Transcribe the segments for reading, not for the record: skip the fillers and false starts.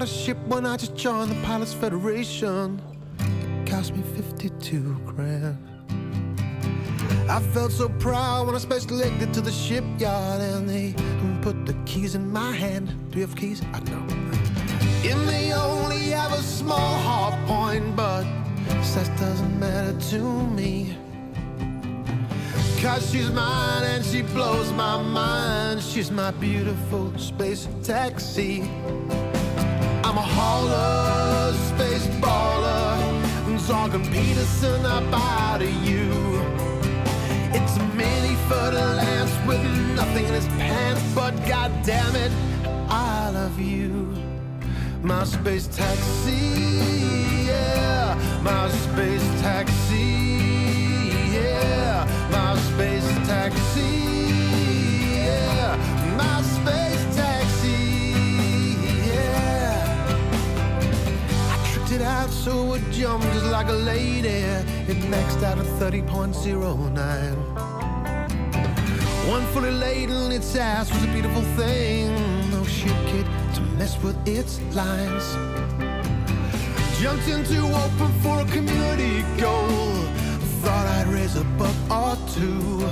bought a ship when I just joined the Pilots Federation. Cost me 52 grand. I felt so proud when I spaced legged it to the shipyard and they put the keys in my hand. Do you have keys? I don't know. And they only have a small hard point, but that doesn't matter to me. 'Cause she's mine and she blows my mind. She's my beautiful space taxi. I'm a hauler, space baller, talking Peterson about you. It's a mini-foot Lance with nothing in his pants, but goddammit, I love you. My space taxi, yeah, my space taxi, yeah, my space taxi, yeah, my space taxi, yeah. I tricked it out so it would jump just like a lady. It maxed out at 30.09. One fully laden, its ass was a beautiful thing. No shit, kid, to mess with its lines. Jumped into open for a community goal. Thought I'd raise a buck or two.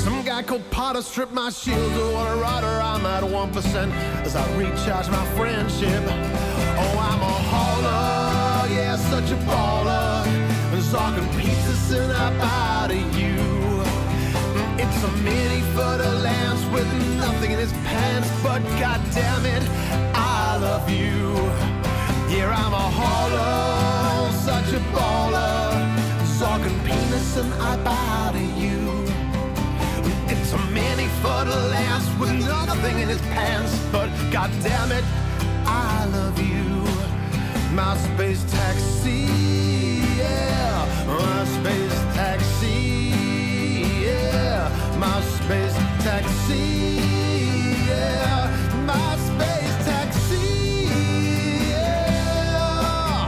Some guy called Potter stripped my shield. Oh, what a rider, I'm at 1% as I recharge my friendship. Oh, I'm a hauler, yeah, such a baller. Talking pizzas and I'm out of you. It's a mini-foot Lance with nothing in his pants, but goddammit, I love you. Yeah, I'm a hauler, such a baller, talking penis and I'm out of you. It's a mini-foot Lance with nothing in his pants, but goddammit, I love you. My space taxi, yeah, my space taxi, yeah, my space taxi, yeah, my space taxi, yeah.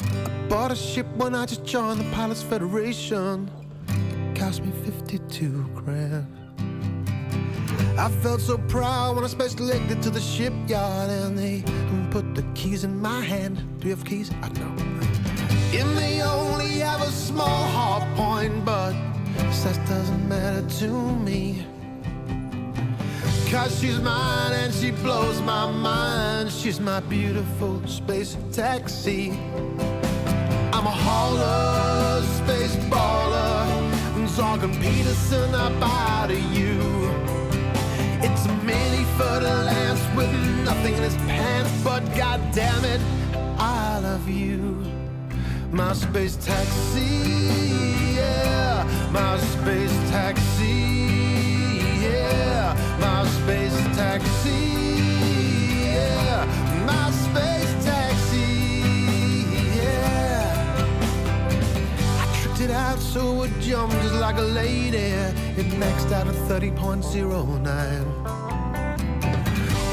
I bought a ship when I just joined the Pilots Federation. It cost me 52 grand. I felt so proud when I space legged to the shipyard and they put the keys in my hand. Do you have keys? I don't know. And they only have a small hard point, but that doesn't matter to me. 'Cause she's mine and she blows my mind. She's my beautiful space taxi. I'm a hauler, space baller, talking Peterson about you. It's a mini Fer-de-Lance with nothing in his pants, but goddammit, I love you. My space taxi, yeah, my space taxi, yeah, my space taxi, yeah, my space taxi, yeah. I tricked it out so it jumped just like a lady. It maxed out at 30.09.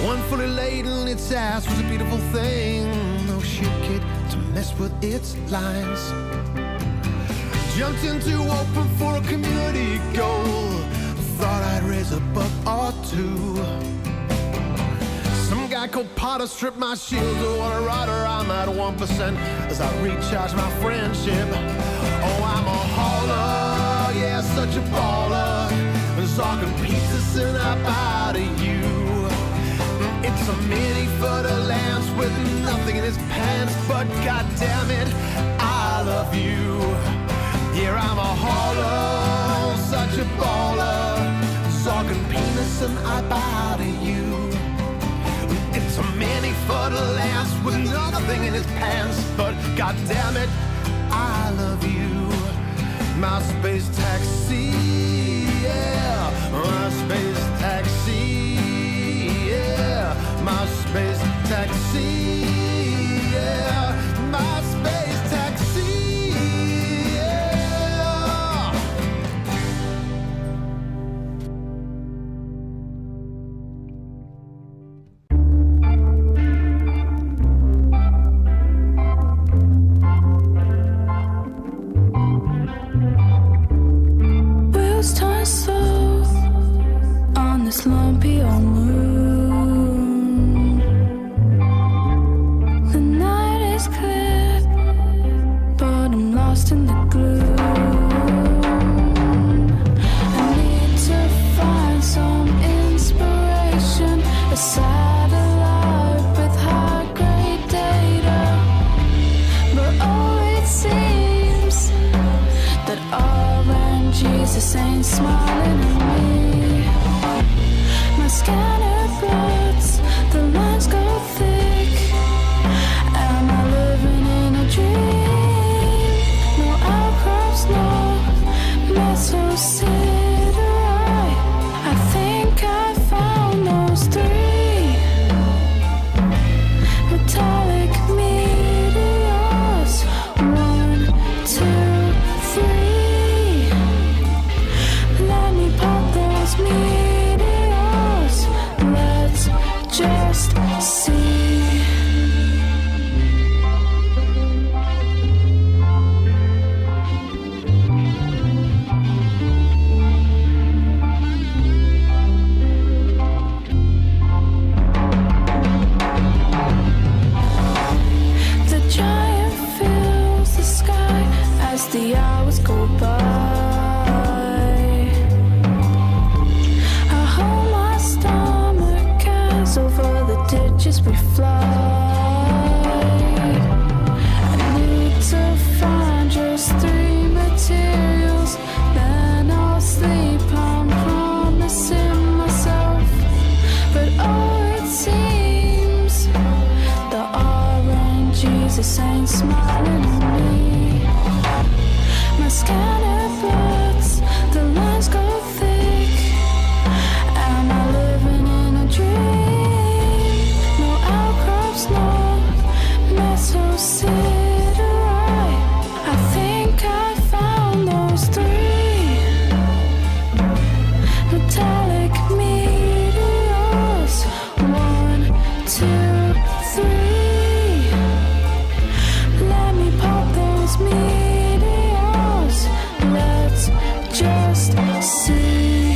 One fully laden, its ass was a beautiful thing. No shit, kid, to mess with its lines. Jumped into open for a community goal. Thought I'd raise a buck or two. Some guy called Potter stripped my shield to what a rider. I'm at 1% as I recharge my friendship. Oh, I'm a hauler, yeah, such a baller. Talking Peterson about you. It's a mini Fer-de-Lance with nothing in his pants, but goddammit, I love you. Yeah, I'm a hauler, such a baller, talking Peterson about you. It's a mini Fer-de-Lance with nothing in his pants, but goddammit, I love you. My space taxi, yeah, my space taxi, yeah, my space taxi, yeah, my space taxi, yeah. Wheels turn slow on this lumpy old moon. The night is clear, but I'm lost in the gloom. I need to find some inspiration, a satellite with high-grade data. But oh, it seems that Jesus ain't smiling at me. My scanner blots, the lines go thick. Am I living in a dream? No outcrops, no mesosiderite. I think I found those three metallic meteors. 1, 2, 3. Let me sea.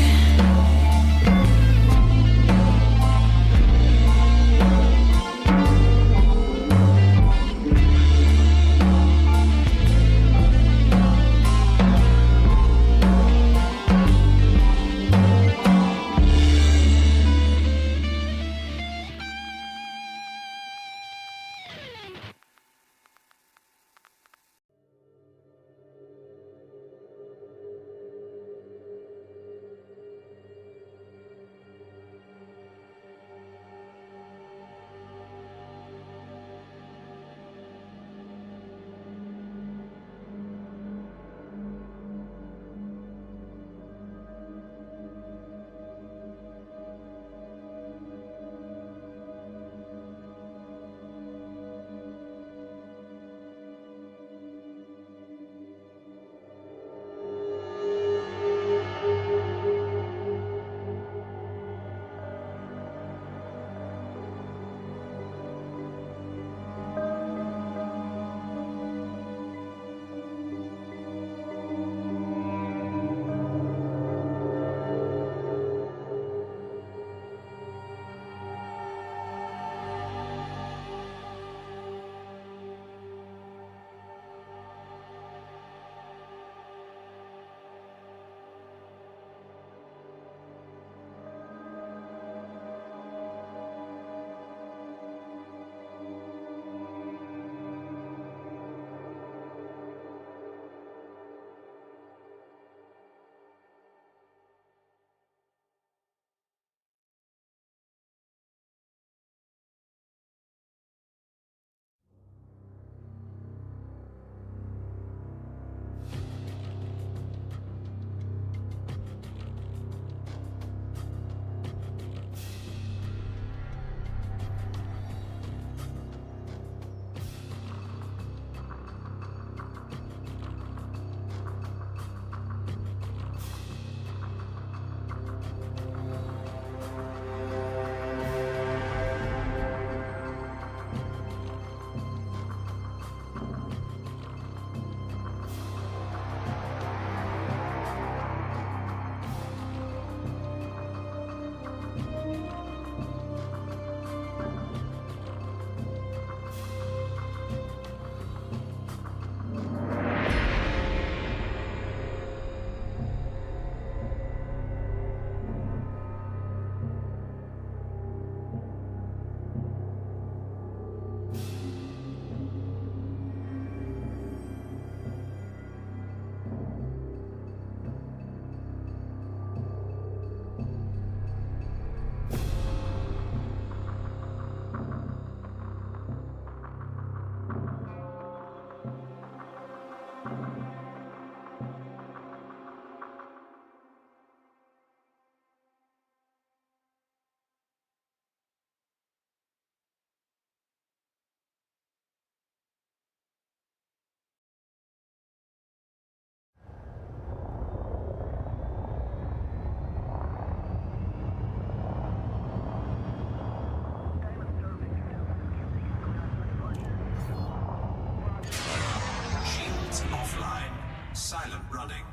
Silent running.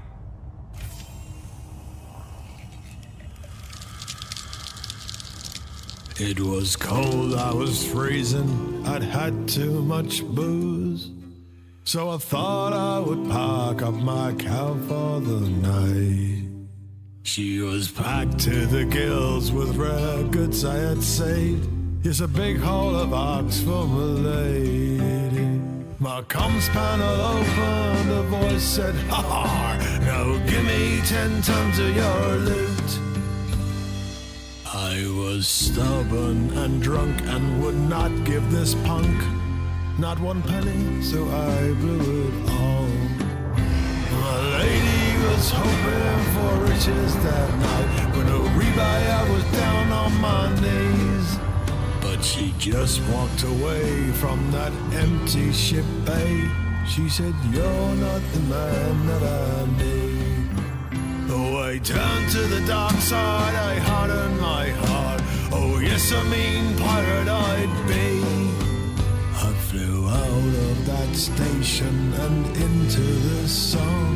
It was cold, I was freezing, I'd had too much booze. So I thought I would pack up my cow for the night. She was packed to the gills with rare goods I had saved. Here's a big hole of ox for my lady. My comms panel opened, a voice said, "Ha ha, now give me 10 tons of your loot." I was stubborn and drunk and would not give this punk not 1 penny, so I blew it all. My lady was hoping for riches that night. When a rebuy, I was down on my knees. But she just walked away from that empty ship bay. She said, "You're not the man that I need." Oh, I turned to the dark side, I hardened my heart. Oh, yes, a mean pirate I'd be. I flew out of that station and into the sun.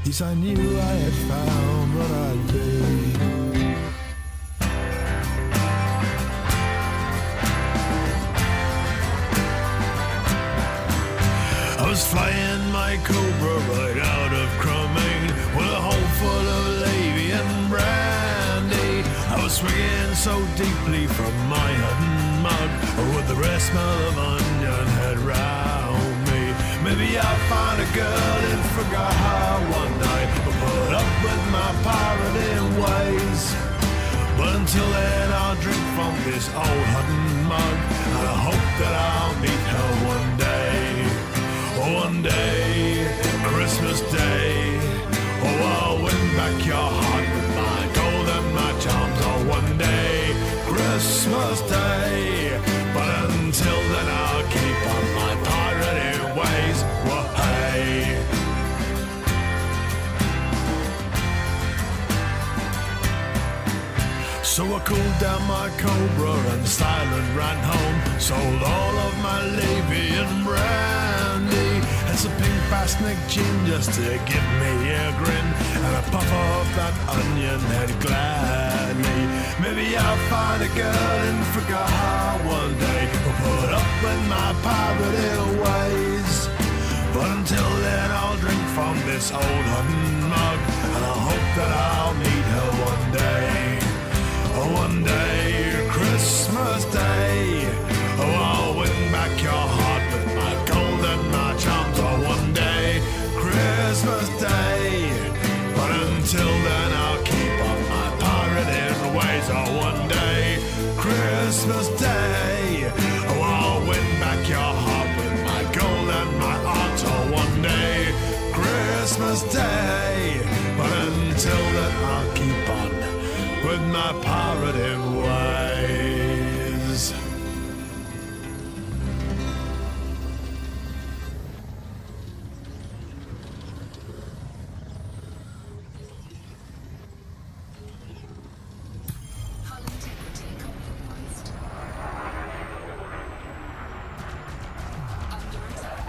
Yes, I knew I had found what I'd be. I was flying my Cobra right out of Cremain with a hole full of Lave and brandy. I was swinging so deeply from my hidden mug with the red smell of onion head round me. Maybe I'll find a girl and forget her one night, but put up with my pirating ways. But until then I'll drink from this old hidden mug, and I hope that I'll meet her one day. One day, Christmas Day, oh, I'll win back your heart with my gold and my charms. Oh, one day, Christmas Day, but until then I'll keep on my pirating ways. Well, hey. So I cooled down my Cobra and silent ran home. Sold all of my Lave and brandy and some pink Basnick gin just to give me a grin and a puff of that onion head gladly. Maybe I'll find a girl and forget her one day, or put up with my pirating ways. But until then I'll drink from this old hidden mug, and I hope that I'll meet her one day. One day, Christmas Day, oh, I'll win back your heart with my gold and my charms. Oh, one day, Christmas Day, but until then I'll keep on my pirating ways. Oh, one day, Christmas Day, oh, I'll win back your heart with my gold and my art. Oh, one day, Christmas Day, but until then I'll keep on with my pirating ways. Hull integrity compromised. Under attack.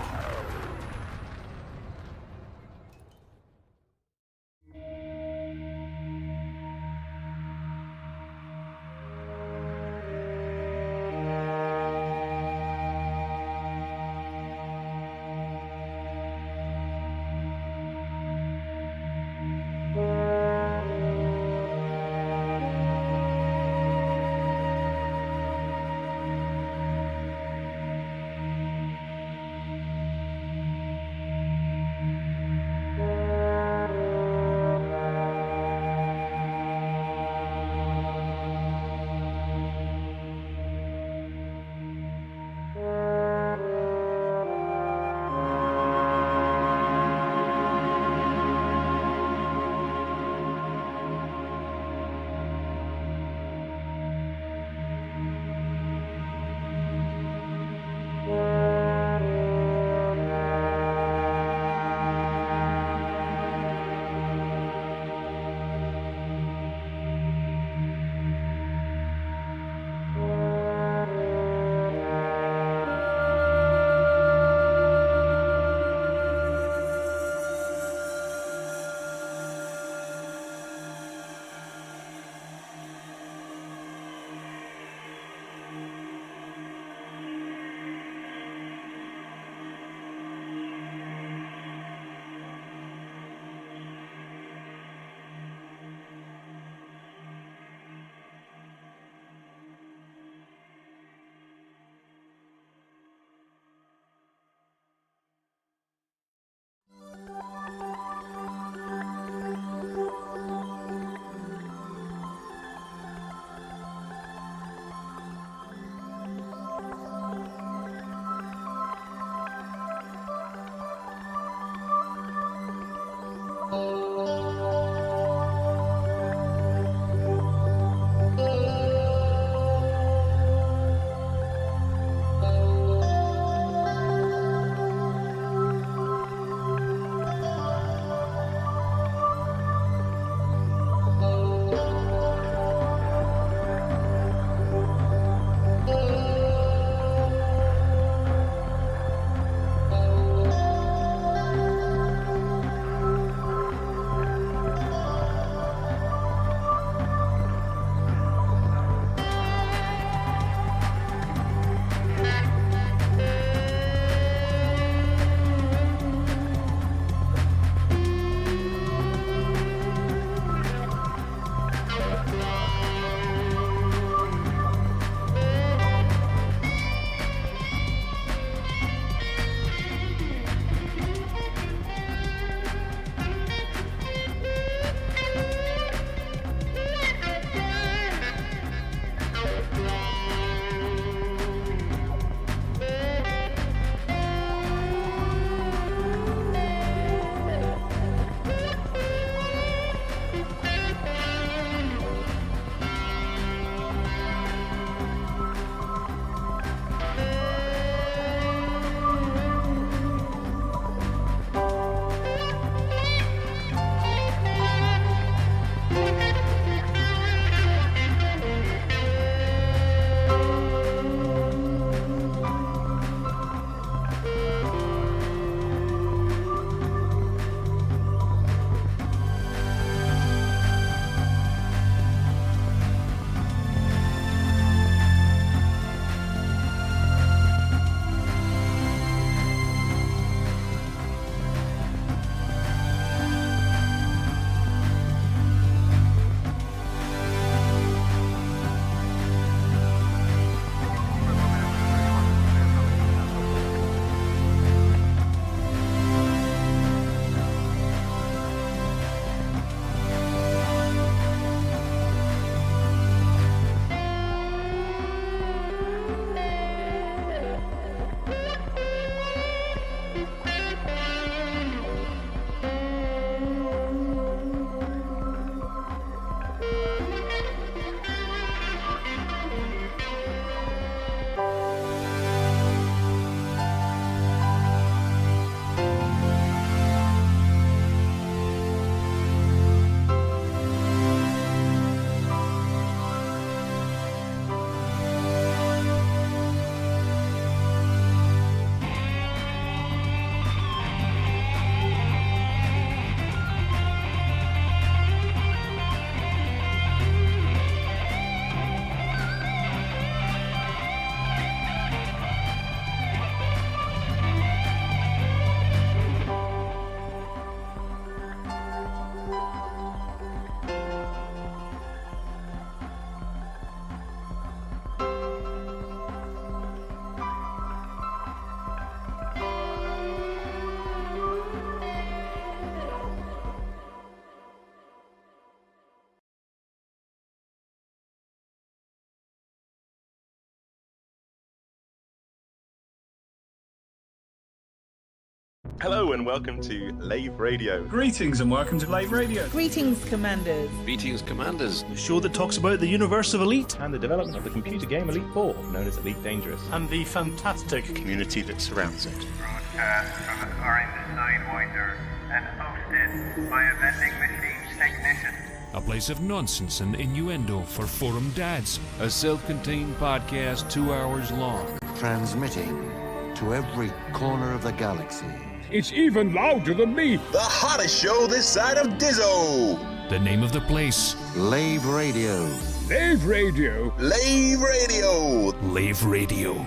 Hello and welcome to Lave Radio. Greetings and welcome to Lave Radio. Greetings, Commanders. Greetings, Commanders. The show that talks about the universe of Elite and the development of the computer game Elite 4, known as Elite Dangerous, and the fantastic community that surrounds it. Broadcast from the Orange Sidewinder and hosted by a vending machine technician. A place of nonsense and innuendo for forum dads. A self-contained podcast 2 hours long. Transmitting to every corner of the galaxy. It's even louder than me. The hottest show this side of Dizzo. The name of the place. Lave Radio. Lave Radio. Lave Radio. Lave Radio. Lave Radio.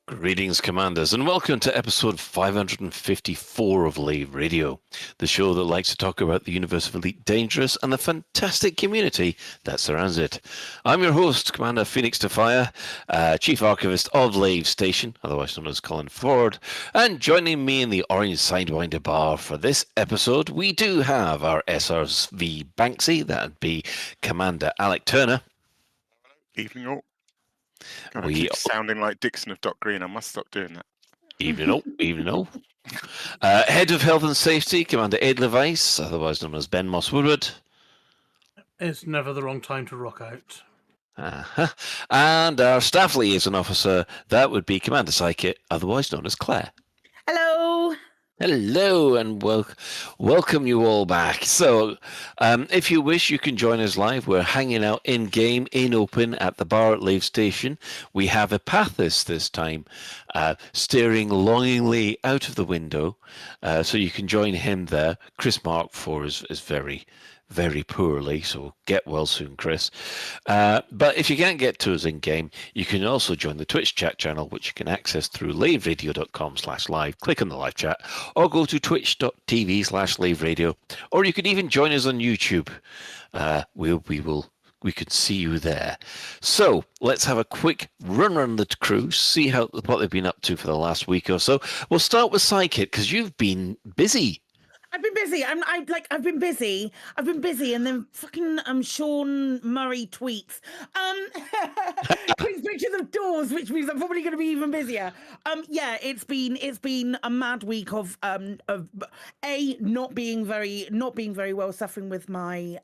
Greetings, Commanders, and welcome to episode 554 of Lave Radio, the show that likes to talk about the universe of Elite Dangerous and the fantastic community that surrounds it. I'm your host, Commander Phoenix Defire, Chief Archivist of Lave Station, otherwise known as Colin Ford, and joining me in the Orange Sidewinder bar for this episode, we do have our SRV Banksy, that'd be Commander Alec Turner. Evening all. God, I keep sounding like Dixon of Doc Green. I must stop doing that. Evening all. Head of Health and Safety, Commander Ed Levice, otherwise known as Ben Moss Woodward. It's never the wrong time to rock out. And our Staff Liaison Officer, that would be Commander Psychic, otherwise known as Claire. Hello. Hello, and welcome you all back. So, if you wish, you can join us live. We're hanging out in-game, in open, at the bar at Lave Station. We have Epathis this time, staring longingly out of the window, so you can join him there. Chris Mark IV is very, very poorly, so get well soon, Chris. But if you can't get to us in-game, you can also join the Twitch chat channel, which you can access through laveradio.com/live. Click on the live chat, or go to twitch.tv/laveradio, or you can even join us on YouTube. We could see you there. So let's have a quick run around the crew, see what they've been up to for the last week or so. We'll start with Psychic, because you've been busy. I've been busy. I've been busy, and then fucking Sean Murray tweets. Quick pictures of doors, which means I'm probably going to be even busier. Yeah, it's been a mad week of not being very well, suffering with my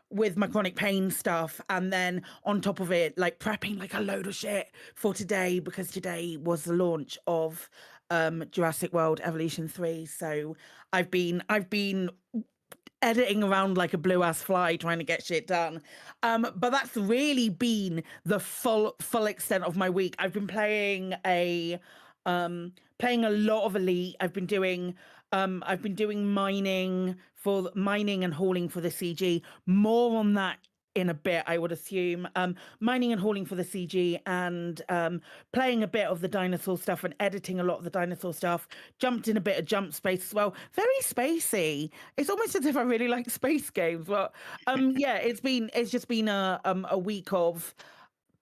with my chronic pain stuff, and then on top of it, like prepping like a load of shit for today, because today was the launch of Jurassic World Evolution 3. So I've been editing around like a blue ass fly trying to get shit done. But that's really been the full extent of my week. I've been playing a lot of Elite. I've been doing mining and hauling for the CG. More on that in a bit, I would assume. Mining and hauling for the CG, and playing a bit of the dinosaur stuff and editing a lot of the dinosaur stuff. Jumped in a bit of Jump Space as well. Very spacey. It's almost as if I really like space games. But yeah, it's just been a week of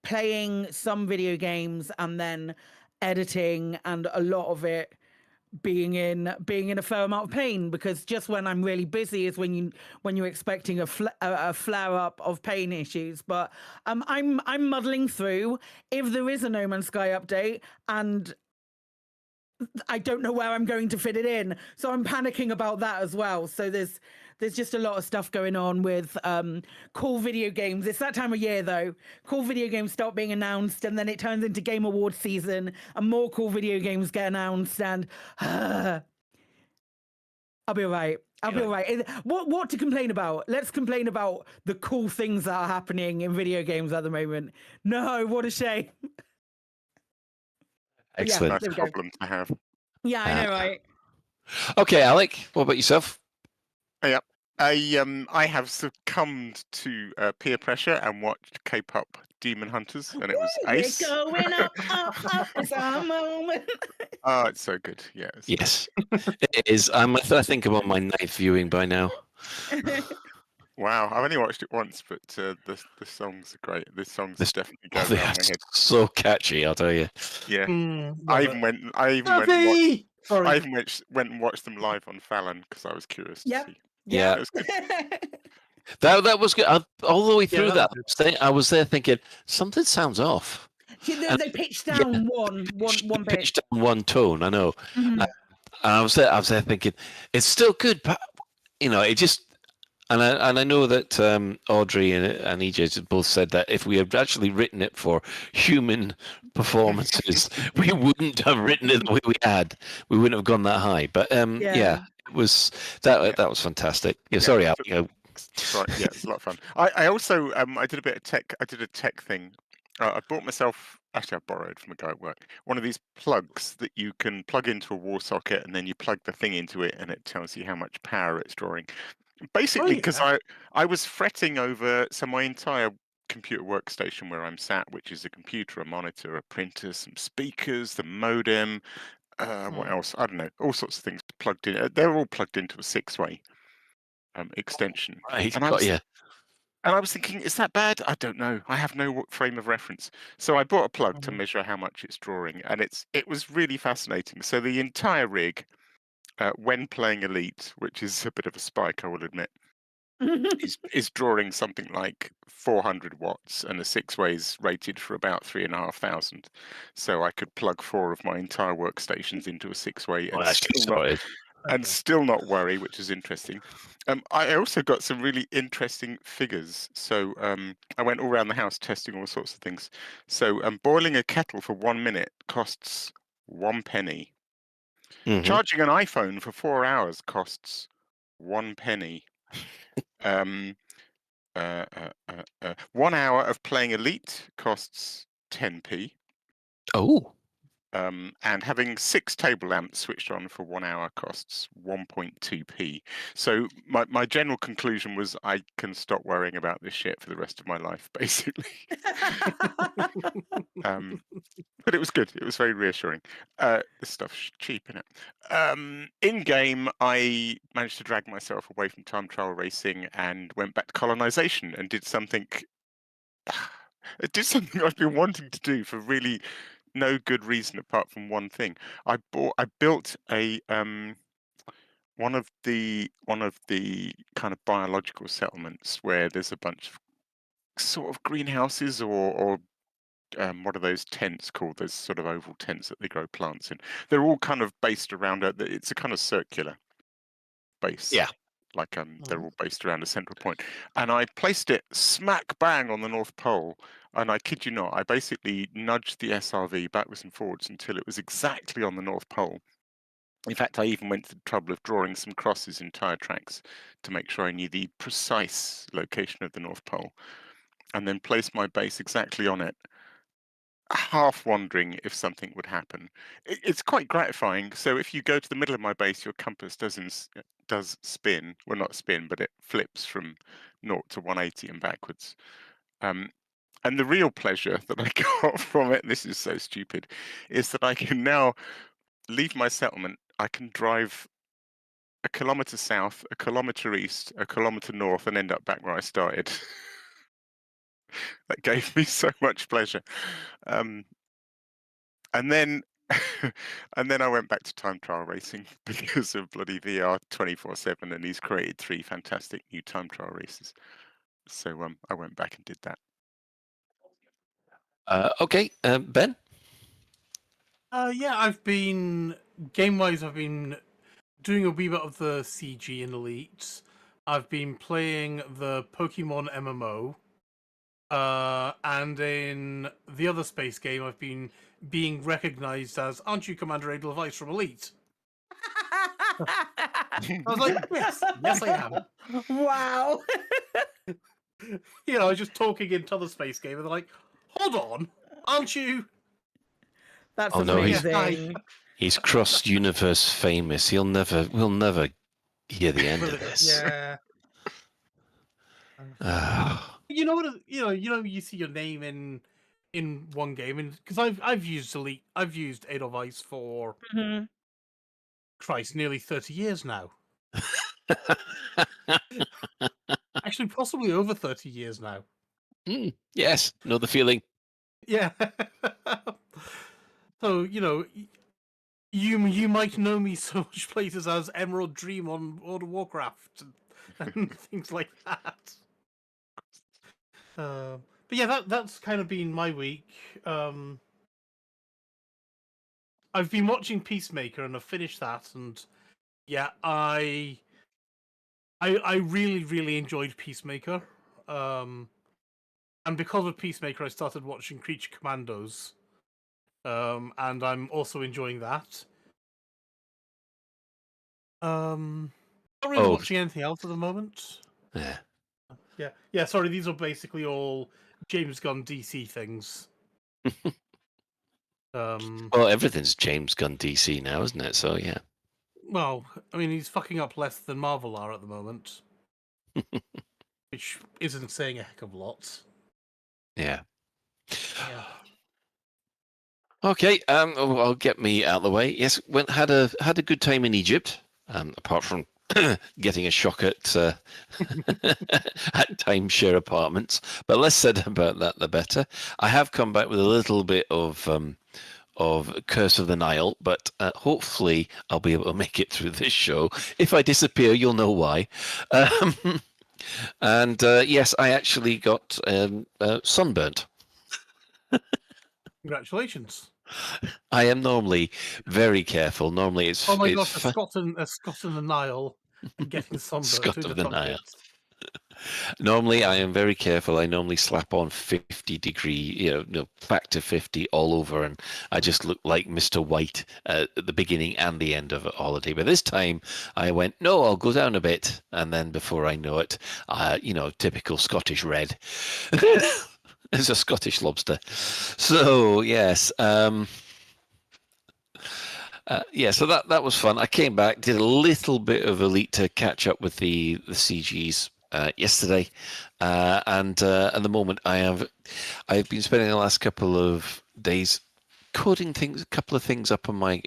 playing some video games and then editing, and a lot of it being in a fair amount of pain, because just when I'm really busy is when you're expecting a flare up of pain issues. But I'm muddling through. If there is a No Man's Sky update and I don't know where I'm going to fit it in. So I'm panicking about that as well. So there's just a lot of stuff going on with cool video games. It's that time of year though. Cool video games start being announced, and then it turns into Game Awards season, and more cool video games get announced. And I'll be all right. I'll be all right. What to complain about? Let's complain about the cool things that are happening in video games at the moment. No, what a shame. Excellent. Nice problem to have. Yeah, I know, right? Okay, Alec, what about yourself? Yeah. I have succumbed to peer pressure and watched K-pop Demon Hunters, and it was ace. We're going up, it's our moment. Oh, it's so good. Yeah. Yes, it is. I think I'm on my 9th viewing by now. Wow, I've only watched it once, but the songs are great. The songs definitely go They down are my head. so catchy, I'll tell you. Yeah, I even went and watched them live on Fallon because I was curious to see. Yeah. It was good. That was good. All the way through that I was there thinking something sounds off. They pitched down one pitch. Pitched down one tone. I know. Mhm. And I was there thinking it's still good, but it just. And I know that Audrey and EJ both said that if we had actually written it for human performances, we wouldn't have written it the way we had. We wouldn't have gone that high. But it was that was fantastic. Yeah, sorry, Al. Right, yeah, it's a lot of fun. I also I did a bit of tech. I did a tech thing. I bought myself. Actually, I borrowed from a guy at work one of these plugs that you can plug into a wall socket, and then you plug the thing into it, and it tells you how much power it's drawing. Basically, because I was fretting over, so my entire computer workstation where I'm sat, which is a computer, a monitor, a printer, some speakers, the modem, what else? I don't know, all sorts of things plugged in. They're all plugged into a 6-way extension. Right, And I was thinking, is that bad? I don't know. I have no frame of reference. So I bought a plug to measure how much it's drawing, and it was really fascinating. So the entire rig, when playing Elite, which is a bit of a spike, I will admit, is drawing something like 400 watts, and a 6-way is rated for about 3,500. So I could plug 4 of my entire workstations into a 6-way and still not worry, which is interesting. I also got some really interesting figures. So I went all around the house testing all sorts of things. So boiling a kettle for 1 minute costs 1 penny. Mm-hmm. Charging an iPhone for 4 hours costs 1 penny. 1 hour of playing Elite costs 10p. Oh. And having 6 table lamps switched on for 1 hour costs 1.2p. So my general conclusion was I can stop worrying about this shit for the rest of my life, basically. But it was good. It was very reassuring. This stuff's cheap, isn't it? In game, I managed to drag myself away from time trial racing and went back to colonization and did something. I've been wanting to do for really no good reason apart from one thing. I built a one of the kind of biological settlements where there's a bunch of sort of greenhouses or what are those tents called? Those sort of oval tents that they grow plants in. They're all kind of based around it's a kind of circular base. Yeah. Like they're all based around a central point. And I placed it smack bang on the North Pole. And I kid you not, I basically nudged the SRV backwards and forwards until it was exactly on the North Pole. In fact, I even went to the trouble of drawing some crosses in tire tracks to make sure I knew the precise location of the North Pole, and then placed my base exactly on it, half wondering if something would happen. It's quite gratifying. So if you go to the middle of my base, your compass does spin. Well, not spin, but it flips from 0 to 180 and backwards. And the real pleasure that I got from it, this is so stupid, is that I can now leave my settlement. I can drive 1 kilometre south, 1 kilometre east, 1 kilometre north, and end up back where I started. That gave me so much pleasure. And then I went back to time trial racing because of bloody VR 24/7, and he's created 3 fantastic new time trial races. So I went back and did that. Okay, Ben? Yeah, I've been game-wise. I've been doing a wee bit of the CG in Elite. I've been playing the Pokemon MMO, and in the other space game, I've been being recognised as, "Aren't you Commander Edelweiss from Elite?" I was like, yes, I am. Wow. You know, I was just talking into the space game, and they're like, "Hold on, aren't you?" That's Oh no, amazing. he's cross-universe famous. We'll never hear the end of this. Yeah. Ah. You know what? You see your name in one game, and because I've used Elite, I've used Edelweiss for Mhm. Christ, nearly 30 years now. Actually, possibly over 30 years now. Yes, know the feeling. Yeah. So you might know me so much places as Emerald Dream on World of Warcraft and things like that. But yeah, that's kind of been my week. I've been watching Peacemaker and I've finished that, and yeah, I really enjoyed Peacemaker. And because of Peacemaker, I started watching Creature Commandos. And I'm also enjoying that. Not really watching anything else at the moment. Yeah. Yeah. Sorry, these are basically all James Gunn DC things. Well, everything's James Gunn DC now, isn't it? So yeah. Well, I mean, he's fucking up less than Marvel are at the moment, which isn't saying a heck of a lot. Yeah. Yeah. Okay, I'll get me out of the way. Yes, had a good time in Egypt. Apart from getting a shock at at timeshare apartments, but less said about that, the better. I have come back with a little bit of Curse of the Nile, but hopefully I'll be able to make it through this show. If I disappear, you'll know why. And yes, I actually got sunburnt. Congratulations. I am normally very careful. Normally, it's Oh my gosh, a Scot in the Nile and getting sunburned. Scot of the Nile. Normally, I am very careful. I normally slap on 50 degree, factor 50 all over, and I just look like Mr. White at the beginning and the end of a holiday. But this time, I went, no, I'll go down a bit, and then before I know it, typical Scottish red. It's a Scottish lobster. So yes. So that was fun. I came back, did a little bit of Elite to catch up with the CGs yesterday, and at the moment I've been spending the last couple of days coding a couple of things up on my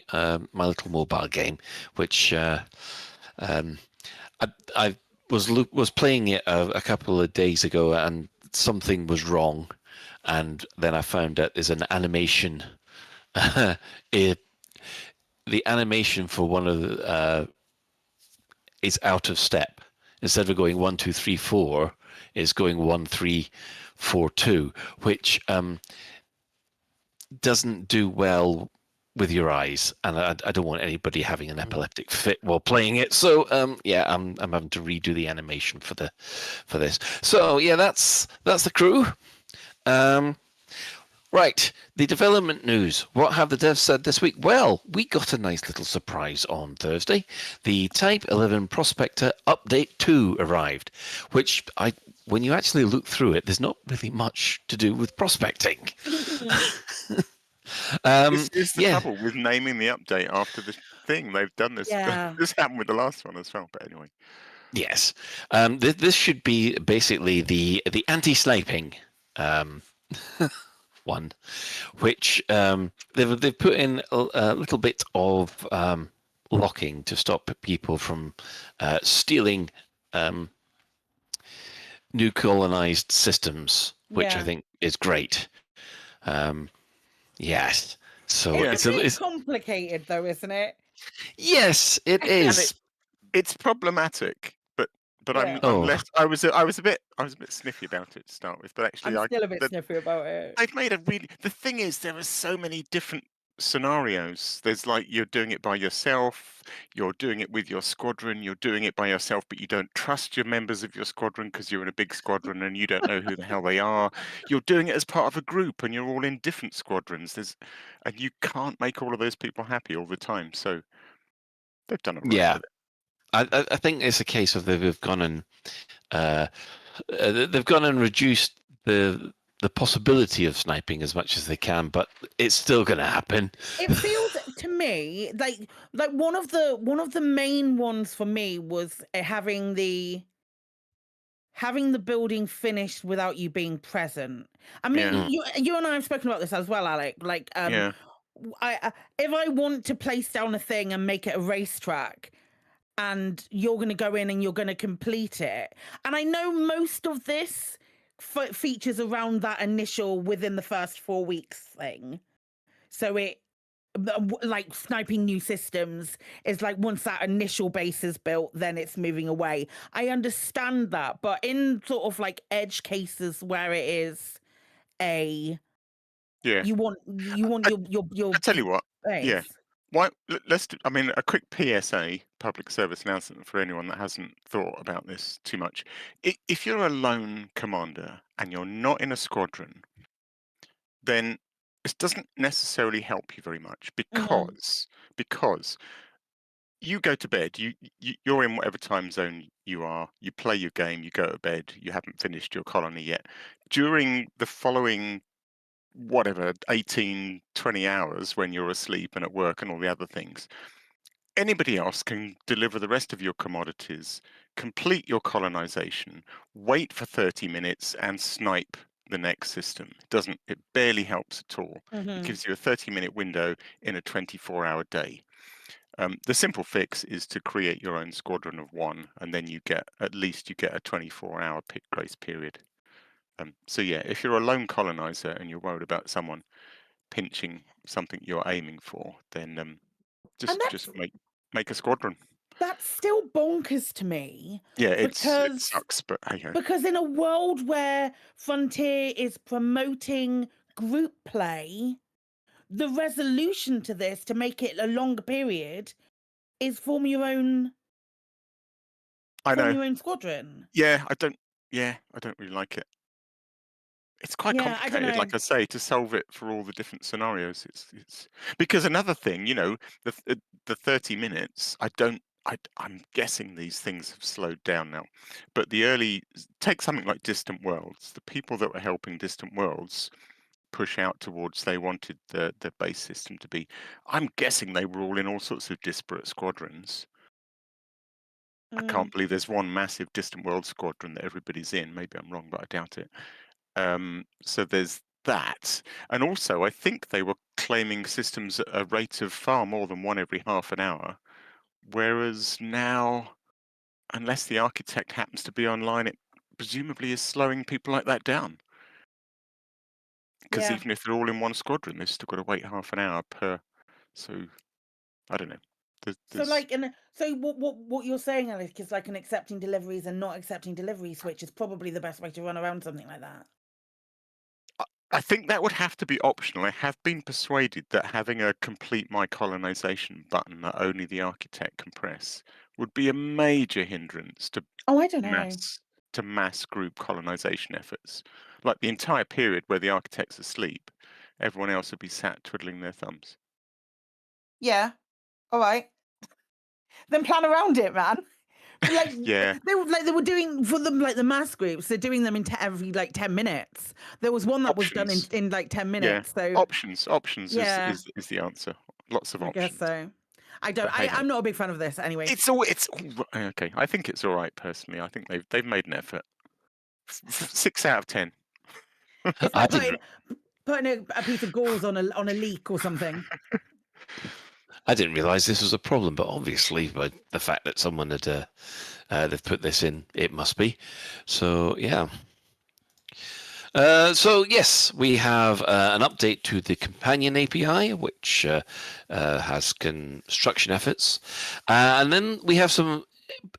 my little mobile game, which I was playing it a couple of days ago, and something was wrong, and then I found out there's an animation. The animation for one of the is out of step. Instead of going 1, 2, 3, 4, is going 1, 3, 4, 2, which doesn't do well with your eyes, and I don't want anybody having an epileptic fit while playing it. So I'm having to redo the animation for this. So yeah, that's the crew. Right, the development news. What have the devs said this week? Well, we got a nice little surprise on Thursday. The Type 11 Prospector Update 2 arrived, which when you actually look through it, there's not really much to do with prospecting. This is the trouble with naming the update after the thing. They've done this. Yeah. This happened with the last one as well, but anyway. Yes. This should be basically the anti-sniping one, which they've put in a little bit of locking to stop people from stealing new colonized systems, which I think is great. Yes. So it's complicated, though, isn't it? Yes, it is. It's problematic, but I'm less. I was a bit sniffy about it to start with, but actually I'm still a bit sniffy about it. I've made the thing is there are so many different scenarios. There's like you're doing it by yourself, you're doing it with your squadron, you're doing it by yourself, but you don't trust your members of your squadron because you're in a big squadron and you don't know who the hell they are. You're doing it as part of a group and you're all in different squadrons. And you can't make all of those people happy all the time. So they've done all right Yeah. with it. I think it's a case of they've gone and reduced the possibility of sniping as much as they can, but it's still going to happen. It feels to me like one of the main ones for me was having the building finished without you being present. I mean, you and I have spoken about this as well, Alec. Like, Yeah. If I want to place down a thing and make it a racetrack, and you're going to go in and you're going to complete it, and I know most of this features around that initial within the first 4 weeks thing. So it, like sniping new systems is like once that initial base is built, then it's moving away. I understand that, but in sort of like edge cases where it is you want your I tell you what, base. yeah. Why? Let's do, I mean, a quick PSA, public service announcement for anyone that hasn't thought about this too much. If you're a lone commander and you're not in a squadron, then this doesn't necessarily help you very much because you go to bed, you're in whatever time zone you are, you play your game, you go to bed, you haven't finished your colony yet. During the following whatever 18 20 hours when you're asleep and at work and all the other things, anybody else can deliver the rest of your commodities, complete your colonization, wait for 30 minutes and snipe the next system. It barely helps at all. It gives you a 30-minute window in a 24-hour day. The simple fix is to create your own squadron of one, and then you get a 24-hour grace period. So yeah, if you're a lone colonizer and you're worried about someone pinching something you're aiming for, then just make a squadron. That's still bonkers to me. Yeah, it sucks, but hey ho. Because in a world where Frontier is promoting group play, the resolution to this to make it a longer period is form your own squadron. Yeah, I don't really like it. It's quite complicated, like I say, to solve it for all the different scenarios. It's because another thing, the 30 minutes. I'm guessing these things have slowed down now, but take something like Distant Worlds. The people that were helping Distant Worlds push out towards they wanted the base system to be. I'm guessing they were all in all sorts of disparate squadrons. I can't believe there's one massive Distant World squadron that everybody's in. Maybe I'm wrong, but I doubt it. So there's that. And also, I think they were claiming systems at a rate of far more than one every half an hour. Whereas now, unless the architect happens to be online, it presumably is slowing people like that down. Because even if they're all in one squadron, they've still got to wait half an hour per. So, I don't know. So what you're saying, Alex, is like an accepting deliveries and not accepting delivery switch is probably the best way to run around something like that. I think that would have to be optional. I have been persuaded that having a complete my colonization button that only the architect can press would be a major hindrance to mass group colonization efforts. Like the entire period where the architect's asleep, everyone else would be sat twiddling their thumbs. Yeah. All right. Then plan around it, man. Like, they were doing for them like the mass groups. They're doing them every 10 minutes. There was one that was done in 10 minutes. So options is the answer. Lots of options. I guess so. I'm not a big fan of this anyway. It's all okay. I think it's all right personally. I think they've made an effort. 6 out of 10. It's like putting a piece of gauze on a leak or something. I didn't realise this was a problem, but obviously by the fact that someone had they've put this in, it must be. So yeah. So yes, we have an update to the companion API, which has construction efforts, and then we have some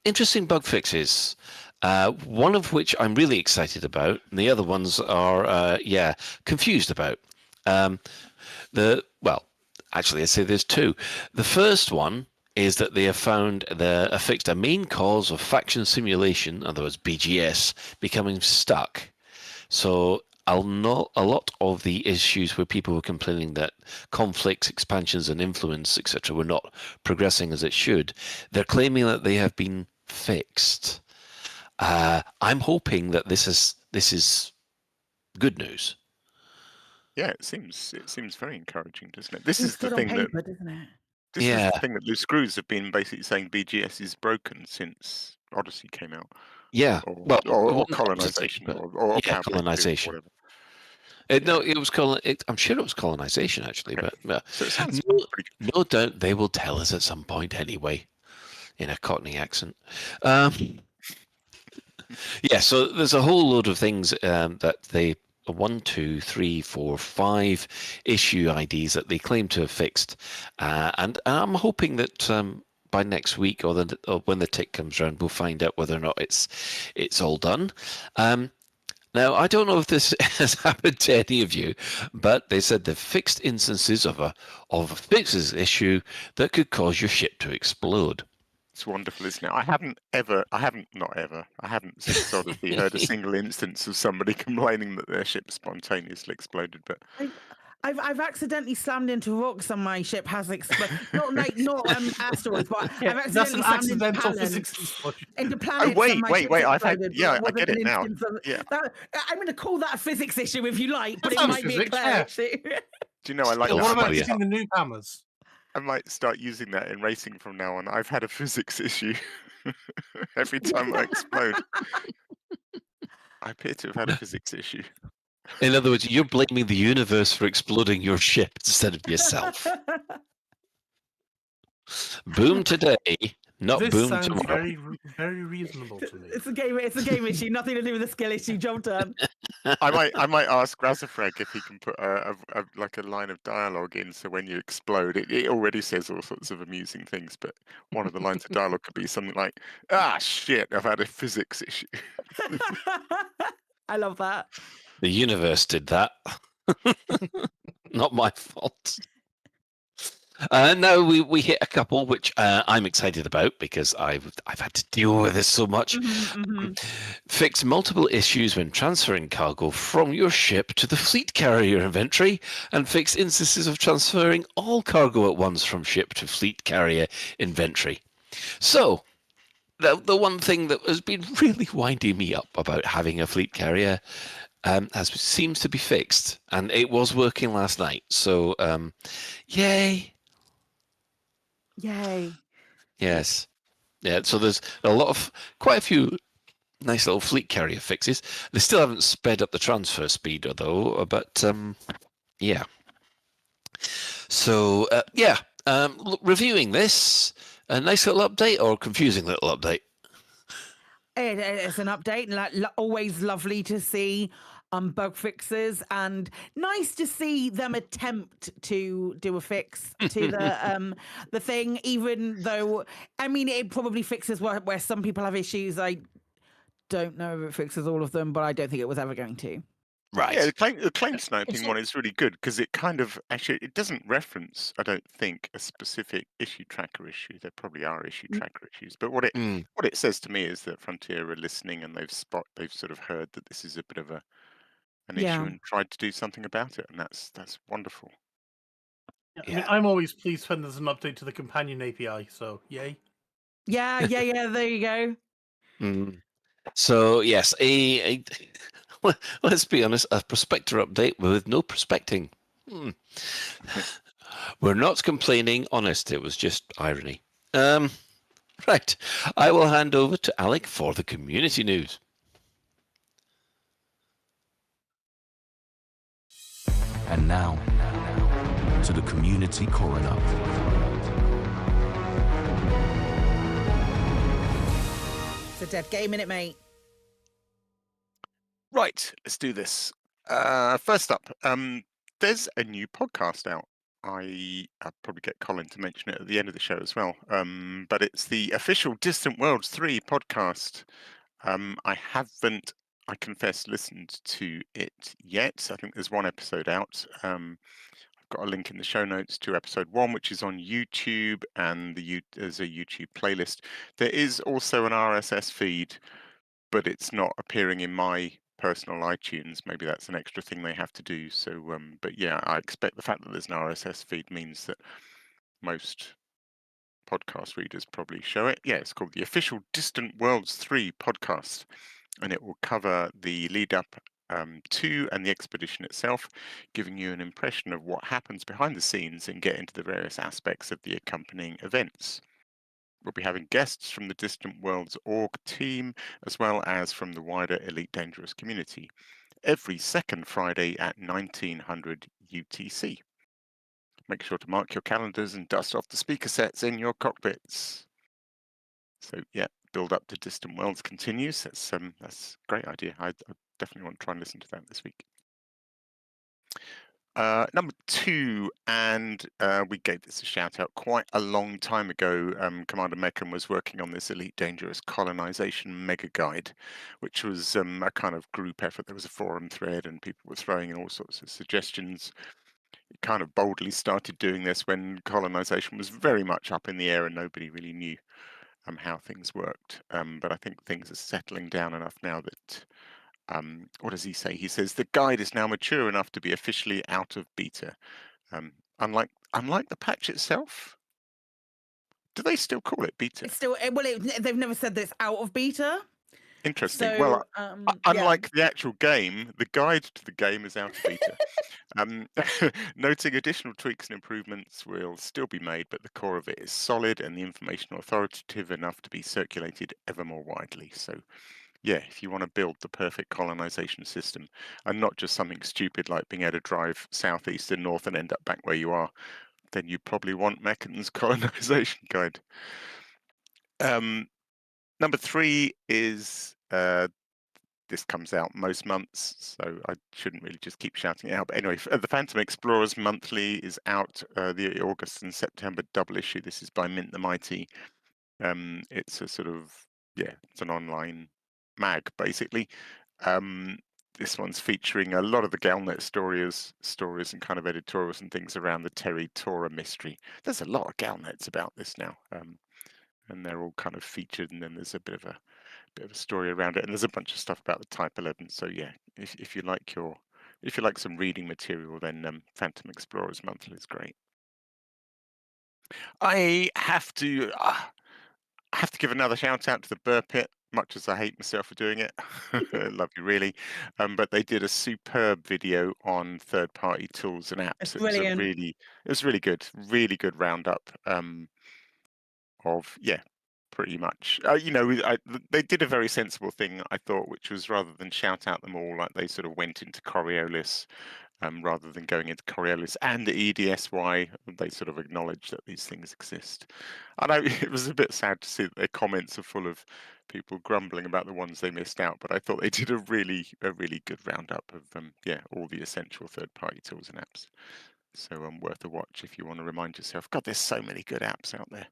interesting bug fixes. One of which I'm really excited about, and the other ones are confused about. Actually, I'd say there's two. The first one is that they have found fixed a main cause of faction simulation, in other words, BGS, becoming stuck. So a lot of the issues where people were complaining that conflicts, expansions, and influence, etc., were not progressing as it should, they're claiming that they have been fixed. I'm hoping that this is good news. Yeah, it seems very encouraging, doesn't it? This It's is the good on thing that paper, doesn't it? this is Yeah. the thing that the Screws have been basically saying BGS is broken since Odyssey came out. Yeah, Or well, not colonization, but or yeah, Power Play 2, colonization. whatever. No, it was I'm sure it was colonization actually, Okay. but So it sounds pretty good. no doubt they will tell us at some point anyway, in a Cockney accent. Yeah, so there's a whole load of things that they 1, 2, 3, 4, 5 issue IDs that they claim to have fixed, and I'm hoping that by next week or when the tick comes around, we'll find out whether or not it's all done. Now, I don't know if this has happened to any of you, but they said they've fixed instances of a fixes issue that could cause your ship to explode. It's wonderful, isn't it? I haven't solidly heard a single instance of somebody complaining that their ship spontaneously exploded, but I've accidentally slammed into rocks and my ship has exploded. not asteroids, but Yeah, I've that's accidentally an slammed into accidental planets. physics explosion. Into planets wait, and my wait, ship's wait, I've had- exploded, yeah, but I it get wasn't it an now. instance of- Yeah. I'm going to call that a physics issue if you like, but That it sounds might be a physics, Claire yeah. issue. Do you know I like What that? about using the nuke hammers? I might start using that in racing from now on. I've had a physics issue every time I explode. I appear to have had a physics issue. In other words, you're blaming the universe for exploding your ship instead of yourself. Boom today, not This boom sounds tomorrow. very, very reasonable to me. It's a game issue, nothing to do with a skill issue. Job done. I might ask Razafrag if he can put a line of dialogue in, so when you explode, it already says all sorts of amusing things, but one of the lines of dialogue could be something like, "Ah, shit, I've had a physics issue." I love that. The universe did that. Not my fault. No, we hit a couple which I'm excited about because I've had to deal with this so much. Fix multiple issues when transferring cargo from your ship to the fleet carrier inventory, and fix instances of transferring all cargo at once from ship to fleet carrier inventory. So, the one thing that has been really winding me up about having a fleet carrier seems to be fixed, and it was working last night. So, yay. Yay. Yes. Yeah, so there's quite a few nice little fleet carrier fixes. They still haven't sped up the transfer speed, though, but yeah. So, reviewing this, a nice little update or confusing little update? It's an update, always lovely to see bug fixes, and nice to see them attempt to do a fix to the thing, even though it probably fixes where some people have issues. I don't know if it fixes all of them, but I don't think it was ever going to. Right. Yeah, the claim sniping one is really good because it kind of it doesn't reference, I don't think, a specific issue tracker issue. There probably are issue tracker issues, but what it says to me is that Frontier are listening and they've sort of heard that this is a bit of an issue and tried to do something about it, and that's wonderful. Yeah. I'm always pleased when there's an update to the companion API, so yay. Yeah, there you go. So yes, let's be honest, a prospector update with no prospecting. We're not complaining, honest, it was just irony. Right, I will hand over to Alec for the community news. And now, to the community coroner. It's a dead game, innit, mate? Right, let's do this. First up, there's a new podcast out. I'll probably get Colin to mention it at the end of the show as well. But it's the official Distant Worlds 3 podcast. I haven't, I confess, listened to it yet. I think there's one episode out. I've got a link in the show notes to episode 1, which is on YouTube, and there's a YouTube playlist. There is also an RSS feed, but it's not appearing in my personal iTunes. Maybe that's an extra thing they have to do. So, but yeah, I expect the fact that there's an RSS feed means that most podcast readers probably show it. Yeah, it's called the Official Distant Worlds 3 podcast, and it will cover the lead up to and the expedition itself, giving you an impression of what happens behind the scenes and get into the various aspects of the accompanying events. We'll be having guests from the Distant Worlds org team, as well as from the wider Elite Dangerous community, every second Friday at 1900 UTC. Make sure to mark your calendars and dust off the speaker sets in your cockpits. So yeah, build up to Distant Worlds continues. That's a great idea. I definitely want to try and listen to that this week. Number 2, and we gave this a shout out quite a long time ago. Commander Meckham was working on this Elite Dangerous colonization mega guide, which was a kind of group effort. There was a forum thread and people were throwing in all sorts of suggestions. It kind of boldly started doing this when colonization was very much up in the air and nobody really knew how things worked. But I think things are settling down enough now that what does he say? He says the guide is now mature enough to be officially out of beta. Unlike the patch itself, do they still call it beta? It's still they've never said that it's out of beta. Interesting. So, well, unlike yeah. the actual game, the guide to the game is out of beta. Noting additional tweaks and improvements will still be made, but the core of it is solid and the information authoritative enough to be circulated ever more widely. So, yeah, if you want to build the perfect colonization system and not just something stupid like being able to drive southeast and north and end up back where you are, then you probably want Mechan's colonization guide. Number 3 is this comes out most months, so I shouldn't really just keep shouting it out. But anyway, the Phantom Explorers Monthly is out, the August and September double issue. This is by Mint the Mighty. It's a sort of, it's an online mag, basically. This one's featuring a lot of the Galnet stories and kind of editorials and things around the Terry Tora mystery. There's a lot of Galnets about this now, and they're all kind of featured, and then there's a bit of a story around it, and there's a bunch of stuff about the Type 11. So yeah, if you like some reading material, then Phantom Explorers Monthly is great. I have to give another shout out to the Burr Pit, much as I hate myself for doing it. Love you, really. But they did a superb video on third-party tools and apps. It's It was brilliant. really good roundup of pretty much. They did a very sensible thing, I thought, which was rather than shout out them all, like they sort of went into Coriolis. Rather than going into Coriolis and the EDSY, they sort of acknowledge that these things exist. I know it was a bit sad to see that their comments are full of people grumbling about the ones they missed out, but I thought they did a really good roundup of all the essential third-party tools and apps. So worth a watch if you want to remind yourself. God, there's so many good apps out there.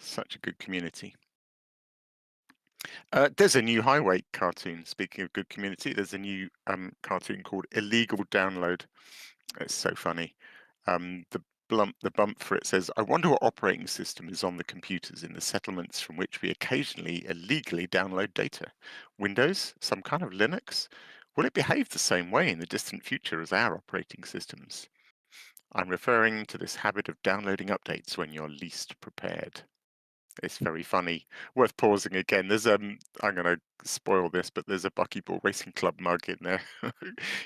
Such a good community. There's a new Highway cartoon. Speaking of good community, there's a new cartoon called Illegal Download. It's so funny. The bump for it says, I wonder what operating system is on the computers in the settlements from which we occasionally illegally download data. Windows? Some kind of Linux? Will it behave the same way in the distant future as our operating systems? I'm referring to this habit of downloading updates when you're least prepared. It's very funny. Worth pausing again. There's I'm going to spoil this, but there's a Buckyball Racing Club mug in there.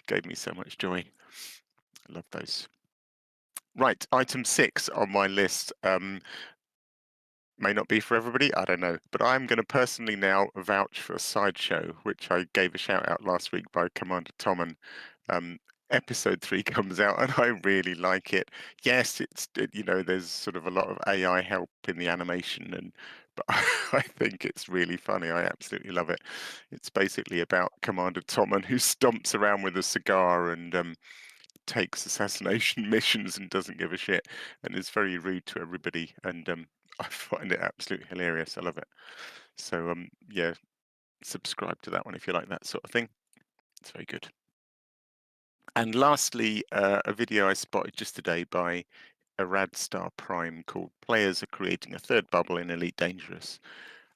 Gave me so much joy. Love those. Right, item 6 on my list. May not be for everybody, I don't know, but I'm going to personally now vouch for Sideshow, which I gave a shout out last week by Commander Tommen. Episode 3 comes out and I really like it. Yes, there's sort of a lot of AI help in the animation, but I think it's really funny. I absolutely love it. It's basically about Commander Tommen who stomps around with a cigar and takes assassination missions and doesn't give a shit and is very rude to everybody, and I find it absolutely hilarious. I love it. So subscribe to that one if you like that sort of thing. It's very good. And lastly, a video I spotted just today by a Radstar Prime called Players Are Creating a Third Bubble in Elite Dangerous.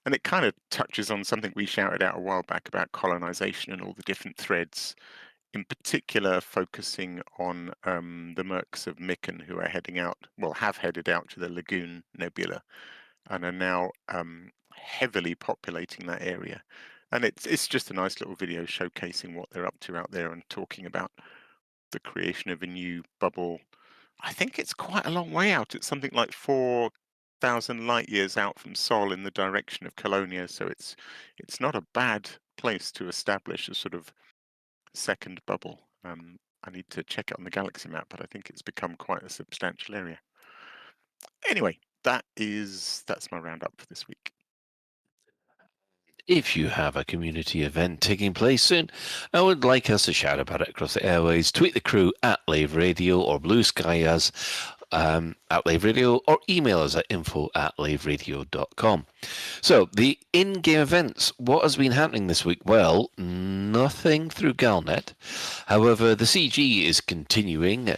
And it kind of touches on something we shouted out a while back about colonization and all the different threads, in particular focusing on the mercs of Mikken who are heading out, well, have headed out to the Lagoon Nebula and are now heavily populating that area. And it's just a nice little video showcasing what they're up to out there and talking about the creation of a new bubble. I think it's quite a long way out. It's something like 4,000 light years out from Sol in the direction of Colonia. So it's not a bad place to establish a sort of second bubble. I need to check it on the galaxy map, but I think it's become quite a substantial area. Anyway, that's my roundup for this week. If you have a community event taking place soon and would like us to shout about it across the airways, tweet the crew at Lave Radio or Blue Sky us at Lave Radio, or email us at info@laveradio.com. So, the in-game events. What has been happening this week? Well, nothing through Galnet. However, the CG is continuing,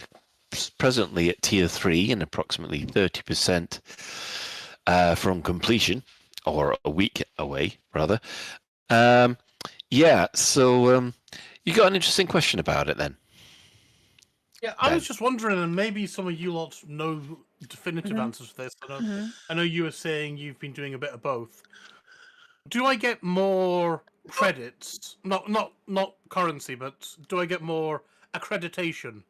presently at Tier 3 and approximately 30% from completion. Or a week away, rather. Yeah, so you got an interesting question about it then. Yeah, I was just wondering, and maybe some of you lot know definitive answers for this. I know you were saying you've been doing a bit of both. Do I get more credits? Not currency, but do I get more accreditation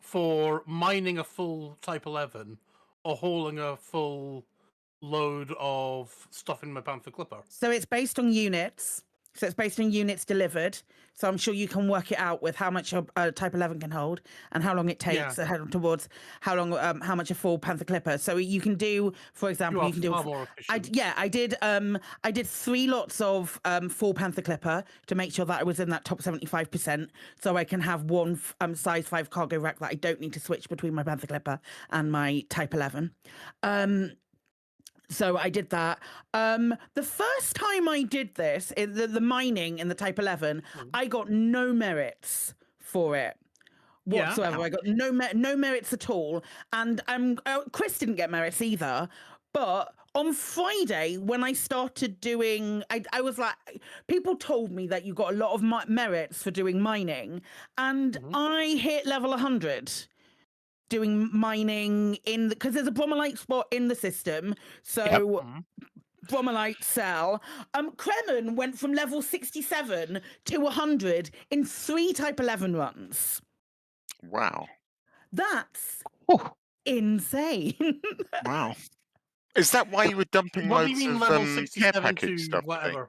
for mining a full Type 11 or hauling a full load of stuff in my Panther Clipper? So it's based on units. So it's based on units delivered. So I'm sure you can work it out with how much a Type 11 can hold and how long it takes towards how much a full Panther Clipper. So you can do, for example, you can do. More I did 3 lots of full Panther Clipper to make sure that I was in that top 75%. So I can have one size 5 cargo rack that I don't need to switch between my Panther Clipper and my Type 11. So I did that. The first time I did this, the mining in the Type 11, I got no merits for it whatsoever. I got no merits at all. And Chris didn't get merits either. But on Friday, when I started doing, I was like, people told me that you got a lot of merits for doing mining. And I hit level 100. Doing mining because there's a bromellite spot in the system, so bromellite cell. Kremen went from level 67 to 100 in 3 Type 11 runs. Wow, that's insane. Wow, is that why you were dumping what loads do you mean of level care 67 package to stuff? whatever?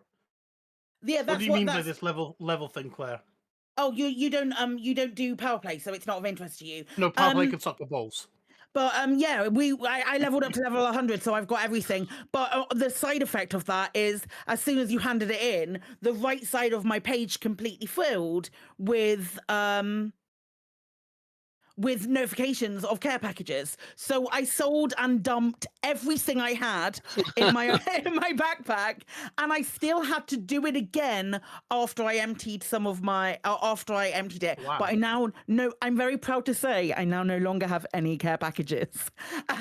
Yeah, that's what do you mean by this level thing, Claire? Oh, you don't do power play, so it's not of interest to you. No, power play can suck the balls. But yeah, I leveled up to level 100, so I've got everything. But the side effect of that is, as soon as you handed it in, the right side of my page completely filled with notifications of care packages. So I sold and dumped everything I had in my backpack, and I still had to do it again after I emptied it. Wow. But I'm very proud to say I now no longer have any care packages.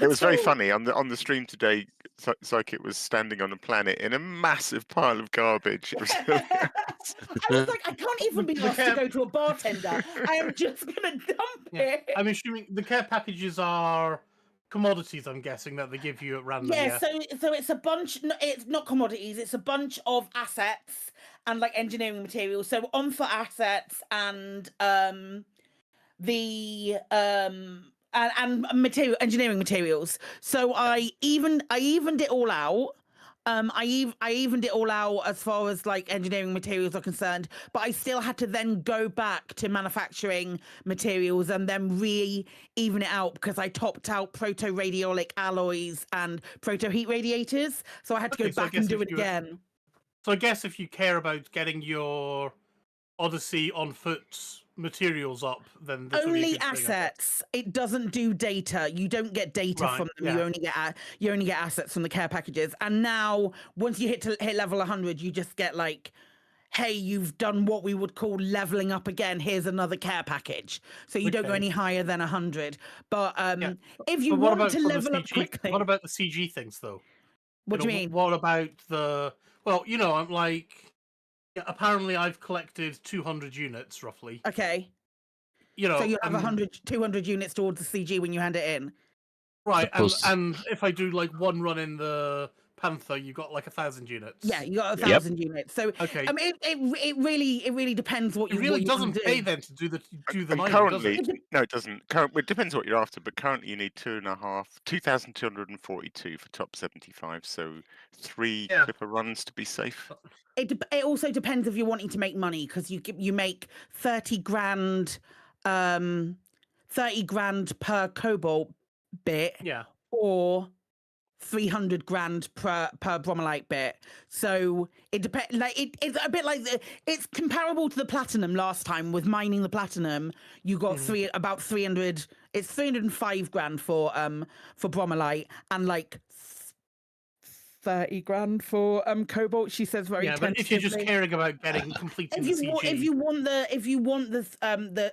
It was very funny on the stream today. Psychic was standing on a planet in a massive pile of garbage. It was I was like, I can't even be asked to go to a bartender. I am just gonna dump it. I'm assuming the care packages are commodities, I'm guessing, that they give you at random. Yeah, so it's a bunch. It's not commodities. It's a bunch of assets and like engineering materials. So on for assets and engineering materials. So I evened it all out. I evened it all out as far as like engineering materials are concerned, but I still had to then go back to manufacturing materials and then even it out because I topped out proto-radiolic alloys and proto-heat radiators. So I had to go back and do it again. So I guess if you care about getting your Odyssey on foot materials up, then this only assets. It doesn't do data. You don't get data from them. Yeah. You only get assets from the care packages. And now once you hit level 100, you just get like hey, you've done what we would call leveling up again. Here's another care package. So you don't go Okay. any higher than 100. But if you But what want about to for the level up CG? quickly, What about the CG things, though? what do you mean? What about the? Well, I'm like, apparently I've collected 200 units roughly. Okay. So you have 200 units towards the CG when you hand it in. Right, and if I do like one run in the Panther, you got like 1,000 units. Yeah, you got 1,000 units. So okay, it really depends what you. It really what you doesn't want to pay do. then to do the And mining, currently, does it? no, it doesn't. It depends what you're after, but currently you need 2,242 for top 75. So 3 Clipper runs to be safe. It also depends if you're wanting to make money, because you make 30 grand, 30 grand per cobalt bit, or 300 grand per bromellite bit. So it depends. Like it's a bit like it's comparable to the platinum last time. With mining the platinum, you got about 300. It's 305 grand for bromellite, and like 30 grand for cobalt. She says very tentatively. But if you're just caring about completing the CG, if you want the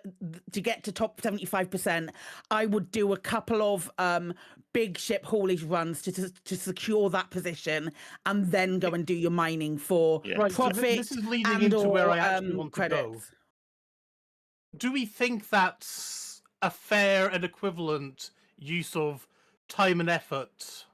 to get to top 75%, I would do a couple of big ship haulage runs to secure that position, and then go and do your mining for profit. So this is leading into where I actually want to go. Do we think that's a fair and equivalent use of time and effort?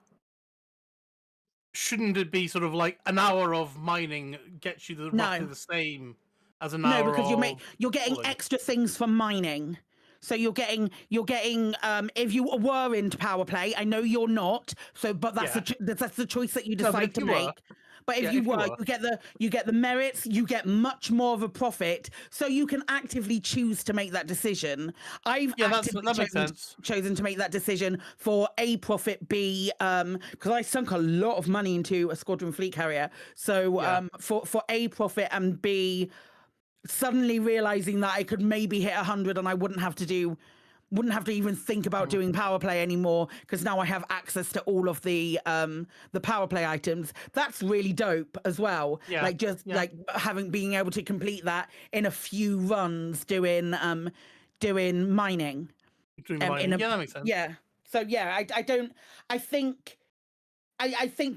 Shouldn't it be sort of like an hour of mining gets you roughly the same as an hour? No, because you're getting hauling? extra things from mining. So you're getting if you were into power play, I know you're not. So, but that's the choice that you decide to make. But if you were, you get the merits, you get much more of a profit, so you can actively choose to make that decision. I've actively chosen to make that decision for A, profit, B, because I sunk a lot of money into a squadron fleet carrier. So for A, profit, and B, suddenly realizing that I could maybe hit 100 and I wouldn't have to even think about doing power play anymore, because now I have access to all of the power play items. That's really dope as well. Like being able to complete that in a few runs doing mining. That makes sense. Yeah. So I think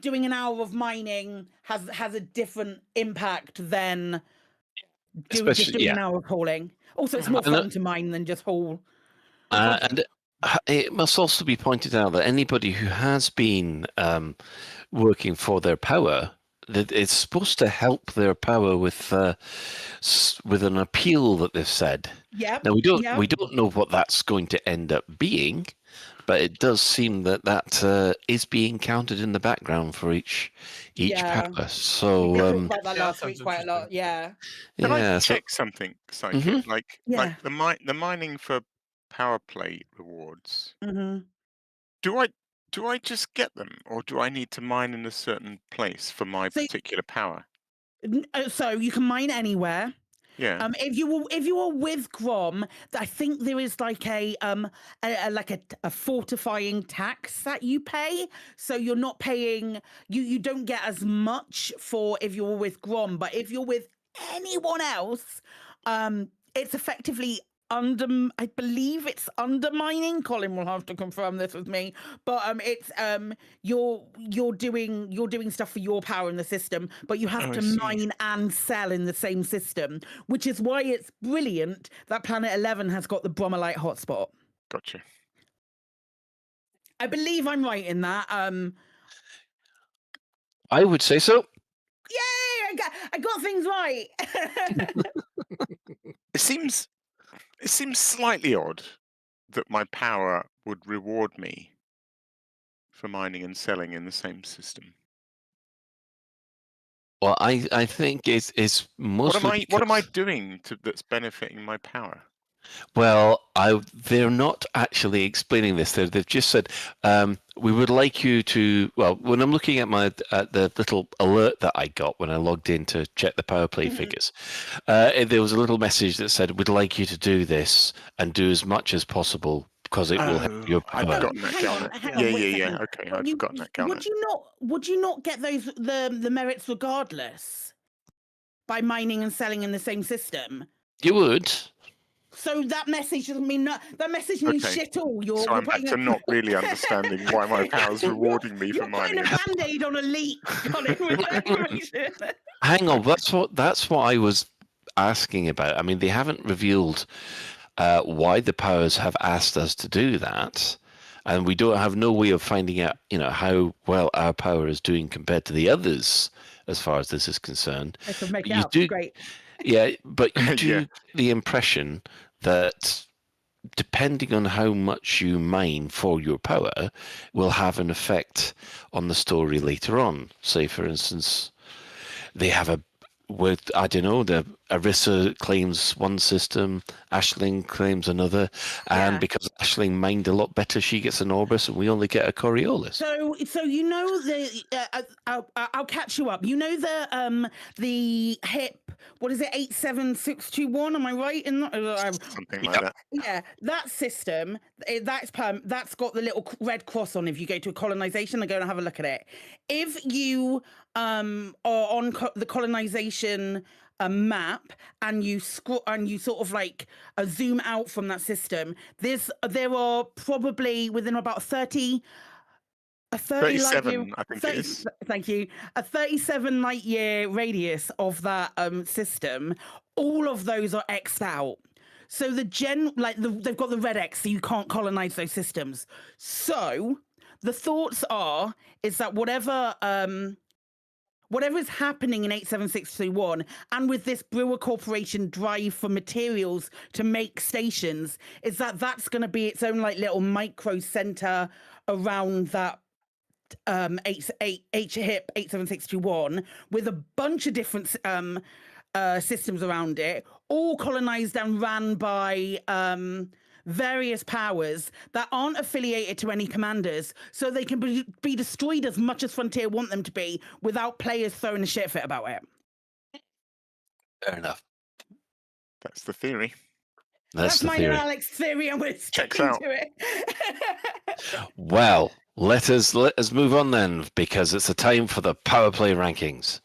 doing an hour of mining has a different impact than just doing an hour of hauling. Also, it's more fun to mine than just haul. And it must also be pointed out that anybody who has been working for their power, that it's supposed to help their power with an appeal that they've said. Yeah. Now we don't know what that's going to end up being, but it does seem that is being counted in the background for each power. So we talked about that last week quite a lot. Yeah. Can I check something, Psychic? Like the mining for power play rewards. Do I just get them, or do I need to mine in a certain place for my particular power? So you can mine anywhere. Yeah. If you were with Grom, I think there is like a fortifying tax that you pay. So you're not paying. You don't get as much for if you're with Grom, but if you're with anyone else, it's effectively I believe it's undermining. Colin will have to confirm this with me, but it's you're doing stuff for your power in the system, but you have to mine and sell in the same system, which is why it's brilliant that Planet 11 has got the bromellite hotspot. Gotcha. I believe I'm right in that. I would say so. Yay! I got things right. It seems slightly odd that my power would reward me for mining and selling in the same system. Well, I think it's mostly. What am I doing that's benefiting my power? Well, they're not actually explaining this. They've just said we would like you to. Well, when I'm looking at the little alert that I got when I logged in to check the power play figures, there was a little message that said we'd like you to do this and do as much as possible because it will help your power. I've forgotten that, Garnet. Yeah. Okay, I've forgotten that, Garnet. Would you not get the merits regardless? by mining and selling in the same system. You would. So that message doesn't mean that message means shit all. So I'm back to not really understanding why my power's rewarding me for mining. You're putting a band-aid on a leak, Colin, with that information. Hang on, that's what I was asking about. I mean, they haven't revealed why the powers have asked us to do that, and we don't have no way of finding out, how well our power is doing compared to the others, as far as this is concerned. I could make it out. Great. Yeah, but you do get the impression that depending on how much you mine for your power will have an effect on the story later on. Say, for instance, they have I don't know, the Arissa claims one system, Aisling claims another, and because Aisling mined a lot better, she gets an Orbis, and we only get a Coriolis. So I'll catch you up. The HIP, what is it, 87621? Am I right in that? Something like that. Yeah, that system, that's got the little red cross on. If you go to a colonization and go and have a look at it, if you are on the colonization map and you scroll and you sort of like zoom out from that system, there are probably within about 37 I think it is. Thank you. A 37 light year radius of that system. All of those are X'd out. So they've got the red X, so you can't colonize those systems. So the thoughts is that whatever is happening in 87631, and with this Brewer Corporation drive for materials to make stations, is that's going to be its own like little micro center around that HIP 87621 with a bunch of different systems around it, all colonized and ran by various powers that aren't affiliated to any commanders, so they can be destroyed as much as Frontier want them to be without players throwing a shit fit about it. Fair enough. That's the theory. That's mine and Alex's theory, and we're sticking to it. Well, let us move on then, because it's the time for the power play rankings.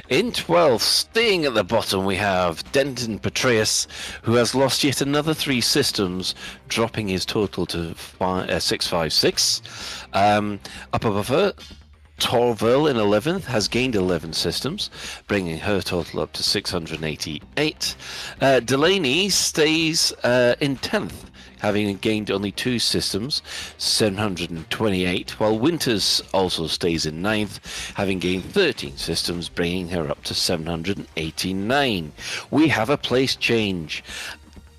In 12th, staying at the bottom, we have Denton Petraeus, who has lost yet another 3 systems, dropping his total to 656. Up above her, Torville in 11th has gained 11 systems, bringing her total up to 688. Delaney stays in 10th, having gained only 2 systems, 728, while Winters also stays in 9th, having gained 13 systems, bringing her up to 789. We have a place change.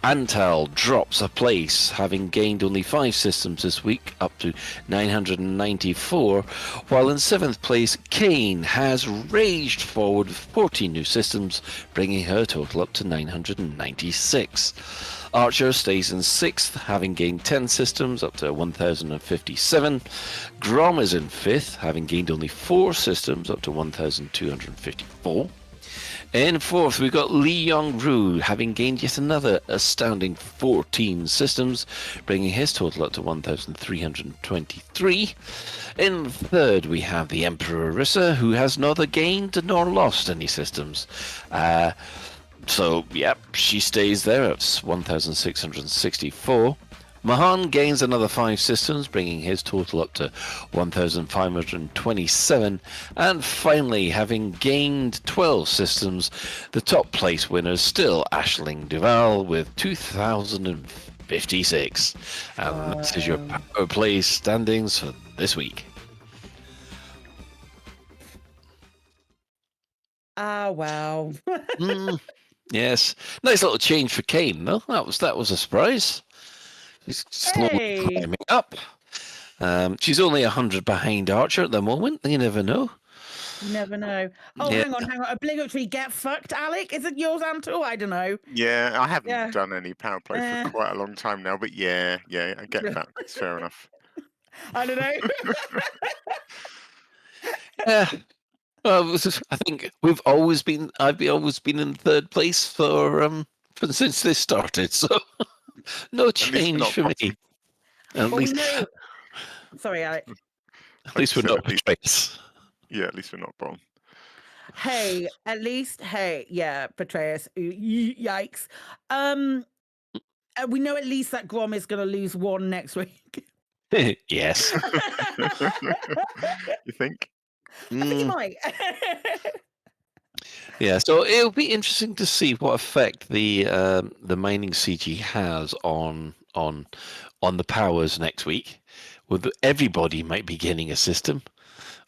Antal drops a place, having gained only 5 systems this week, up to 994, while in 7th place, Kane has raged forward with 14 new systems, bringing her total up to 996. Archer stays in 6th, having gained 10 systems, up to 1,057. Grom is in 5th, having gained only 4 systems, up to 1,254. In 4th, we've got Lee Yong-Ru, having gained yet another astounding 14 systems, bringing his total up to 1,323. In 3rd, we have the Emperor Arissa, who has neither gained nor lost any systems. So, yep, she stays there at 1,664. Mahan gains another 5 systems, bringing his total up to 1,527. And finally, having gained 12 systems, the top place winner is still Aisling Duval with 2,056. And this is your power play standings for this week. Wow. Yes, nice little change for Kane, though. That was a surprise. She's slowly climbing up. She's only 100 behind Archer at the moment. You never know. You never know. Oh, Yeah. hang on. Obligatory get fucked, Alec. Is it yours, Anto? I don't know. Yeah, I haven't done any power play for quite a long time now, but yeah, I get that. It's fair enough. I don't know. Yeah. Well, I think I've always been in 3rd place for since this started. So No At least we're change not for me. Potsy. At Oh least, no! Sorry, Alex. at least we're said, not at least, Petraeus. yeah, at least we're not Brom. Hey, at least, hey, yeah, Petraeus. Yikes. We know at least that Grom is going to lose one next week. Yes. You think? I think he might. Yeah, so it'll be interesting to see what effect the mining CG has on the powers next week. With everybody might be gaining a system,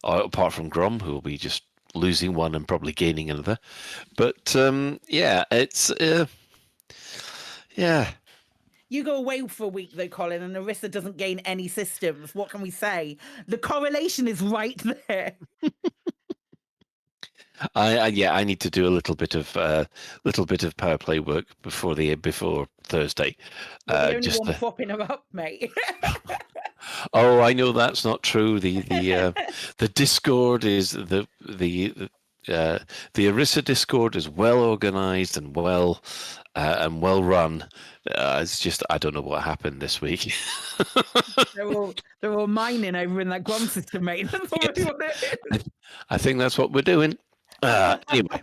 apart from Grom, who will be just losing one and probably gaining another. But yeah, it's yeah. You go away for a week though, Colin, and Arissa doesn't gain any systems. What can we say? The correlation is right there. I need to do a little bit of power play work before Thursday. You're the only just one propping her up, mate. Oh, I know that's not true. The Discord is the Arissa Discord is well organized and well run. It's just I don't know what happened this week. they're all mining over in that Grom system, mate. That's already what it is. I think that's what we're doing. Anyway,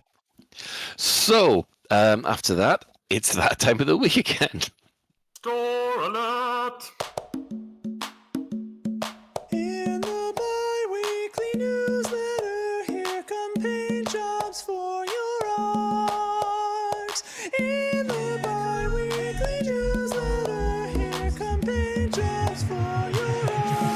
so after that, it's that time of the week again. Store alert! In the bi-weekly newsletter, here come paint jobs for your art. In the bi-weekly newsletter, here come paint jobs for your art.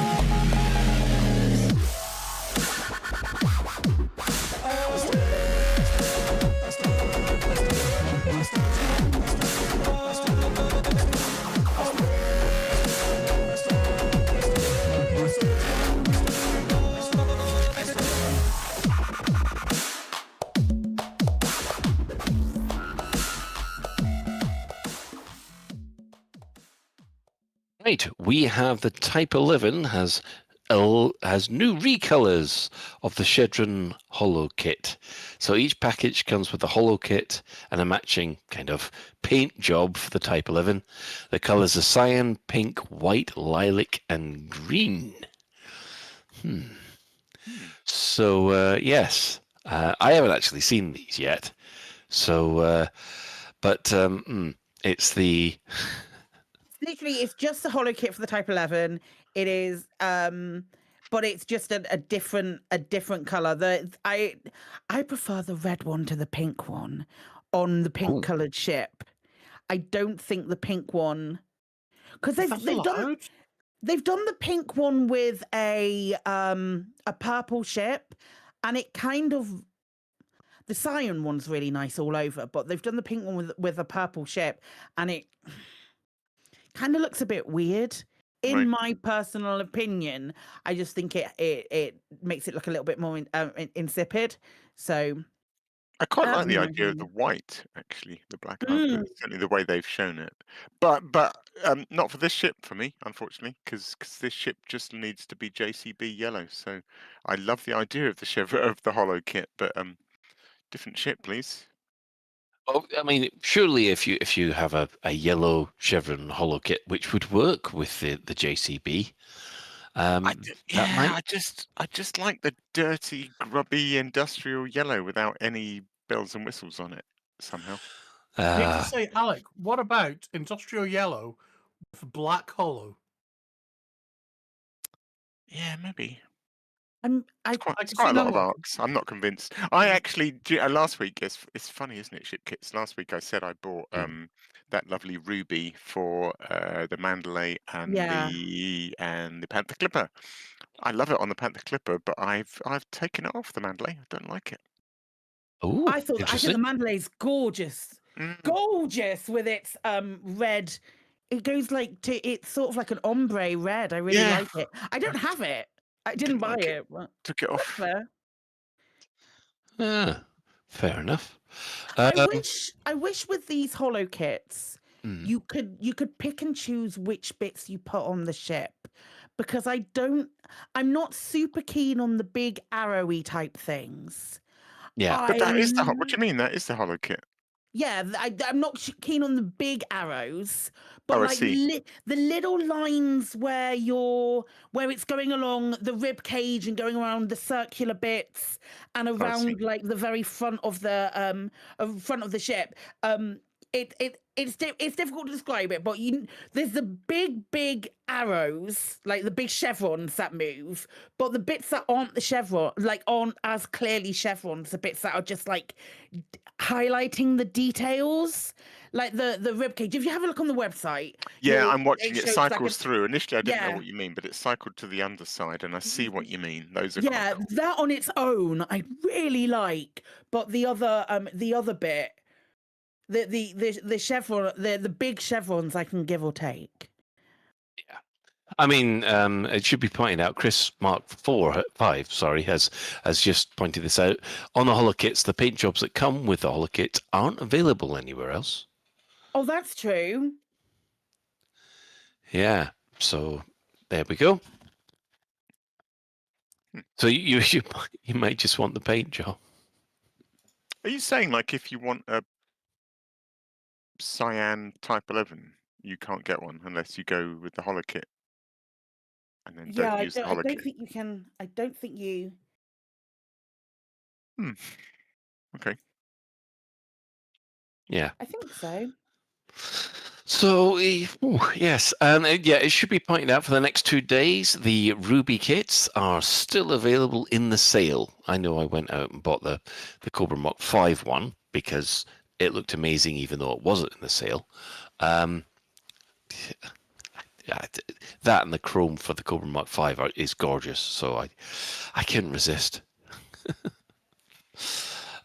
Right, we have the Type 11 has new recolors of the Shedron Holo Kit. So each package comes with a Holo Kit and a matching kind of paint job for the Type 11. The colors are cyan, pink, white, lilac, and green. So yes, I haven't actually seen these yet. So, but it's the. Literally, it's just a holo kit for the Type 11. It is, but it's just a different color. I prefer the red one to the pink one on the pink colored ship. I don't think the pink one, because they've done the pink one with a purple ship, and it kind of. The cyan one's really nice all over, but they've done the pink one with a purple ship, and it kind of looks a bit weird. In my personal opinion, I just think it makes it look a little bit more insipid. So I quite like the idea of the white, actually, the black and white, certainly the way they've shown it. But not for this ship for me, unfortunately, because this ship just needs to be JCB yellow. So I love the idea of the holo kit, but different ship, please. Oh, I mean, surely if you have a yellow Chevron holo kit, which would work with the JCB. I just like the dirty, grubby industrial yellow without any bells and whistles on it somehow. I hate to say, Alec, what about industrial yellow with black holo? Yeah, maybe. It's quite a lot of arcs. I'm not convinced. I actually last week. It's funny, isn't it? Ship kits. Last week I said I bought that lovely ruby for the Mandalay and the Panther Clipper. I love it on the Panther Clipper, but I've taken it off the Mandalay. I don't like it. Oh, I think the Mandalay's gorgeous, gorgeous with its red. It goes it's sort of like an ombre red. I really like it. I don't have it. I didn't buy it. Took it off. Fair enough. I wish with these holo kits you could pick and choose which bits you put on the ship, because I'm not super keen on the big arrowy type things. Yeah, but that is what do you mean? That is the holo kit. Yeah, I'm not keen on the big arrows, but Oh, I like see. the little lines where it's going along the rib cage and going around the circular bits and I see. around like the very front of the ship. It's difficult to describe it, but there's the big arrows, like the big chevrons that move, but the bits that aren't the chevron, like aren't as clearly chevrons, the bits that are just like highlighting the details, like the rib cage. If you have a look on the website, Yeah, I'm watching it shows like cycles through. Initially, I didn't know yeah. what you mean, but it cycled to the underside, and I see what you mean. Those are Yeah, quite cool. that on its own I really like, but the other bit, the chevron, the big chevrons I can give or take. Yeah. I mean, it should be pointed out, Chris Mark 5, has just pointed this out. On the holokits, the paint jobs that come with the holokit aren't available anywhere else. Oh, that's true. Yeah, so there we go. So you might just want the paint job. Are you saying, like, if you want a cyan Type 11, you can't get one unless you go with the holokit? And then Yeah, don't use the I don't holokit? think you can. I don't think you. Okay. Yeah. I think so. So, yes, it should be pointed out for the next 2 days, the Ruby kits are still available in the sale. I know I went out and bought the Cobra Mach 5 one because it looked amazing even though it wasn't in the sale. That and the chrome for the Cobra Mach 5 is gorgeous, so I couldn't resist.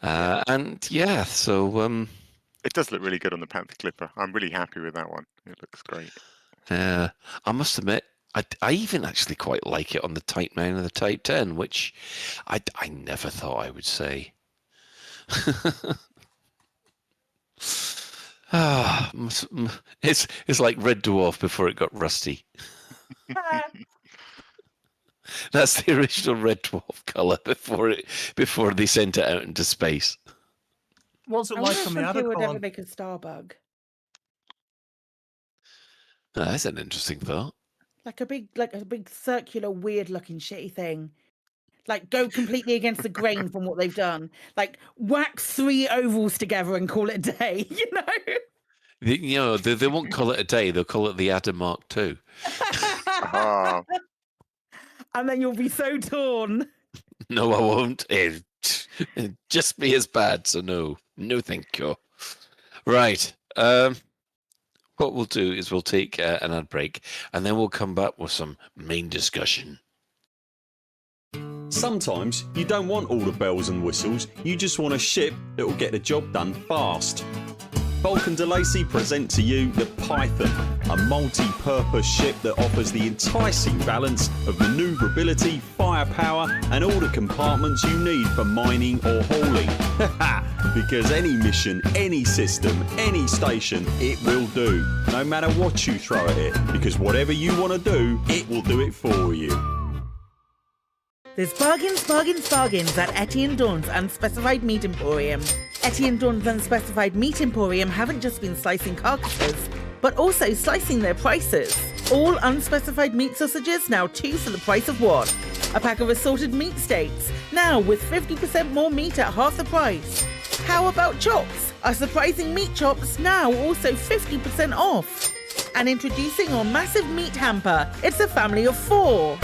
And yeah, so... It does look really good on the Panther Clipper. I'm really happy with that one. It looks great. I must admit, I even actually quite like it on the Type 9 and the Type 10, which I never thought I would say. It's like Red Dwarf before it got rusty. That's the original Red Dwarf colour before they sent it out into space. What's it I like wonder on if the somebody would ever Addercon? make a Starbug. That's an interesting thought. Like a big circular, weird-looking shitty thing. Like go completely against the grain from what they've done. Like wax 3 ovals together and call it a day. They won't call it a day. They'll call it the Adder Mark 2. And then you'll be so torn. No, I won't. It'd just be as bad. So no, thank you. Right. What we'll do is we'll take an ad break, and then we'll come back with some main discussion. Sometimes you don't want all the bells and whistles, you just want a ship that will get the job done fast. Vulcan DeLacy present to you the Python, a multi-purpose ship that offers the enticing balance of manoeuvrability, firepower and all the compartments you need for mining or hauling. Because any mission, any system, any station, it will do. No matter what you throw at it, because whatever you want to do, it will do it for you. There's bargains at Etienne Dawn's Unspecified Meat Emporium. Etienne Dawn's Unspecified Meat Emporium haven't just been slicing carcasses, but also slicing their prices. All unspecified meat sausages now 2 for the price of 1. A pack of assorted meat steaks, now with 50% more meat at half the price. How about chops? Our surprising meat chops now also 50% off. And introducing our massive meat hamper. It's a family of 4.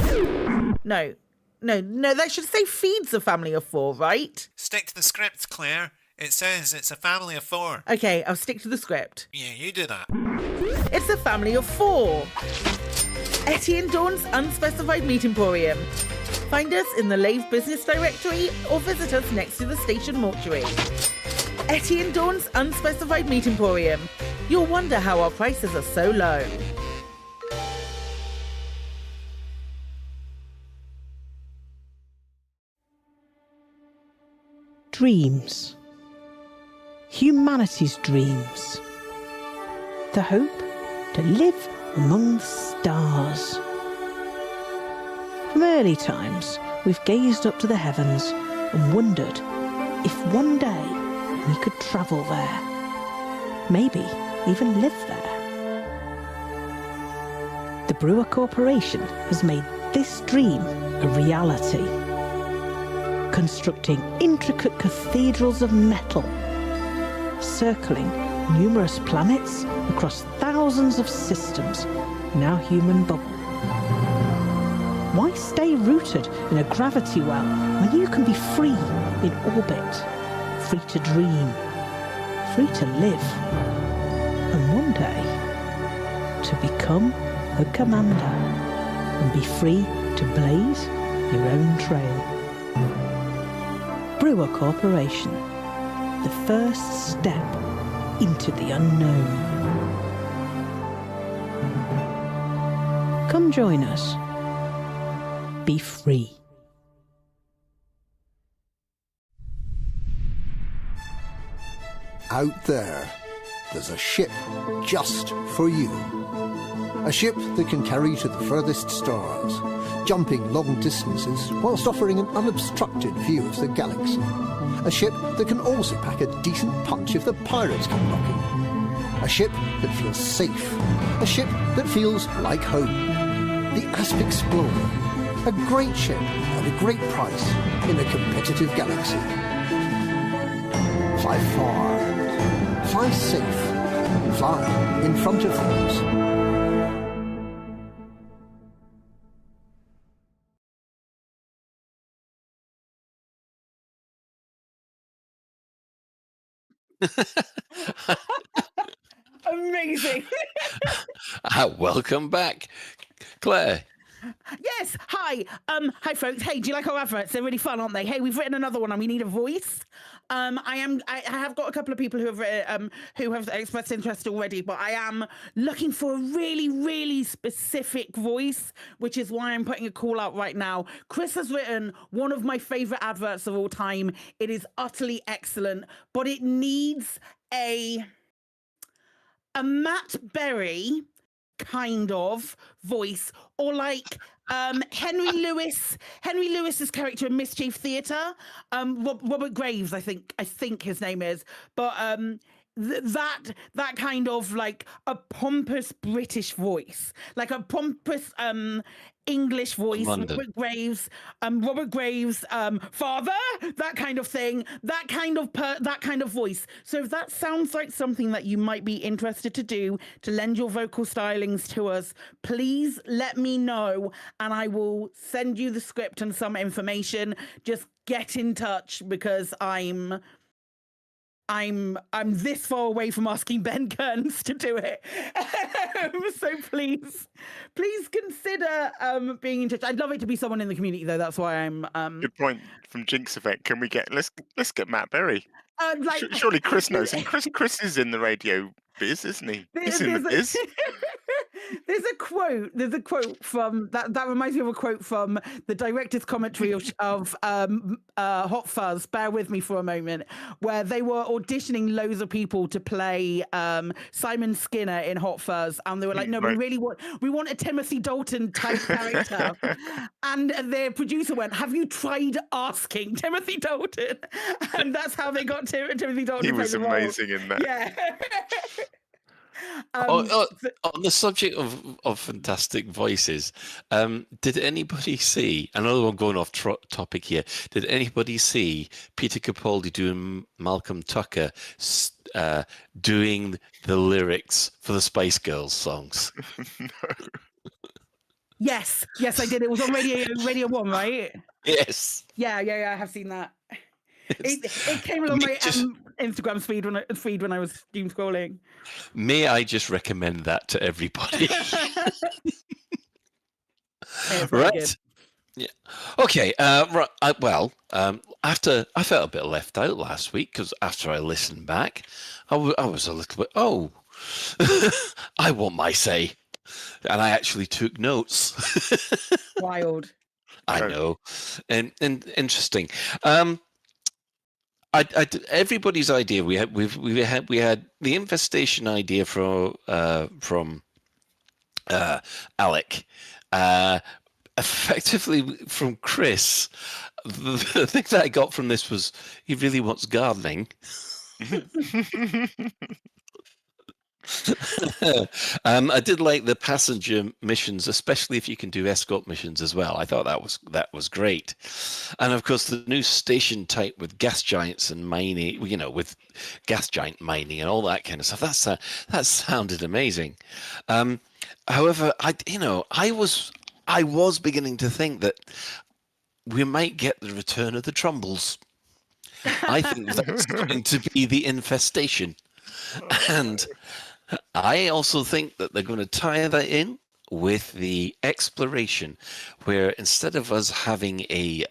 No, that should say feeds a family of 4, right? Stick to the script, Claire. It says it's a family of 4. Okay, I'll stick to the script. Yeah, you do that. It's a family of 4. Etienne Dawn's Unspecified Meat Emporium. Find us in the Lave business directory or visit us next to the station mortuary. Etienne Dawn's Unspecified Meat Emporium. You'll wonder how our prices are so low. Dreams. Humanity's dreams. The hope to live among the stars. From early times, we've gazed up to the heavens and wondered if one day we could travel there. maybe even live there. The Brewer Corporation has made this dream a reality, constructing intricate cathedrals of metal, circling numerous planets across thousands of systems, now human bubble. Why stay rooted in a gravity well when you can be free in orbit, free to dream, free to live, and one day to become a commander and be free to blaze your own trail? Brewer Corporation, the first step into the unknown. Come join us. Be free. Out there's a ship just for you. A ship that can carry you to the furthest stars, jumping long distances whilst offering an unobstructed view of the galaxy. A ship that can also pack a decent punch if the pirates come knocking. A ship that feels safe. A ship that feels like home. The Asp Explorer. A great ship at a great price in a competitive galaxy. Fly far. Fly safe. Fly in front of things. Amazing. Welcome back, Claire. Yes. Hi. Hi, folks. Hey, do you like our adverts? They're really fun, aren't they? Hey, we've written another one, and we need a voice. I have got a couple of people who have expressed interest already, but I am looking for a really, really specific voice, which is why I'm putting a call out right now. Chris has written one of my favorite adverts of all time. It is utterly excellent, but it needs a Matt Berry kind of voice, or like Henry Lewis's character in Mischief Theatre, Robert Graves, I think his name is, but that kind of like a pompous British voice, like a pompous English voice. London. Robert Graves, father, that kind of thing, that kind of voice. So if that sounds like something that you might be interested to do, to lend your vocal stylings to us, please let me know, and I will send you the script and some information. Just get in touch, because I'm this far away from asking Ben Kearns to do it. So please consider being in touch. I'd love it to be someone in the community, though. That's why I'm Good point from Jinx Effect. Can we get let's get Matt Berry? Surely Chris knows him. Chris is in the radio biz, isn't he? He's in the biz. There's a quote from that reminds me of a quote from the director's commentary of Hot Fuzz. Bear with me for a moment, where they were auditioning loads of people to play Simon Skinner in Hot Fuzz, and they were like, no, Right. we want a Timothy Dalton type character. And their producer went, have you tried asking Timothy Dalton? And that's how they got Timothy Dalton. He to play was the role. amazing in that. Yeah. On the subject of fantastic voices, did anybody see, I know I'm going off topic here, did anybody see Peter Capaldi doing Malcolm Tucker doing the lyrics for the Spice Girls songs? No. Yes, I did. It was on Radio 1, right? Yes. Yeah, I have seen that. It came along my Instagram feed when I was doom scrolling. May I just recommend that to everybody? Right. Yeah. Okay. Right. After I felt a bit left out last week, because after I listened back, I was a little bit. Oh, I want my say, and I actually took notes. Wild. I know, and interesting. Everybody's idea. We had the infestation idea from Alec. Effectively from Chris. The thing that I got from this was he really wants gardening. I did like the passenger missions, especially if you can do escort missions as well. I thought that was great, and of course the new station type with gas giants and mining, with gas giant mining and all that kind of stuff. That sounded amazing. However, I was beginning to think that we might get the return of the Trumbles. I think that's going to be the infestation, and I also think that they're going to tie that in with the exploration, where instead of us having a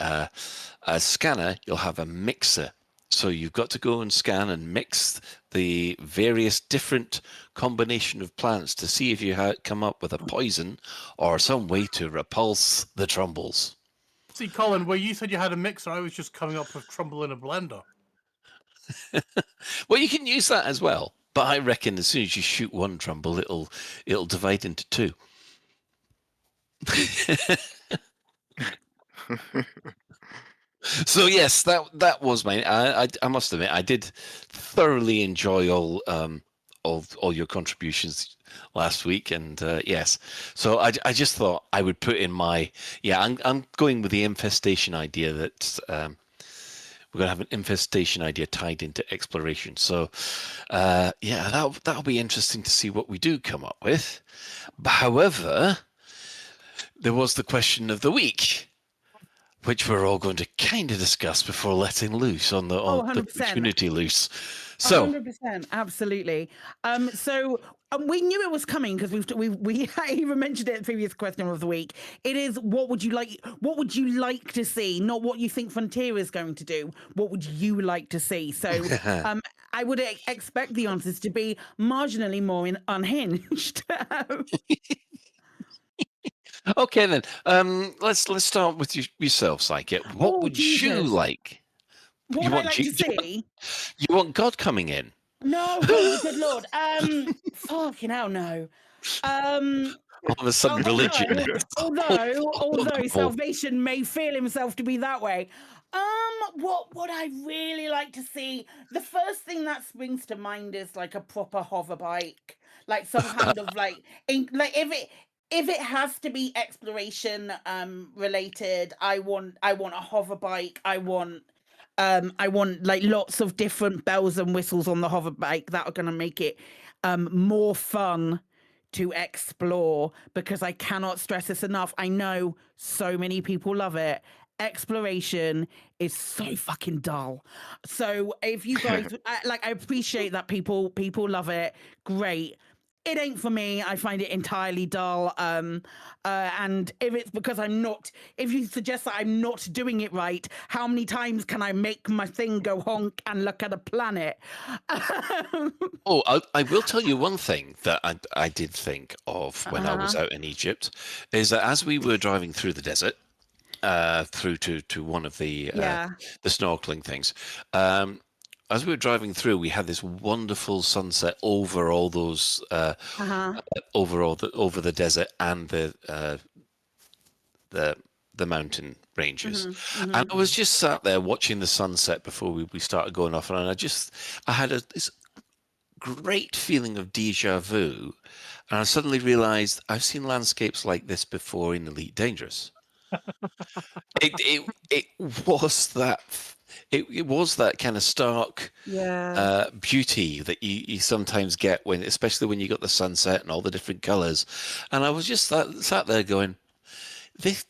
scanner, you'll have a mixer. So you've got to go and scan and mix the various different combination of plants to see if you come up with a poison or some way to repulse the Trumbles. See, Colin, where you said you had a mixer, I was just coming up with Trumble in a blender. Well, you can use that as well, but I reckon as soon as you shoot one Trumble, it'll divide into two. So yes, that was mine. I must admit, I did thoroughly enjoy all your contributions last week, and yes, so I just thought I would put in I'm going with the infestation idea that we're going to have an infestation idea tied into exploration. So that'll be interesting to see what we do come up with. However, there was the question of the week, which we're all going to kind of discuss before letting loose on the community loose. So 100%, absolutely. So we knew it was coming because we even mentioned it in the previous question of the week. It is what would you like to see, not what you think Frontier is going to do. What would you like to see? So I would expect the answers to be marginally more unhinged. Okay then, let's start with yourself, Psychic. What would you like? What would I like to see? You want God coming in? No, good lord. Fucking hell, no. All of a sudden, religion. Although salvation may feel himself to be that way. What would I really like to see? The first thing that springs to mind is like a proper hover bike, like some kind of if it has to be exploration related, I want a hover bike. I want like lots of different bells and whistles on the hover bike that are going to make it more fun to explore, because I cannot stress this enough. I know so many people love it. Exploration is so fucking dull. So if you guys I appreciate that people love it. Great. It ain't for me. I find it entirely dull. And if it's because if you suggest that I'm not doing it right, how many times can I make my thing go honk and look at a planet? I will tell you one thing that I did think of when I was out in Egypt, is that as we were driving through the desert, through to one of the snorkeling things, as we were driving through, we had this wonderful sunset over all those over the desert and the mountain ranges. And I was just sat there watching the sunset before we started going off, and I had this great feeling of deja vu, and I suddenly realized I've seen landscapes like this before in Elite Dangerous. It was that. It was that kind of stark beauty that you sometimes get especially when you got the sunset and all the different colors. And I was just sat there going, they've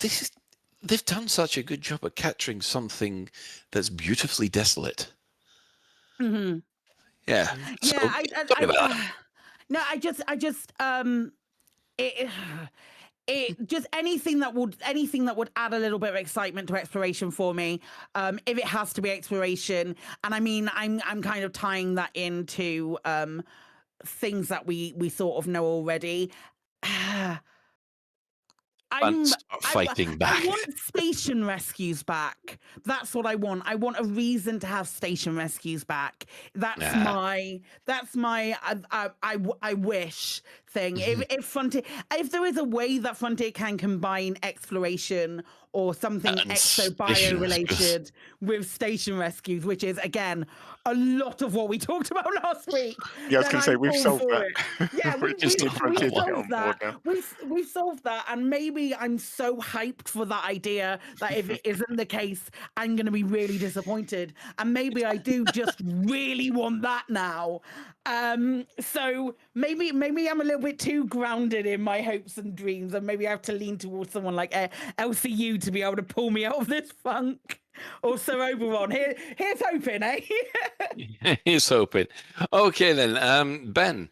done such a good job at capturing something that's beautifully desolate. Mm-hmm. Yeah. So, it just anything that would add a little bit of excitement to exploration for me, if it has to be exploration. And I mean, I'm kind of tying that into things that we sort of know already. I'm start fighting back. I want station rescues back. That's what I want. I want a reason to have station rescues back. That's my I wish thing. If Frontier, if there is a way that Frontier can combine exploration or something And exo-bio station rescues. related with station rescues, which is again a lot of what we talked about last week. Yeah, I was then going to say, I'm we've all solved for that. it. Yeah, We just need Frontier to get on solved board that. now. We've solved that, and maybe I'm so hyped for that idea that if it isn't the case, I'm going to be really disappointed. And maybe I do just really want that now. So maybe I'm a little bit too grounded in my hopes and dreams, and maybe I have to lean towards someone like LCU to be able to pull me out of this funk. Or Sir Oberon. Here's hoping, eh? He's hoping. Okay then, Ben.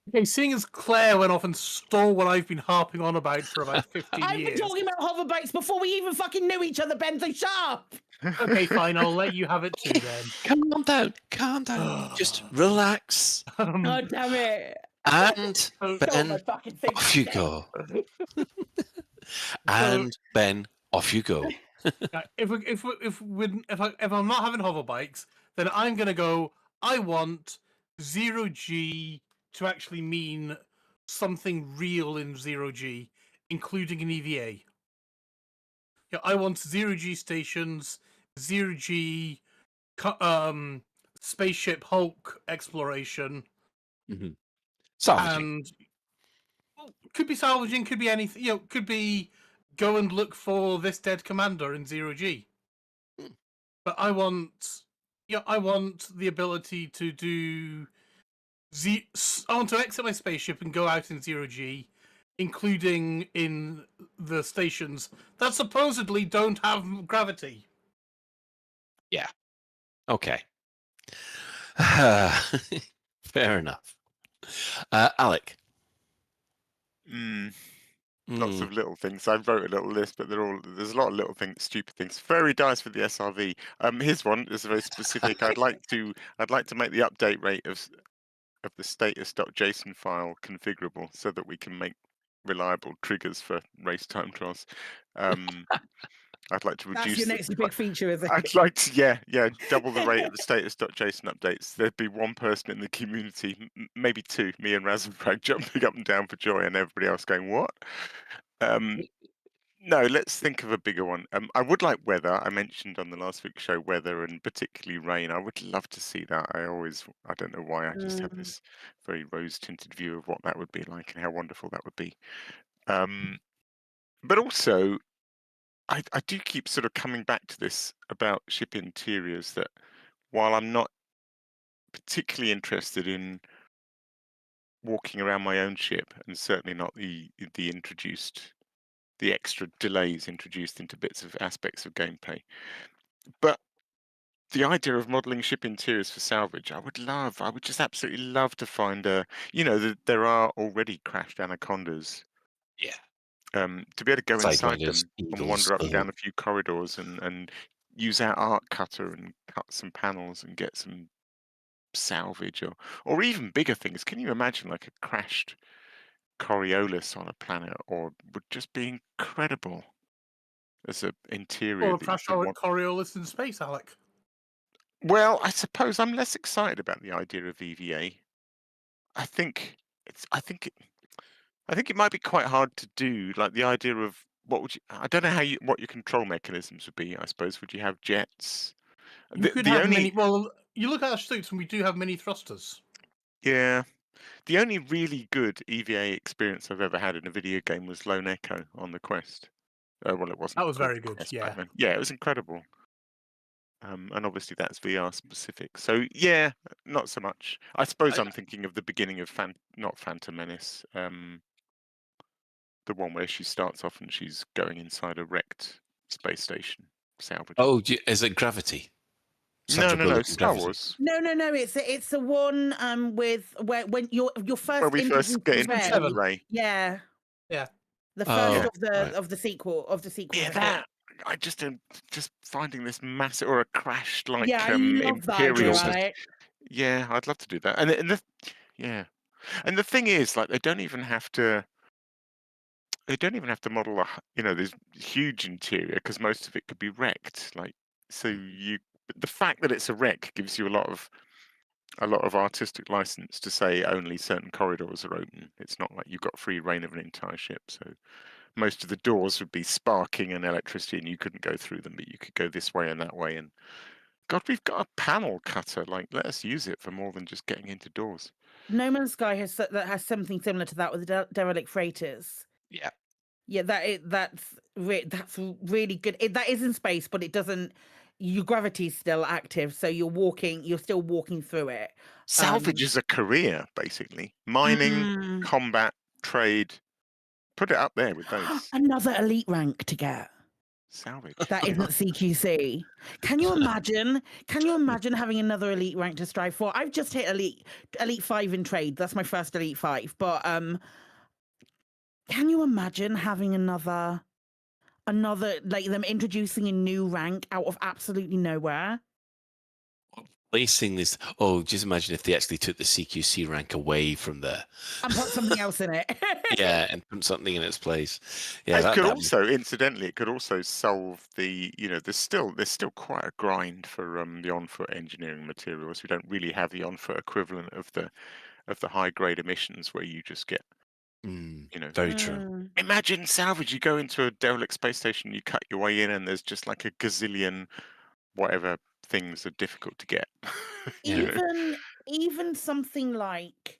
Okay, seeing as Claire went off and stole what I've been harping on about for about 15 I've years. been talking about hoverbikes before we even fucking knew each other, Ben, so shut up! Okay, fine, I'll let you have it too then. Calm down. Just relax. Oh, damn it. And Ben, my fucking thing. off you go. And Ben, off you go. If I'm not having hover bikes, then I'm gonna go. I want 0G to actually mean something real in 0G, including an EVA. Yeah, I want 0G stations, 0G spaceship Hulk exploration, Salvaging. and could be salvaging, could be anything. You know, could be go and look for this dead commander in 0G. But I want the ability to do I want to exit my spaceship and go out in 0G, including in the stations that supposedly don't have gravity. Yeah. Okay. Fair enough. Alec. Lots of little things. I wrote a little list, but there's a lot of little things, stupid things. Furry dice for the SRV. Here's one. It's very specific. I'd like to make the update rate of the status.json file configurable so that we can make reliable triggers for race time trials. I'd like to reduce. That's your next big feature, is it? I'd like to, double the rate of the status.json updates. There'd be one person in the community, maybe two, me and Razenbrag, jumping up and down for joy, and everybody else going, "What?" No, let's think of a bigger one. I would like weather. I mentioned on the last week's show weather and particularly rain. I would love to see that. I don't know why, I just have this very rose-tinted view of what that would be like and how wonderful that would be. But also, I do keep sort of coming back to this about ship interiors, that while I'm not particularly interested in walking around my own ship, and certainly not the extra delays introduced into bits of aspects of gameplay, but the idea of modeling ship interiors for salvage, I would just absolutely love to find there are already crashed anacondas. Yeah. To be able to go inside them Sidewinders, and eagles, wander up and down a few corridors and use our arc cutter and cut some panels and get some salvage, or even bigger things. Can you imagine like a crashed Coriolis on a planet, or would just be incredible as an interior? Or a crash Coriolis in space, Alec. Well, I suppose I'm less excited about the idea of EVA. I think it might be quite hard to do. Like the idea of I don't know what your control mechanisms would be. I suppose would you have jets? You could have many. Well, you look at our suits, and we do have many thrusters. Yeah. The only really good EVA experience I've ever had in a video game was Lone Echo on the Quest. Well, it wasn't. That was very good. Yeah. Yeah, it was incredible. And obviously that's VR specific. So yeah, not so much. I suppose I'm thinking of the beginning of not Phantom Menace. The one where she starts off and she's going inside a wrecked space station. Salvage. Oh, is it Gravity? No, Star Wars. No. It's the one with when your first. Where we first get into Ray. Yeah. Yeah. The first of the sequel Yeah, that. I just finding this massive or a crashed like I love Imperial. That idea, right? Yeah, I'd love to do that. And the thing is, like, they don't even have to they don't even have to model this huge interior because most of it could be wrecked. Like, so the fact that it's a wreck gives you a lot of artistic license to say only certain corridors are open. It's not like you've got free reign of an entire ship. So most of the doors would be sparking and electricity, and you couldn't go through them, but you could go this way and that way. And God, we've got a panel cutter. Like, let us use it for more than just getting into doors. No Man's Sky has something similar to that with the derelict freighters. Yeah. Yeah, that's really good. That is in space, but it doesn't. Your gravity's still active, so you're still walking through it. Salvage is a career, basically. Mining, combat, trade. Put it up there with those. Another elite rank to get. Salvage. That isn't CQC. Can you imagine? Can you imagine having another elite rank to strive for? I've just hit elite 5 in trade. That's my first elite 5. But can you imagine having another like them introducing a new rank out of absolutely nowhere? Placing this. Oh, just imagine if they actually took the CQC rank away from there and put something else in it. Yeah, and put something in its place. Yeah, it could also, incidentally, it could also solve the. There's still quite a grind for the on-foot engineering materials. We don't really have the on-foot equivalent of the high grade emissions where you just get. Very true. Imagine salvage. You go into a derelict space station, you cut your way in, and there's just like a gazillion whatever things are difficult to get. Even something like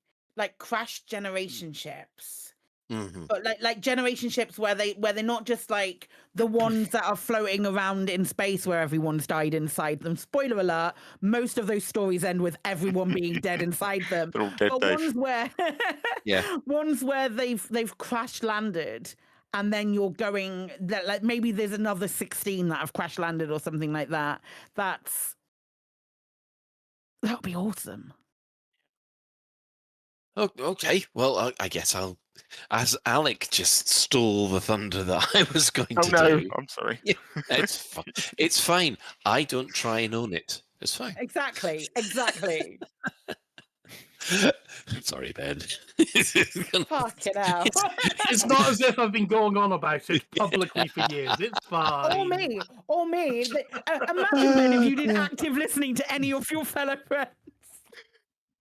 crashed generation ships. But like generation ships where they're not just like the ones that are floating around in space where everyone's died inside them. Spoiler alert, most of those stories end with everyone being dead inside them. They're all dead, but Dave. ones where they've crash landed and then you're going like maybe there's another 16 that have crash landed or something like that. That would be awesome. Oh, okay. Well, I guess as Alec just stole the thunder that I was going to do. I'm sorry. Yeah, it's fine. I don't try and own it. It's fine. Exactly. Sorry, Ben. Fucking hell. It's not as if I've been going on about it publicly for years. It's fine. Or me. Imagine, Ben, if you did active listening to any of your fellow friends.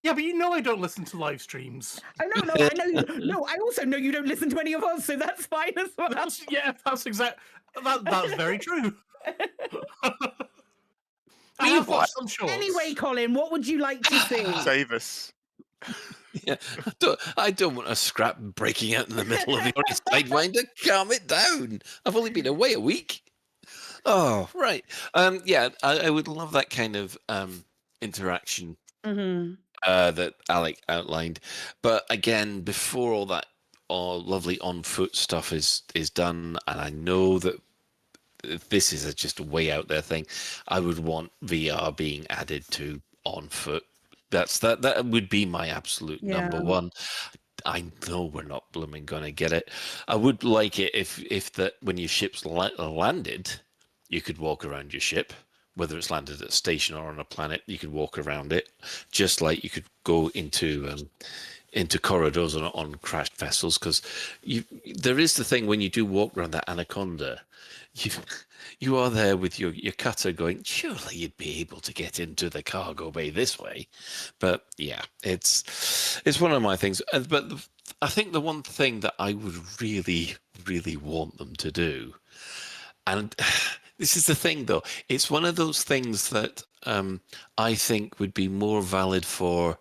Yeah, but you know I don't listen to live streams. I know. I also know you don't listen to any of us, so that's fine as well. That's very true. I have watched some shorts. Anyway, Colin, what would you like to see? Save us. Yeah, I don't want a scrap breaking out in the middle of your Sidewinder. Calm it down. I've only been away a week. Oh, right. Yeah, I would love that kind of interaction. That Alec outlined, but again, before all that lovely on-foot stuff is done, and I know that this is just a way out there thing, I would want VR being added to on-foot. That would be my absolute number one. I know we're not blooming gonna get it. I would like it if that when your ship's landed, you could walk around your ship. Whether it's landed at a station or on a planet, you could walk around it, just like you could go into corridors on crashed vessels. Because there is the thing when you do walk around that Anaconda, you are there with your cutter going, surely you'd be able to get into the cargo bay this way. But yeah, it's one of my things. But I think the one thing that I would really, really want them to do, and this is the thing, though. It's one of those things that I think would be more valid for,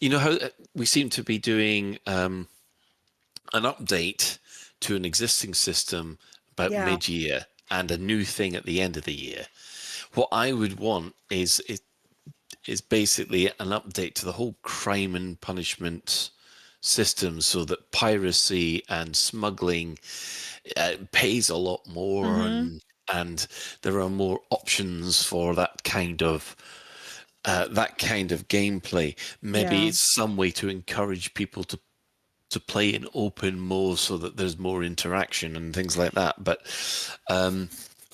how we seem to be doing an update to an existing system about mid-year and a new thing at the end of the year. What I would want is basically an update to the whole crime and punishment system so that piracy and smuggling pays a lot more and there are more options for that kind of gameplay. Maybe it's some way to encourage people to play in open mode so that there's more interaction and things like that. But I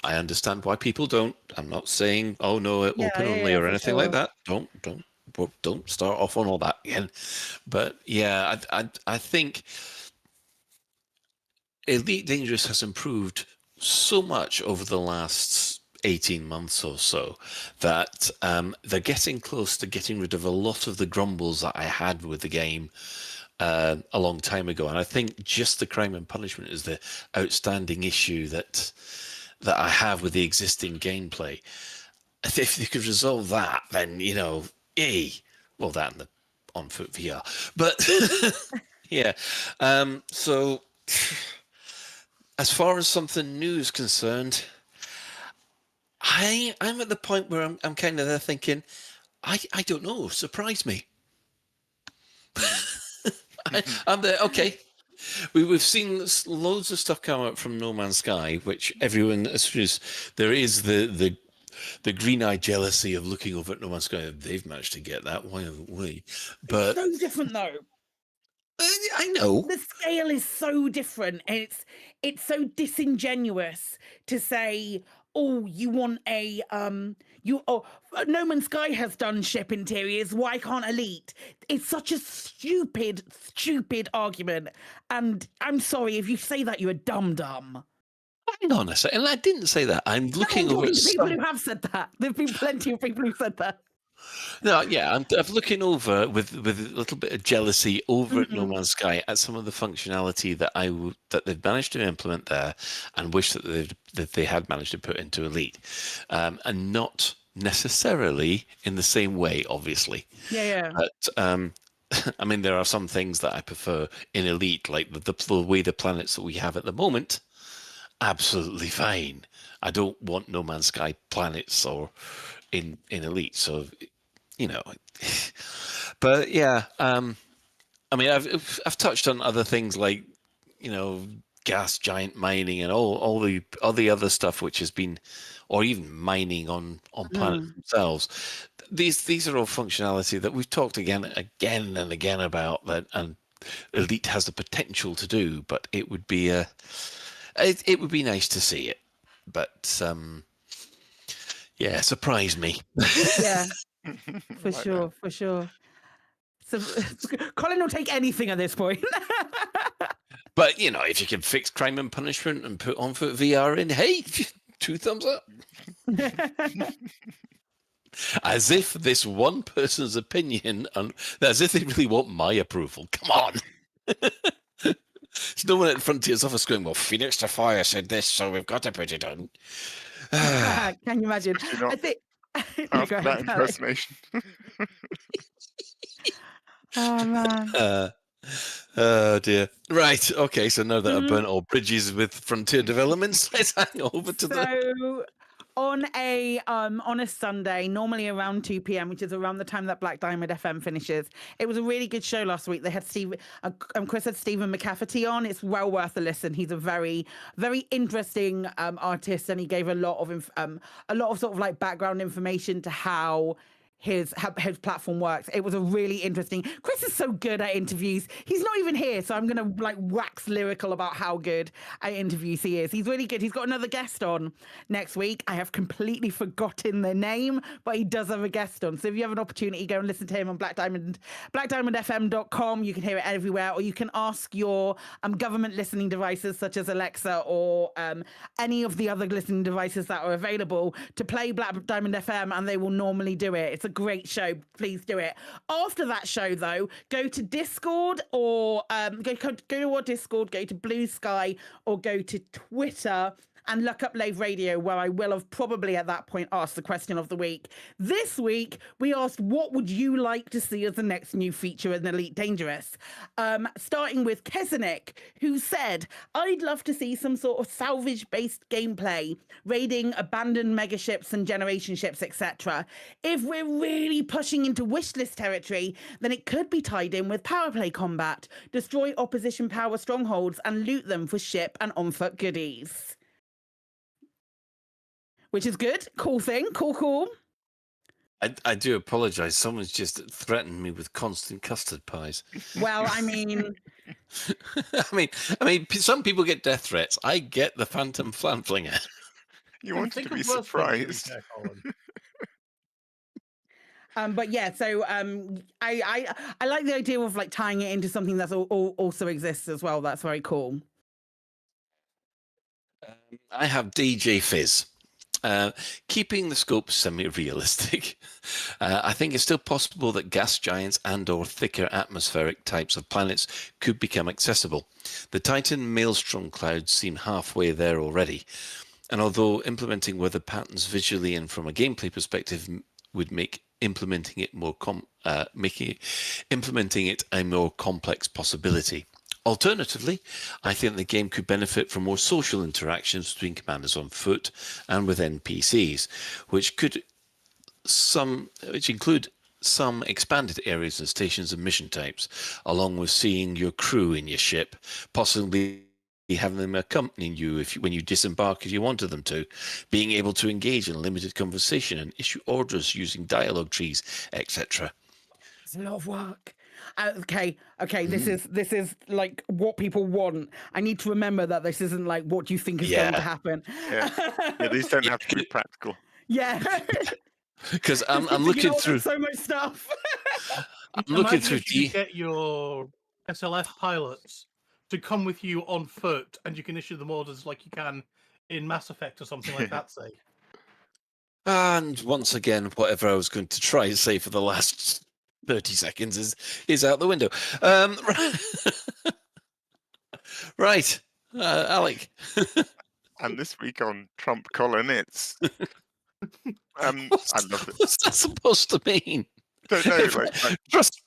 understand why people don't. I'm not saying open only or anything like that. Don't start off on all that again. But yeah, I think Elite Dangerous has improved so much over the last 18 months or so that they're getting close to getting rid of a lot of the grumbles that I had with the game a long time ago. And I think just the crime and punishment is the outstanding issue that I have with the existing gameplay. If they could resolve that, then, well, that and the on foot VR. But yeah, so as far as something new is concerned, I'm at the point where I'm kind of there thinking, I don't know, surprise me. I'm there, okay. We've seen loads of stuff come out from No Man's Sky, which everyone, as soon as there is the green-eyed jealousy of looking over at No Man's Sky, they've managed to get that. Why haven't we? But It's so different, though. I know the scale is so different, and it's so disingenuous to say, oh, you want a No Man's Sky has done ship interiors, why can't Elite? It's such a stupid argument, and I'm sorry if you say that, you're a dumb. Hang on a second, I didn't say that. I'm looking over at people who have said that. There've been plenty of people who said that. No, yeah, I'm looking over with a little bit of jealousy over at No Man's Sky at some of the functionality that that they've managed to implement there, and wish that they had managed to put into Elite, and not necessarily in the same way, obviously. Yeah. But I mean, there are some things that I prefer in Elite, like the way the planets that we have at the moment. Absolutely fine. I don't want No Man's Sky planets or in Elite, so. But yeah, I mean, I've touched on other things like, gas giant mining and all the other stuff which has been, or even mining on planets themselves. These are all functionality that we've talked again and again about, that and Elite has the potential to do, but it would be it would be nice to see it. But yeah, surprise me. Yeah. For sure. So Colin will take anything at this point. But if you can fix crime and punishment and put on foot VR in, hey, 2 thumbs up. As if this one person's opinion, as if they really want my approval. Come on. There's no one at the Frontier's office going, well, Phoenix to Fire said this, so we've got to put it on. Can you imagine? I think after that impersonation. Oh man. Oh dear. Right. Okay. So now that I've burnt all bridges with Frontier Developments, let's hang over to So on a Sunday, normally around 2 p.m., which is around the time that Black Diamond FM finishes. It was a really good show last week. They had Chris had Stephen McCafferty on. It's well worth a listen. He's a very, very interesting artist, and he gave a lot of sort of like background information to how his platform works. It was a really interesting. Chris is so good at interviews. He's not even here, so I'm gonna like wax lyrical about how good at interviews he is. He's really good. He's got another guest on next week. I have completely forgotten their name, but he does have a guest on. So if you have an opportunity, go and listen to him on blackdiamondfm.com. You can hear it everywhere, or you can ask your government listening devices such as Alexa or any of the other listening devices that are available to play Black Diamond FM, and they will normally do it. It's a great show. Please do it. After that show, though, go to Discord or go to our Discord, go to Blue Sky, or go to Twitter and look up Lave Radio, where I will have probably at that point asked the question of the week. This week, we asked, what would you like to see as the next new feature in Elite Dangerous? Starting with Kesenik, who said, I'd love to see some sort of salvage-based gameplay, raiding abandoned megaships and generation ships, etc. If we're really pushing into wishlist territory, then it could be tied in with power play combat, destroy opposition power strongholds and loot them for ship and on-foot goodies. Which is good. Cool thing. Cool. I do apologise. Someone's just threatened me with constant custard pies. Well, I mean... I mean, some people get death threats. I get the Phantom Flanflinger. You wanted to be surprised. But yeah, so I like the idea of like tying it into something that's also exists as well. That's very cool. I have DJ Fizz. Keeping the scope semi-realistic, I think it's still possible that gas giants and/or thicker atmospheric types of planets could become accessible. The Titan Maelstrom clouds seem halfway there already, and although implementing weather patterns visually and from a gameplay perspective would make implementing it a more complex possibility. Alternatively, I think the game could benefit from more social interactions between commanders on foot and with NPCs, which include some expanded areas and stations and mission types, along with seeing your crew in your ship, possibly having them accompanying you when you disembark if you wanted them to, being able to engage in limited conversation and issue orders using dialogue trees, etc. It's a lot of work. Okay. This is like what people want. I need to remember that this isn't like what you think is going to happen. Yeah, these don't have to be practical. Yeah. Because I'm looking through so much stuff. I'm looking through. If you get your SLF pilots to come with you on foot, and you can issue them orders like you can in Mass Effect or something like that. Say. And once again, whatever I was going to try to say for the last 30 seconds is out the window. Right, Alec. And this week on Trump Colin, it's I love it. What's that supposed to mean? Don't know.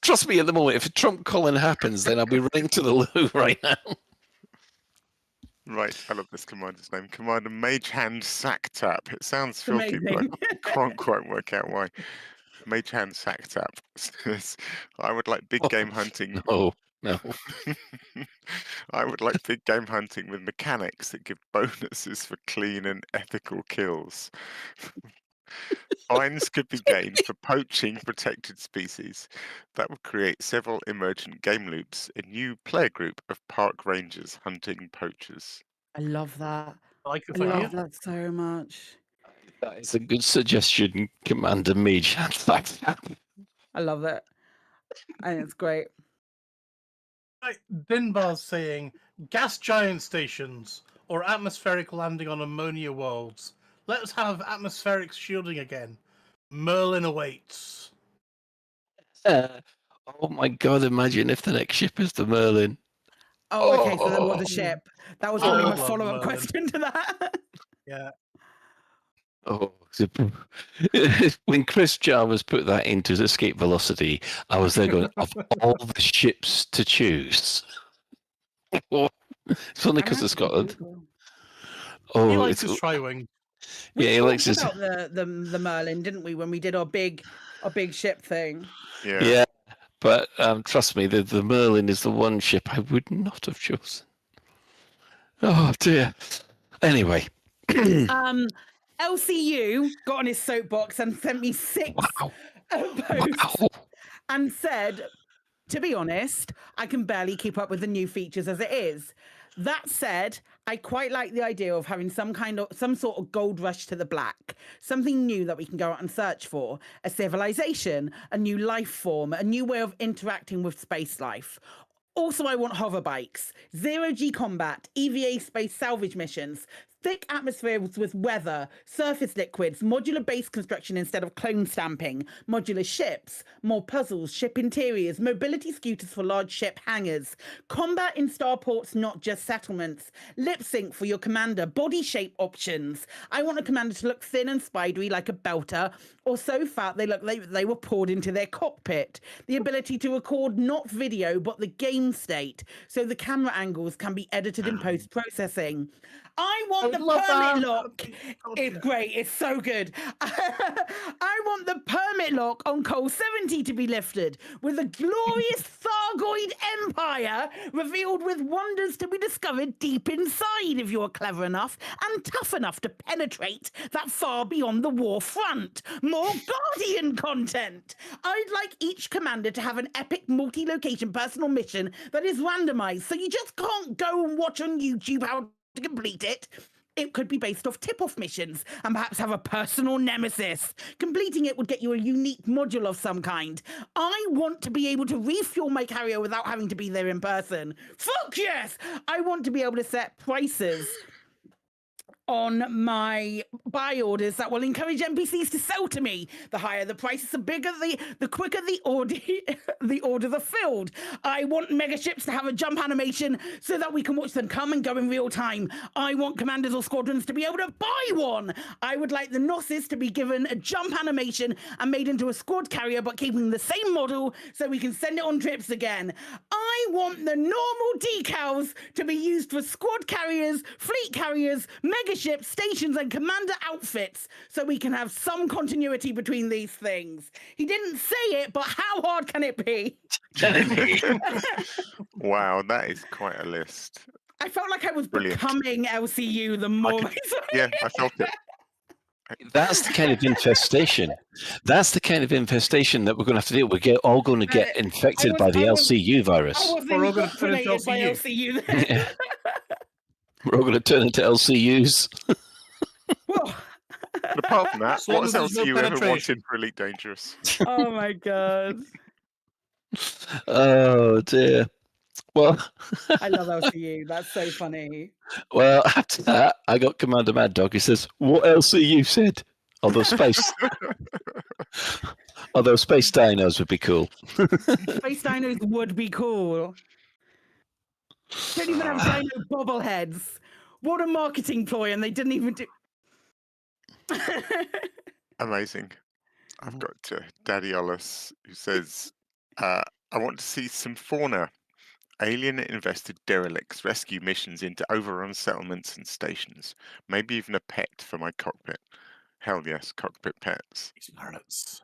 Trust me at the moment. If a Trump Colin happens, then I'll be running to the loo right now. Right, I love this commander's name. Commander Mage Hand Sack Tap. It sounds filthy, but I can't quite work out why. Mage Hand Sack Tap. I would like big game hunting. No. I would like big game hunting with mechanics that give bonuses for clean and ethical kills. Fines could be gained for poaching protected species. That would create several emergent game loops, a new player group of park rangers hunting poachers. I love that. I love that so much. That is a good suggestion, Commander Mage. I love that. And it's great. Dinbar's saying gas giant stations or atmospheric landing on ammonia worlds. Let's have atmospheric shielding again. Merlin awaits. Oh my god, imagine if the next ship is the Merlin. Oh, okay, so then what the ship? That was going to be my follow-up Merlin. question to that. Yeah. Oh, when Chris Jarvis put that into escape velocity, I was there going, of all the ships to choose. It's only because of Scotland. Oh, he likes his tri-wing. Yeah, he likes his. About the Merlin, didn't we, when we did our big ship thing? Yeah, but trust me, the Merlin is the one ship I would not have chosen. Oh dear. Anyway. LCU got on his soapbox and sent me 6 posts and said, to be honest, I can barely keep up with the new features as it is. That said, I quite like the idea of having some sort of gold rush to the black, something new that we can go out and search for, a civilization, a new life form, a new way of interacting with space life. Also, I want hover bikes, zero-G combat, EVA space salvage missions, thick atmospheres with weather, surface liquids, modular base construction instead of clone stamping, modular ships, more puzzles, ship interiors, mobility scooters for large ship hangars, combat in starports, not just settlements, lip sync for your commander, body shape options. I want a commander to look thin and spidery like a belter, or so fat they look like they were poured into their cockpit. The ability to record not video but the game state, so the camera angles can be edited in post-processing. I want the permit lock. It's great. It's so good. I want the permit lock on Col 70 to be lifted, with a glorious Thargoid empire revealed with wonders to be discovered deep inside if you're clever enough and tough enough to penetrate that far beyond the war front. More Guardian content. I'd like each commander to have an epic multi-location personal mission that is randomized, so you just can't go and watch on YouTube how to complete it. It could be based off tip-off missions and perhaps have a personal nemesis. Completing it would get you a unique module of some kind. I want to be able to refuel my carrier without having to be there in person. Fuck yes! I want to be able to set prices on my buy orders that will encourage NPCs to sell to me. The higher the prices, the bigger the quicker the orders are filled. I want mega ships to have a jump animation so that we can watch them come and go in real time. I want commanders or squadrons to be able to buy one. I would like the Gnosis to be given a jump animation and made into a squad carrier, but keeping the same model so we can send it on trips again. I want the normal decals to be used for squad carriers, fleet carriers, mega ships, stations, and commander outfits, so we can have some continuity between these things. He didn't say it, but how hard can it be? Wow, that is quite a list. I felt like I was Brilliant. becoming LCU the more I saw Yeah, it. I felt it. That's the kind of infestation. That's the kind of infestation that we're going to have to deal with. We're all going to get infected by the LCU virus. I was indoctrinated by LCU then. Yeah. We're all going to turn into LCUs. But apart from that, As long what as else there's you no ever penetration. wanted for Elite Dangerous? Oh my god. Oh dear. Well, I love LCU. That's so funny. well, after that, I got Commander Mad Dog. He says, "What LCU said?" Although space dinos would be cool. Space dinos would be cool. Don't even have dino bobbleheads. What a marketing ploy, and they didn't even do. Amazing. I've got Daddy Ollis who says, I want to see some fauna. Alien-invested derelicts rescue missions into overrun settlements and stations. Maybe even a pet for my cockpit. Hell yes, cockpit pets. Experiments.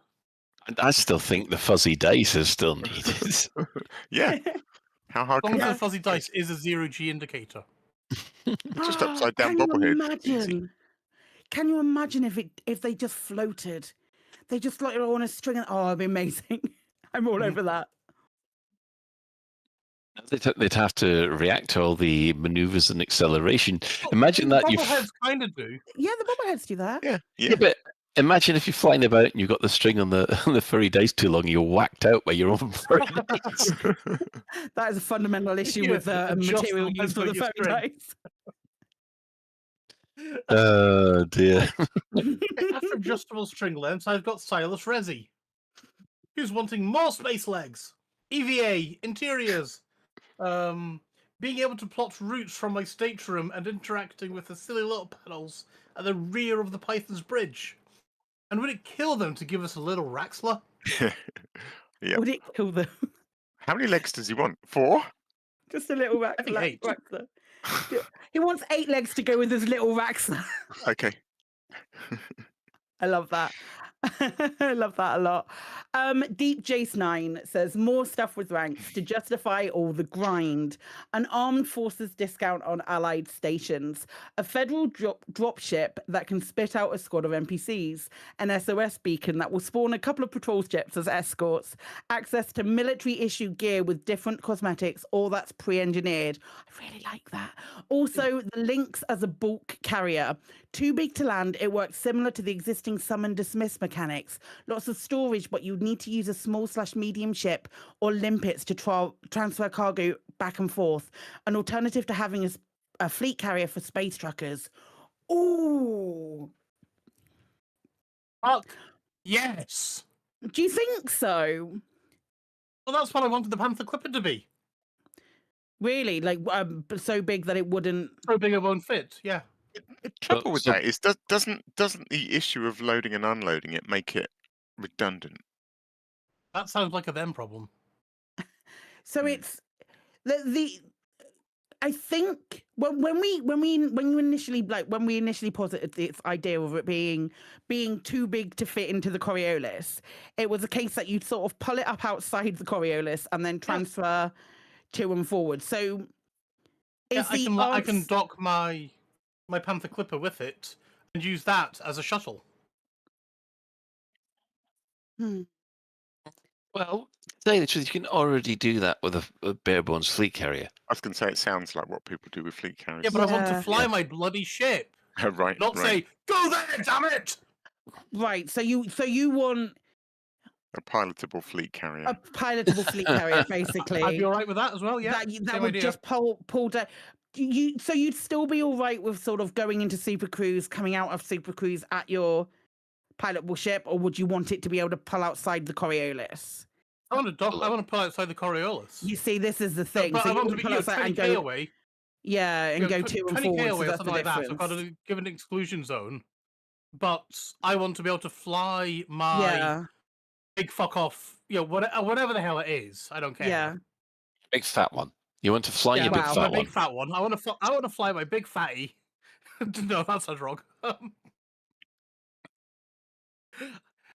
I still think the fuzzy dice is still needed. Yeah. How hard As long can as that the fuzzy dice is a zero-G indicator. Just upside down Can you bobblehead. Easy. imagine? Can you imagine if they just floated? They just floated on a string. Oh, it'd be amazing. I'm all over that. They'd have to react to all the maneuvers and acceleration. Imagine that you. Bobbleheads kind of do. Yeah, the bobbleheads do that. Yeah, but imagine if you're flying about and you've got the string on the furry dice too long, you're whacked out by your own furry dice. That is a fundamental issue Yeah, with material used for the your furry string. dice. Oh dear. After adjustable string lengths, I've got Silas Resi, who's wanting more space legs, EVA, interiors, being able to plot routes from my stateroom and interacting with the silly little panels at the rear of the Python's bridge. And would it kill them to give us a little Raxler? Yeah. Would it kill them? How many legs does he want? 4? Just a little I think 8. Raxler. He wants 8 legs to go with his little Raxler. Okay. I love that. I love that a lot. Deep Jace 9 says more stuff with ranks to justify all the grind. An armed forces discount on allied stations. A federal dropship that can spit out a squad of NPCs. An SOS beacon that will spawn a couple of patrol ships as escorts. Access to military issue gear with different cosmetics, all that's pre-engineered. I really like that. Also, the links as a bulk carrier. Too big to land, it works similar to the existing summon dismiss mechanics. Lots of storage, but you need to use a small/medium ship or limpets to transfer cargo back and forth. An alternative to having a fleet carrier for space truckers. Ooh. Yes. Do you think so? Well, that's what I wanted the Panther Clipper to be. Really? Like, so big that it wouldn't... So big it won't fit, yeah. The trouble with that is, doesn't the issue of loading and unloading it make it redundant? That sounds like a them problem. So it's I think when we initially posited this idea of it being too big to fit into the Coriolis, it was a case that you'd sort of pull it up outside the Coriolis and then transfer to and forward. So I can dock my Panther Clipper with it and use that as a shuttle. Well, to tell you the truth, you can already do that with a bare bones fleet carrier. I was going to say it sounds like what people do with fleet carriers. Yeah, but I want to fly my bloody ship. Right. Not say, go there, damn it! Right. So you want a pilotable fleet carrier. A pilotable fleet carrier, basically. I'd be all right with that as well. Yeah, that would just pull down. So you'd still be all right with sort of going into Super Cruise, coming out of Super Cruise at your pilotable ship, or would you want it to be able to pull outside the Coriolis? I want to pull outside the Coriolis. You see, this is the thing. But So I you want want to to be pull outside and 20k go away. Yeah, and go to and 20k forward. away So or that's the something like that. So I've difference. got to give an exclusion zone, but I want to be able to fly my Yeah. big fuck off. Whatever the hell it is, I don't care. Yeah. Big fat one. You want to fly your big my fat big one. fat one. I want to fly my big fatty. No, that sounds wrong.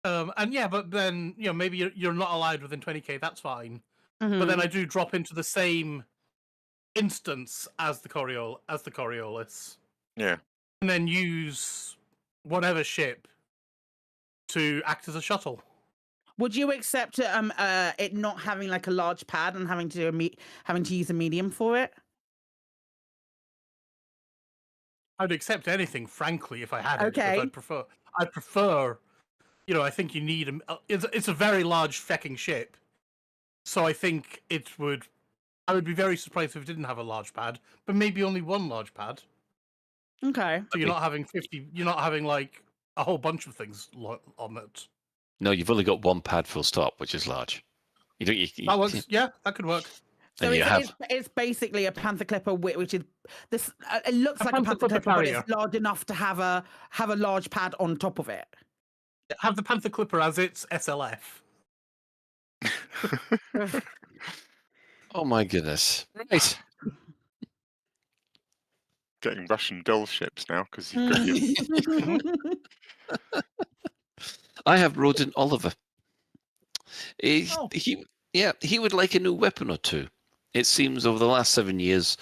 And yeah, but then maybe you're not allowed within 20k. That's fine. But then I do drop into the same instance as the Coriolis. Yeah. And then use whatever ship to act as a shuttle. Would you accept it not having like a large pad and having to use a medium for it? I'd accept anything, frankly, if I had it. Okay. Because I'd prefer. I think you need it's a very large fecking ship, so I think I would be very surprised if it didn't have a large pad, but maybe only one large pad. Okay. So you're not having 50. You're not having like a whole bunch of things on it. No, you've only got one pad full stop, which is large. You don't. That works. Yeah, that could work. So it's basically a Panther Clipper, which is this. It looks like a Panther Clipper, but it's large enough to have a large pad on top of it. Have the Panther Clipper as its SLF. Oh my goodness! Right. Getting Russian doll ships now because you've got your... I have Rodent Oliver. He would like a new weapon or two. It seems over the last 7 years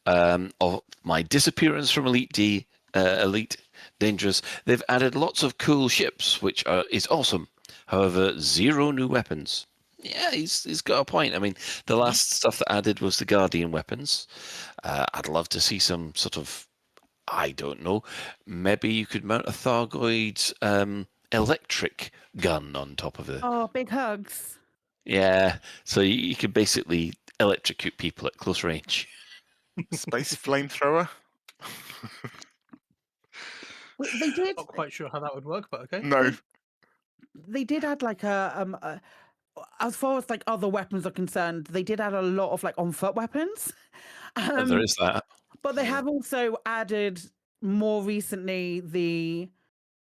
of my disappearance from Elite Dangerous, they've added lots of cool ships, which is awesome. However, 0 new weapons. Yeah, he's got a point. I mean, the last stuff that added was the Guardian weapons. I'd love to see some sort of, I don't know, maybe you could mount a Thargoid electric gun on top of it. Oh, big hugs. Yeah, so you could basically electrocute people at close range. Space flamethrower? They did. Not quite sure how that would work, but okay. No. They did add like as far as like other weapons are concerned, they did add a lot of like on-foot weapons. There is that. But they have also added more recently the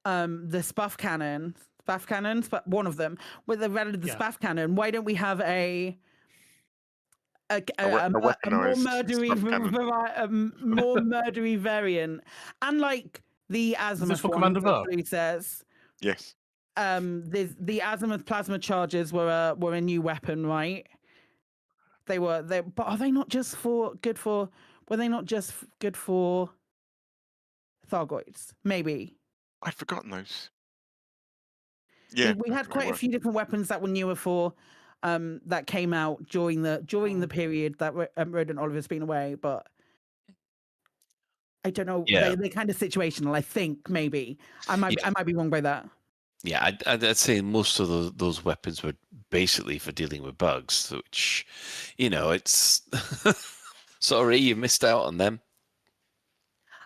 spaff cannons, but one of them where they've added the spaff cannon. Why don't we have a more murdery variant, and like the Azimuth one, Blue says. Yes. The Azimuth plasma charges were a new weapon, right? But are they not just good for? Were they not just good for Thargoids? Maybe. I've forgotten those. Yeah, we had quite a few different weapons that were newer for that came out during the period that Rodent Oliver's been away, but I don't know. Yeah. They're kind of situational. I think maybe I might be wrong by that. Yeah, I'd say most of those weapons were basically for dealing with bugs, which, it's sorry you missed out on them.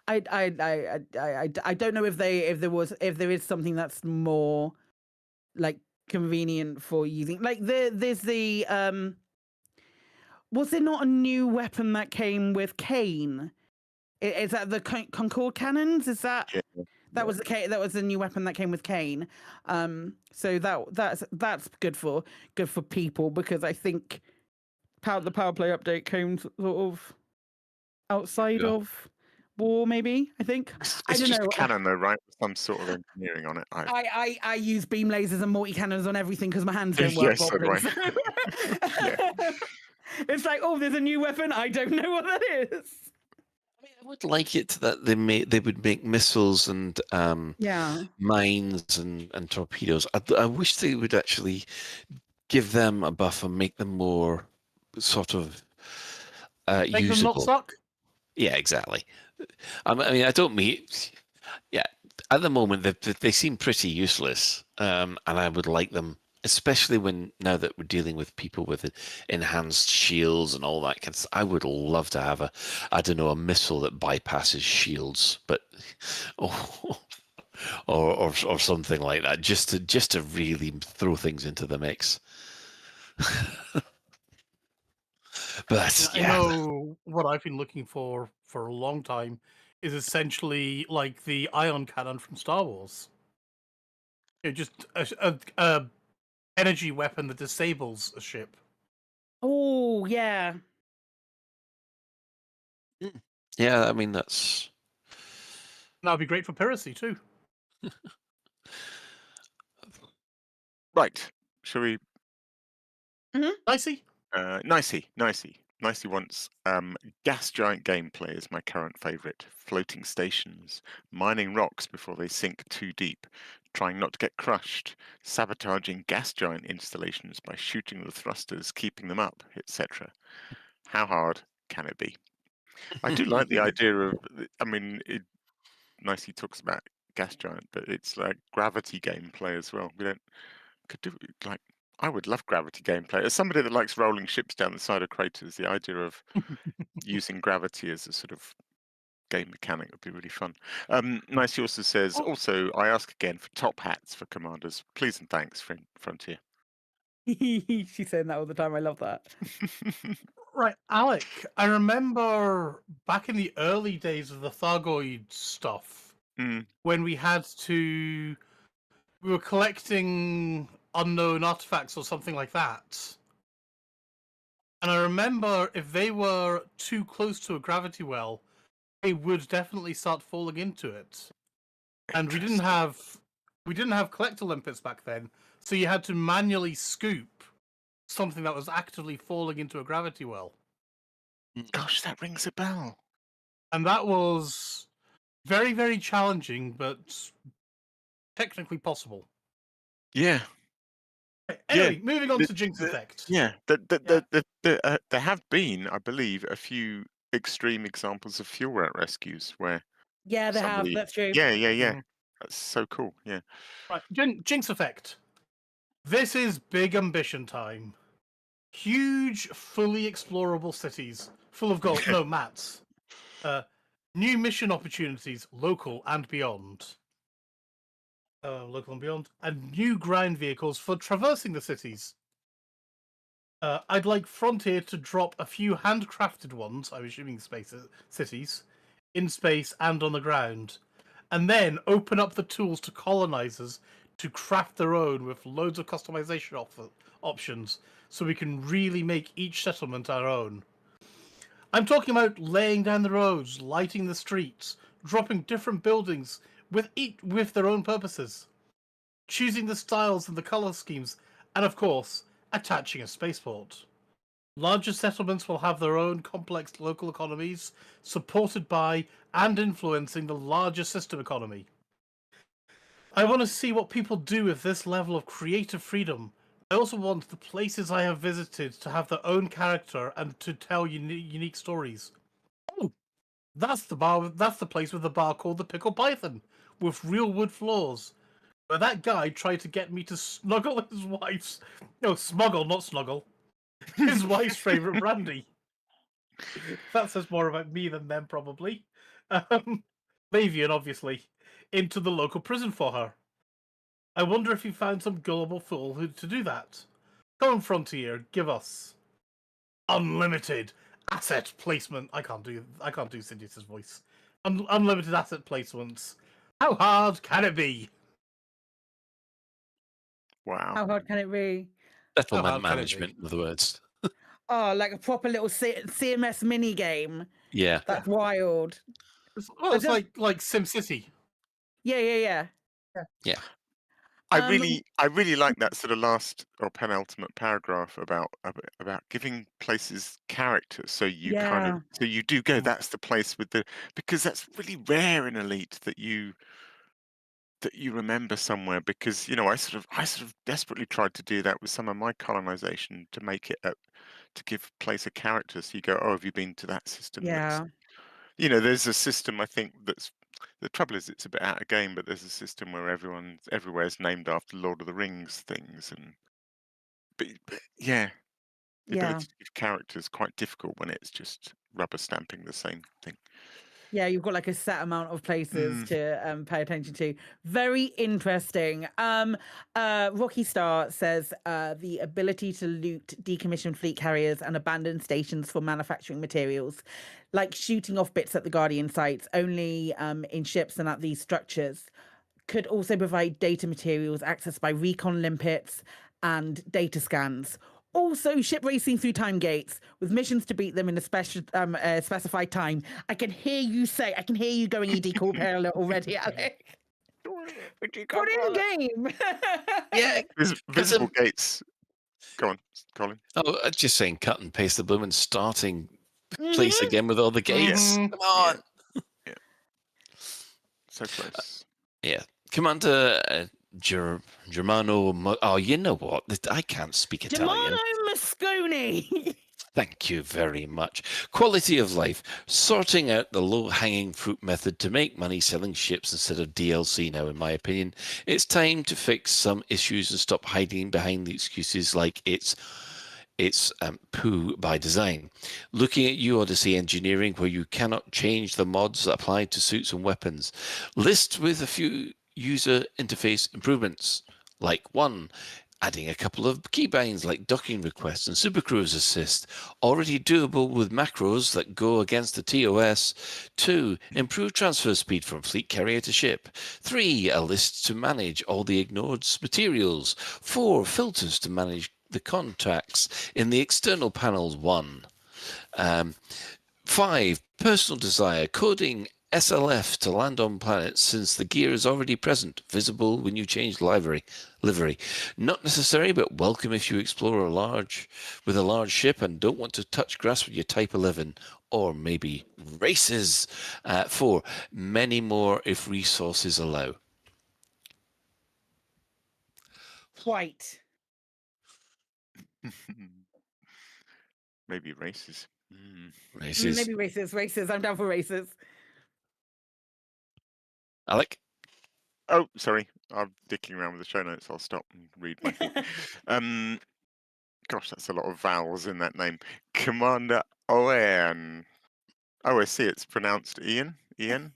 I don't know if there is something that's more like convenient for using. Like there's the was there not a new weapon that came with Kane? Is that the Concord cannons? Is that? Yeah. That was the new weapon that came with Kane. So that's good for people, because I think the power play update came sort of outside of war, maybe. I think it's I don't just know. a cannon though, right? With some sort of engineering on it. I use beam lasers and multi cannons on everything because my hands don't work properly. So it's like, oh, there's a new weapon. I don't know what that is. I would like it that they would make missiles and mines and torpedoes. I wish they would actually give them a buff and make them more sort of make usable. them not suck? Yeah, exactly. I mean, I don't mean. Yeah, at the moment they seem pretty useless, and I would like them especially when now that we're dealing with people with enhanced shields and all that kind of stuff. I would love to have I don't know, a missile that bypasses shields, but or something like that, just to really throw things into the mix. But I know what I've been looking for a long time is essentially like the ion cannon from Star Wars. Just a energy weapon that disables a ship. Oh yeah. Yeah, I mean that's. That'd be great for piracy too. Right. Shall we? Nicey. Nicey wants gas giant gameplay is my current favourite. Floating stations, mining rocks before they sink too deep, trying not to get crushed, sabotaging gas giant installations by shooting the thrusters, keeping them up, etc. How hard can it be? I do like the idea of. I mean, Nicey talks about gas giant, but it's like gravity gameplay as well. We don't could do like. I would love gravity gameplay. As somebody that likes rolling ships down the side of craters, the idea of using gravity as a sort of game mechanic would be really fun. Nicey also says, also, I ask again for top hats for commanders. Please and thanks, Frontier. She's saying that all the time. I love that. Right, Alec, I remember back in the early days of the Thargoid stuff, when we were collecting unknown artifacts or something like that. And I remember if they were too close to a gravity well, they would definitely start falling into it. And we didn't have collector limpets back then, so you had to manually scoop something that was actively falling into a gravity well. Gosh, that rings a bell. And that was very, very challenging, but technically possible. Yeah. Anyway, moving on to Jinx Effect. Yeah, there have been, I believe, a few extreme examples of fuel route rescues where Yeah, they have. somebody. That's true. Yeah. That's so cool. Yeah. Right, Jinx Effect. This is big ambition time. Huge, fully explorable cities full of gold. No, mats. New mission opportunities, local and beyond. Local and beyond. And new ground vehicles for traversing the cities. I'd like Frontier to drop a few handcrafted ones, I'm assuming cities, in space and on the ground. And then open up the tools to colonizers to craft their own with loads of customization options, so we can really make each settlement our own. I'm talking about laying down the roads, lighting the streets, dropping different buildings with their own purposes, choosing the styles and the color schemes, and of course, attaching a spaceport. Larger settlements will have their own complex local economies, supported by and influencing the larger system economy. I want to see what people do with this level of creative freedom. I also want the places I have visited to have their own character and to tell unique stories. Oh, that's the place with the bar called the Pickle Python, with real wood floors, where that guy tried to get me to snuggle his wife's... No, smuggle, not snuggle. His wife's favourite brandy. That says more about me than them, probably. Lavian, obviously, into the local prison for her. I wonder if you found some gullible fool to do that. Come on, Frontier, give us unlimited asset placement. I can't do Sidious's voice. Unlimited asset placements. How hard can it be? Wow. How hard can it be? Settlement management, in other words. Oh, like a proper little CMS mini game. Yeah. That's wild. Well, it's like SimCity. Yeah. Yeah. I really like that sort of last or penultimate paragraph about giving places characters. So you do go. That's the place with because that's really rare in Elite that you remember somewhere. Because I sort of desperately tried to do that with some of my colonization to make it to give place a character. So you go, oh, have you been to that system? Yeah. There's a system I think that's. The trouble is, it's a bit out of game, but there's a system where everywhere's named after Lord of the Rings things, and but yeah, the Yeah. ability to give characters quite difficult when it's just rubber stamping the same thing. Yeah, you've got like a set amount of places Mm. to pay attention to. Very interesting. Rocky Star says the ability to loot decommissioned fleet carriers and abandoned stations for manufacturing materials, like shooting off bits at the Guardian sites, only in ships and at these structures, could also provide data materials accessed by recon limpets and data scans. Also, ship racing through time gates with missions to beat them in a specified time. I can hear you going ED Corpel already, Alec. Put it in game. Yeah, Visible gates. Go on, Colin. Oh, just saying, cut and paste the blooming starting place again with all the gates. Mhm. Come on. Yeah. So close. Yeah. Commander Germano. Oh, you know what? I can't speak Italian. Germano Mosconi. Thank you very much. Quality of life. Sorting out the low-hanging fruit method to make money selling ships instead of DLC now, in my opinion. It's time to fix some issues and stop hiding behind the excuses like it's poo by design. Looking at you, Odyssey Engineering, where you cannot change the mods applied to suits and weapons. List with a few user interface improvements, like 1, adding a couple of keybinds like docking requests and supercruise assist, already doable with macros that go against the TOS. 2, improve transfer speed from fleet carrier to ship. 3, a list to manage all the ignored materials. 4, filters to manage the contacts in the external panels. 1. 5, personal desire, coding SLF to land on planets since the gear is already present, visible when you change livery. Not necessary, but welcome if you explore with a large ship and don't want to touch grass with your Type 11, or maybe races. 4, many more if resources allow. White. Maybe races. Races. Maybe races. I'm down for races. Alec? Oh, sorry. I'm dicking around with the show notes. I'll stop and read my thing. Gosh, that's a lot of vowels in that name. Commander Owen. Oh, I see. It's pronounced Ian. Ian.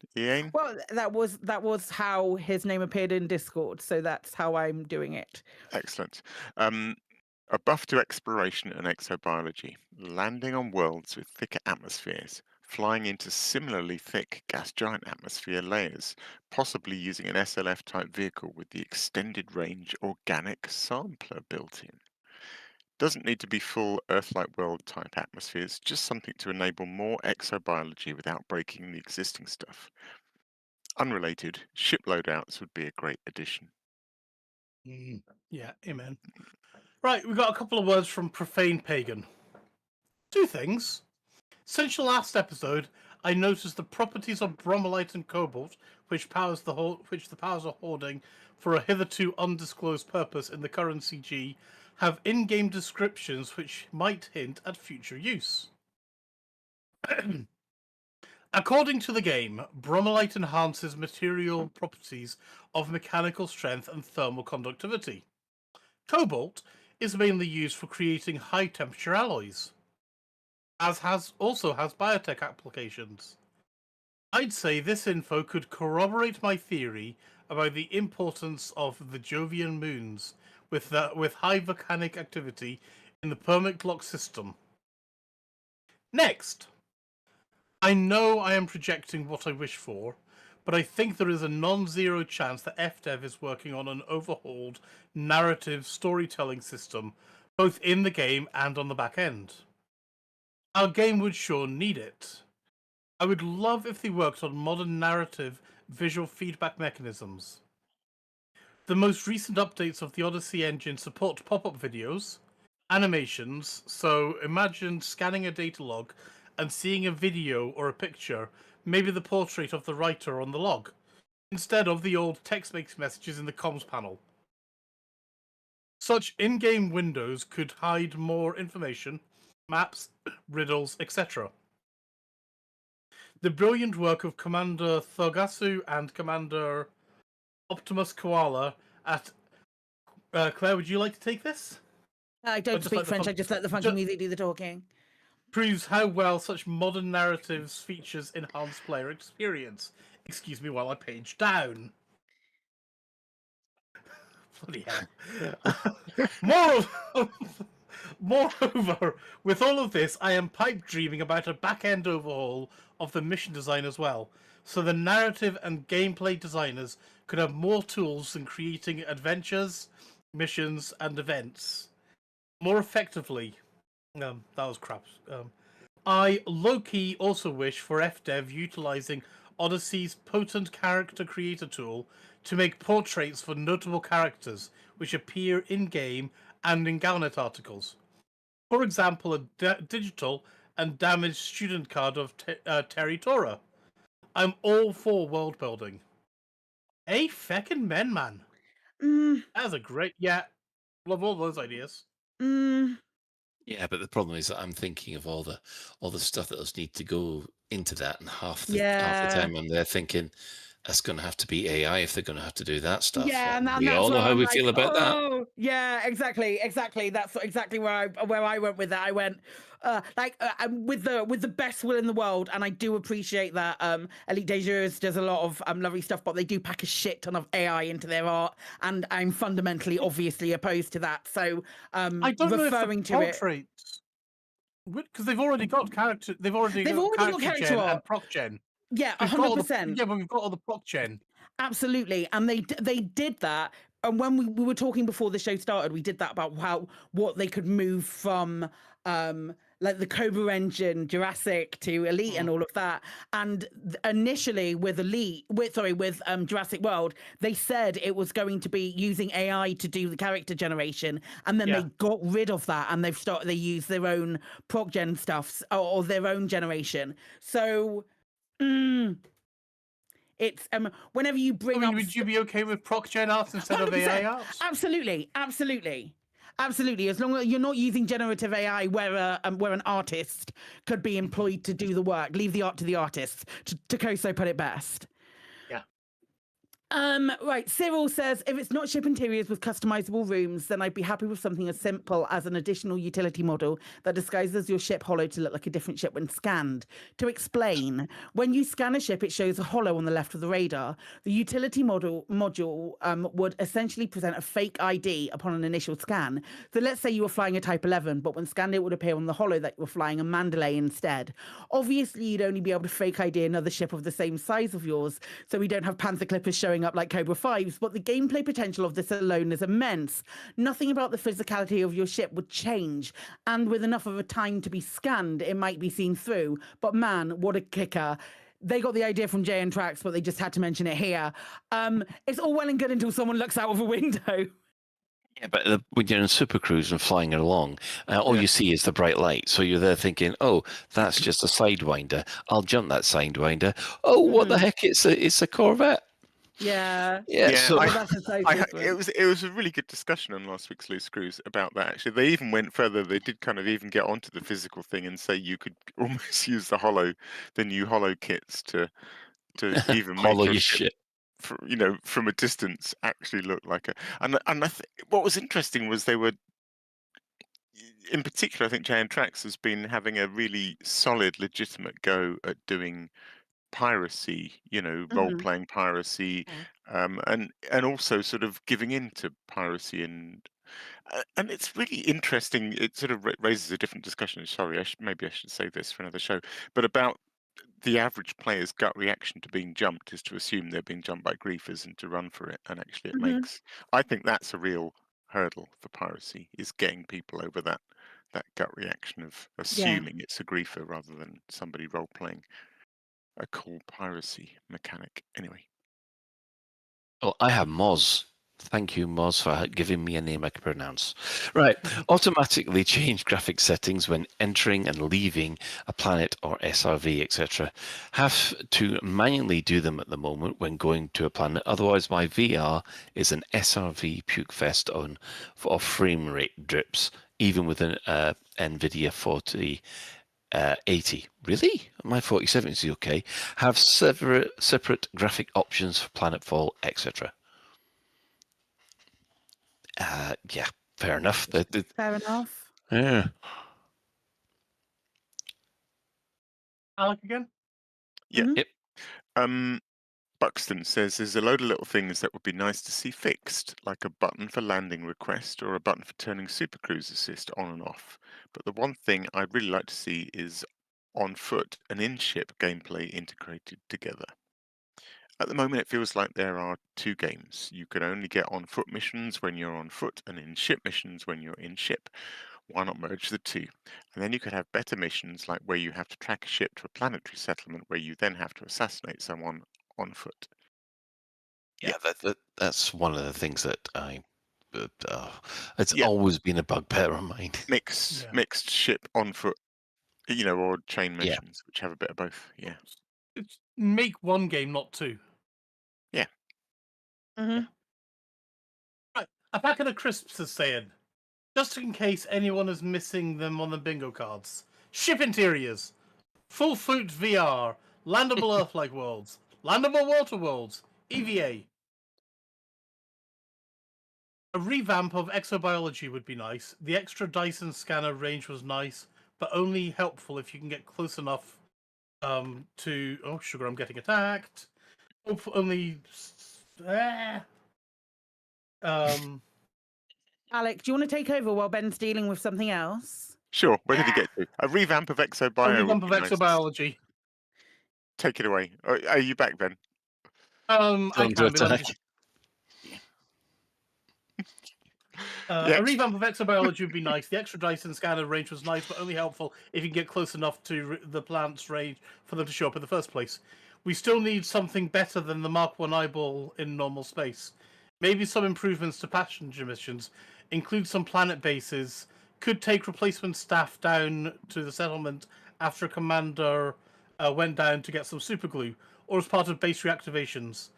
Well, that was how his name appeared in Discord, so that's how I'm doing it. Excellent. A buff to exploration and exobiology, landing on worlds with thicker atmospheres, flying into similarly thick gas giant atmosphere layers, possibly using an SLF type vehicle with the extended range organic sampler built in. Doesn't need to be full Earth-like world type atmospheres, just something to enable more exobiology without breaking the existing stuff. Unrelated, ship loadouts would be a great addition. Yeah, amen. Right, we got a couple of words from Profane Pagan. 2 things. Since your last episode, I noticed the properties of bromellite and cobalt, which the powers are hoarding for a hitherto undisclosed purpose in the current CG, have in-game descriptions which might hint at future use. According to the game, bromellite enhances material properties of mechanical strength and thermal conductivity. Cobalt is mainly used for creating high-temperature alloys, also has biotech applications. I'd say this info could corroborate my theory about the importance of the Jovian moons with high volcanic activity in the permit clock system. Next, I know I am projecting what I wish for, but I think there is a non-zero chance that FDev is working on an overhauled narrative storytelling system, both in the game and on the back end. Our game would sure need it. I would love if they worked on modern narrative visual feedback mechanisms. The most recent updates of the Odyssey engine support pop-up videos, animations, so imagine scanning a data log and seeing a video or a picture, maybe the portrait of the writer on the log, instead of the old text-based messages in the comms panel. Such in-game windows could hide more information, maps, riddles, etc. The brilliant work of Commander Thogasu and Commander Optimus Koala at... Claire, would you like to take this? I don't speak French. I just let the funky music do the talking. Proves how well such modern narratives features enhance player experience. Excuse me while I page down. Bloody hell. Moreover, with all of this, I am pipe dreaming about a back-end overhaul of the mission design as well, so the narrative and gameplay designers could have more tools in creating adventures, missions, and events more effectively. That was crap. I low-key also wish for FDev utilizing Odyssey's potent character creator tool to make portraits for notable characters which appear in-game and in Galnet articles. For example, a digital and damaged student card of Terry Tora. I'm all for world building. A feckin' man. That's a great... Yeah, love all those ideas. Yeah, but the problem is that I'm thinking of all the stuff that does need to go into that, and half the time I'm there thinking that's going to have to be AI if they're going to have to do that stuff. Yeah, and we all know how we feel about that. Yeah, exactly. That's exactly where I went with that. I went with the best will in the world, and I do appreciate that Elite Dangerous does a lot of lovely stuff, but they do pack a shit ton of AI into their art, and I'm fundamentally, obviously opposed to that. So I don't referring know if to it because they've already got character. They've already got character gen and proc gen. Yeah, 100%. Yeah, but we've got all the proc gen. Absolutely, and they did that. And when we were talking before the show started, we did that about what they could move from like the Cobra engine, Jurassic to Elite and all of that. And initially with Jurassic World, they said it was going to be using AI to do the character generation, and then they got rid of that, and they use their own proc gen stuff or their own generation. So. It's whenever you bring up. Would you be okay with proc gen art instead 100%. Of AI art? Absolutely. As long as you're not using generative AI, where an artist could be employed to do the work. Leave the art to the artists. Tokoso put it best. Right, Cyril says, if it's not ship interiors with customizable rooms, then I'd be happy with something as simple as an additional utility model that disguises your ship holo to look like a different ship when scanned. To explain, when you scan a ship, it shows a holo on the left of the radar. The utility module would essentially present a fake ID upon an initial scan. So let's say you were flying a Type 11, but when scanned, it would appear on the holo that you were flying a Mandalay instead. Obviously, you'd only be able to fake ID another ship of the same size of yours, so we don't have Panther Clippers showing up like Cobra 5s, but the gameplay potential of this alone is immense. Nothing about the physicality of your ship would change, and with enough of a time to be scanned, it might be seen through. But man, what a kicker. They got the idea from JN Tracks, but they just had to mention it here. It's all well and good until someone looks out of a window. Yeah, but when you're in Super Cruise and flying along, all you see is the bright light. So you're there thinking, oh, that's just a Sidewinder. I'll jump that Sidewinder. Oh, what the heck? It's a Corvette. Yeah. So it was a really good discussion on last week's Loose Screws about that. Actually, they even went further. They did kind of even get onto the physical thing and say you could almost use the new holo kits to even holo make your shit. From a distance, actually look like a. And what was interesting was they were. In particular, I think JN Tracks has been having a really solid, legitimate go at doing piracy, role-playing piracy, and also sort of giving in to piracy, and it's really interesting. It sort of raises a different discussion. Sorry, maybe I should say this for another show, but about the average player's gut reaction to being jumped is to assume they're being jumped by griefers and to run for it, and actually I think that's a real hurdle for piracy, is getting people over that gut reaction of assuming it's a griefer rather than somebody role-playing a cool piracy mechanic. Anyway. Well, I have Moz. Thank you, Moz, for giving me a name I can pronounce. Right. Automatically change graphic settings when entering and leaving a planet or SRV, etc. Have to manually do them at the moment when going to a planet. Otherwise, my VR is an SRV puke fest of frame rate drips, even with an NVIDIA 4080. Really? My 4070 is okay. Have separate graphic options for planetfall, etc. Yeah. Fair enough. Fair enough. Yeah. Alec again? Yeah. Mhm. Yep. Buxton says there's a load of little things that would be nice to see fixed, like a button for landing request or a button for turning Supercruise Assist on and off. But the one thing I'd really like to see is on foot and in-ship gameplay integrated together. At the moment, it feels like there are two games. You can only get on foot missions when you're on foot and in ship missions when you're in ship. Why not merge the two? And then you could have better missions like where you have to track a ship to a planetary settlement where you then have to assassinate someone on foot. Yeah, that's one of the things that it's Yeah. always been a bugbear of mine. Mixed ship on foot, or chain missions, which have a bit of both. Yeah. Make one game, not two. Yeah. Mm-hmm. Right. A packet of crisps is saying, just in case anyone is missing them on the bingo cards. Ship interiors, full fruit VR, landable Earth-like worlds, landable water worlds, EVA. A revamp of exobiology would be nice. The extra Dyson scanner range was nice, but only helpful if you can get close enough to... Oh, sugar, I'm getting attacked. Only... Alec, do you want to take over while Ben's dealing with something else? Sure. Where did he get to? A revamp of exobio. A revamp of exobiology. Take it away. Are you back, Ben? I can be. Yeah. A revamp of exobiology would be nice. The extra Dyson scanner range was nice, but only helpful if you can get close enough to the plant's range for them to show up in the first place. We still need something better than the Mark 1 eyeball in normal space. Maybe some improvements to passenger missions, include some planet bases, could take replacement staff down to the settlement after a commander went down to get some superglue, or as part of base reactivations.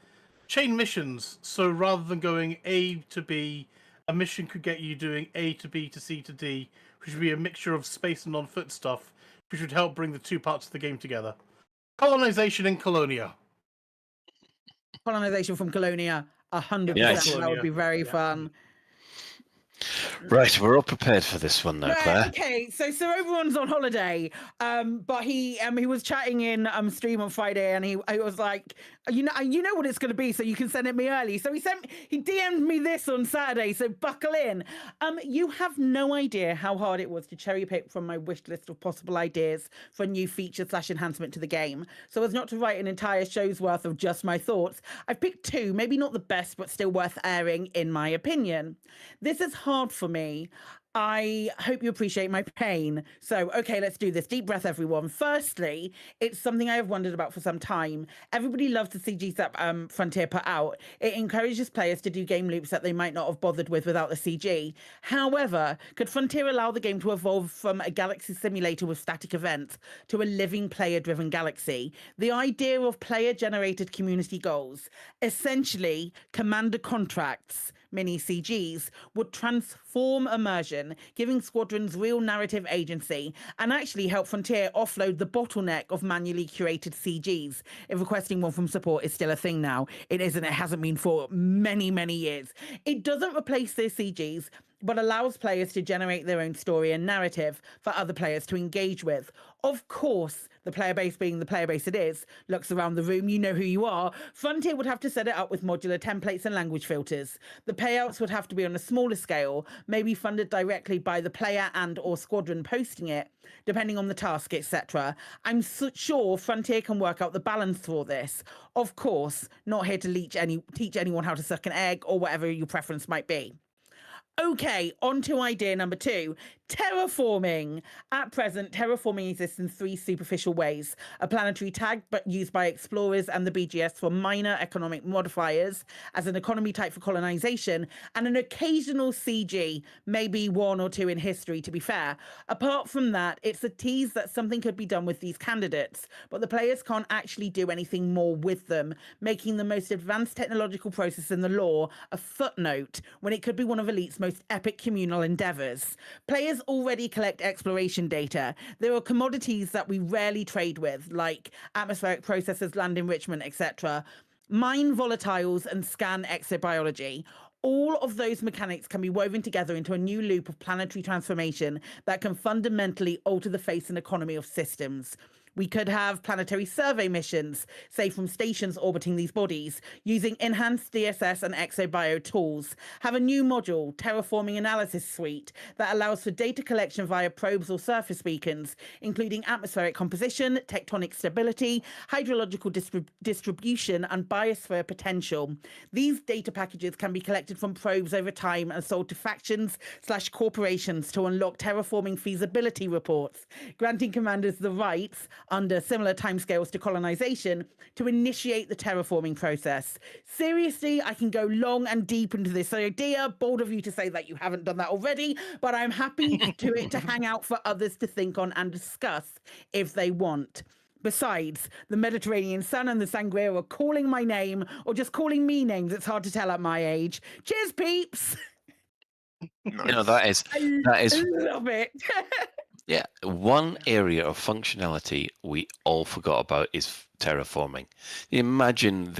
Chain missions, so rather than going A to B, a mission could get you doing A to B to C to D, which would be a mixture of space and on-foot stuff, which would help bring the two parts of the game together. Colonization in Colonia. Colonization from Colonia, 100%. Yes. That would be very fun. Right, we're all prepared for this one now, Claire. Okay, so everyone's on holiday, but he was chatting in stream on Friday, and I was like, you know what it's going to be, so you can send it me early. So he DM'd me this on Saturday, so buckle in. You have no idea how hard it was to cherry pick from my wish list of possible ideas for a new feature / enhancement to the game. So as not to write an entire show's worth of just my thoughts, I've picked two, maybe not the best, but still worth airing in my opinion. This is hard for me. I hope you appreciate my pain. So, okay, let's do this. Deep breath, everyone. Firstly, it's something I have wondered about for some time. Everybody loves the CGs that Frontier put out. It encourages players to do game loops that they might not have bothered with without the CG. However, could Frontier allow the game to evolve from a galaxy simulator with static events to a living player-driven galaxy? The idea of player-generated community goals, essentially commander contracts, mini CGs, would transform immersion, giving squadrons real narrative agency, and actually help Frontier offload the bottleneck of manually curated CGs. If requesting one from support is still a thing now, it isn't. It hasn't been for many, many years. It doesn't replace their CGs, but allows players to generate their own story and narrative for other players to engage with. Of course, the player base being the player base it is, looks around the room, you know who you are. Frontier would have to set it up with modular templates and language filters. The payouts would have to be on a smaller scale, maybe funded directly by the player and or squadron posting it, depending on the task, etc. I'm sure Frontier can work out the balance for this. Of course, not here to teach anyone how to suck an egg or whatever your preference might be. Okay, on to idea number 2, terraforming. At present, terraforming exists in 3 superficial ways. A planetary tag, but used by explorers and the BGS for minor economic modifiers, as an economy type for colonization, and an occasional CG, maybe 1 or 2 in history, to be fair. Apart from that, it's a tease that something could be done with these candidates, but the players can't actually do anything more with them, making the most advanced technological process in the lore a footnote, when it could be one of Elite's most epic communal endeavors. Players already collect exploration data. There are commodities that we rarely trade with, like atmospheric processes, land enrichment, etc. Mine volatiles and scan exobiology. All of those mechanics can be woven together into a new loop of planetary transformation that can fundamentally alter the face and economy of systems. We could have planetary survey missions, say from stations orbiting these bodies, using enhanced DSS and exobio tools. Have a new module, Terraforming Analysis Suite, that allows for data collection via probes or surface beacons, including atmospheric composition, tectonic stability, hydrological distribution, and biosphere potential. These data packages can be collected from probes over time and sold to factions/corporations to unlock terraforming feasibility reports, granting commanders the rights, under similar timescales to colonization, to initiate the terraforming process. Seriously, I can go long and deep into this idea. Bold of you to say that you haven't done that already, but I'm happy to hang out for others to think on and discuss if they want. Besides, the Mediterranean sun and the sangria are calling my name, or just calling me names. It's hard to tell at my age. Cheers, peeps! You know, that is I love it. yeah, one area of functionality we all forgot about is terraforming. Imagine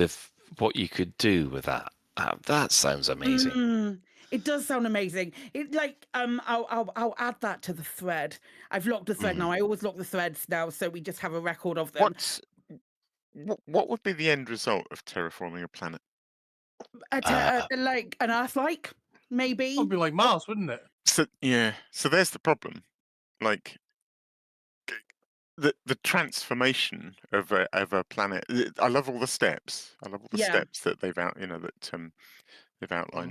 what you could do with that. That sounds amazing. It does sound amazing. It I'll add that to the thread. I've locked the thread now. I always lock the threads now, so we just have a record of them. What would be the end result of terraforming a planet? Like an Earth-like, maybe. It'd be like Mars, wouldn't it? So there's the problem. Like the transformation of a planet. I love all the steps. I love all the steps that they've outlined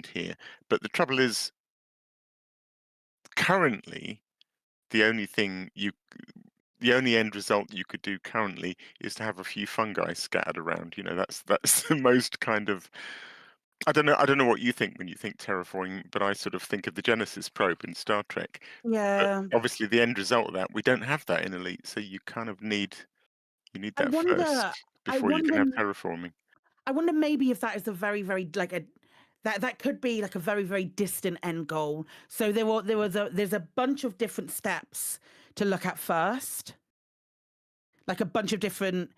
here. But the trouble is, currently, the only end result you could do currently is to have a few fungi scattered around. You know, that's the most kind of. I don't know what you think when you think terraforming, but I sort of think of the Genesis probe in Star Trek. Yeah. But obviously, the end result of that, we don't have that in Elite, so you kind of need that first before you can have terraforming. I wonder maybe if that is a very, very that could be like a very, very distant end goal. So there's a bunch of different steps to look at first, like a bunch of different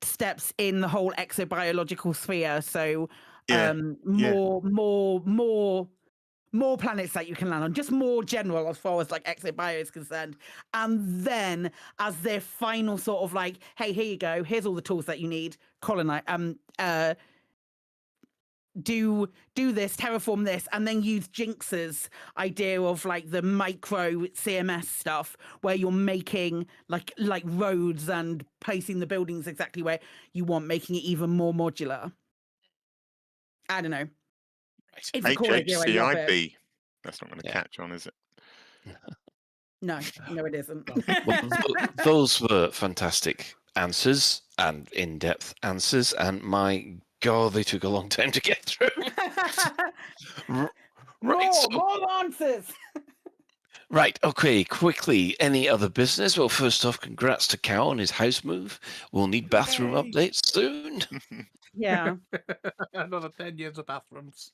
steps in the whole exobiological sphere. So more planets that you can land on, just more general as far as like exobio is concerned. And then as their final sort of like, hey, here you go, here's all the tools that you need, colonize, do this, terraform this, and then use Jinx's idea of like the micro CMS stuff where you're making like roads and placing the buildings exactly where you want, making it even more modular. I don't know. It's a cool idea. I love it. That's not going to catch on, is it? No, it isn't. Well, those were fantastic answers and in-depth answers, and my God, they took a long time to get through. More answers. Right, okay, quickly, any other business? Well, first off, congrats to Cal on his house move. We'll need bathroom updates soon. Yeah. Another 10 years of bathrooms.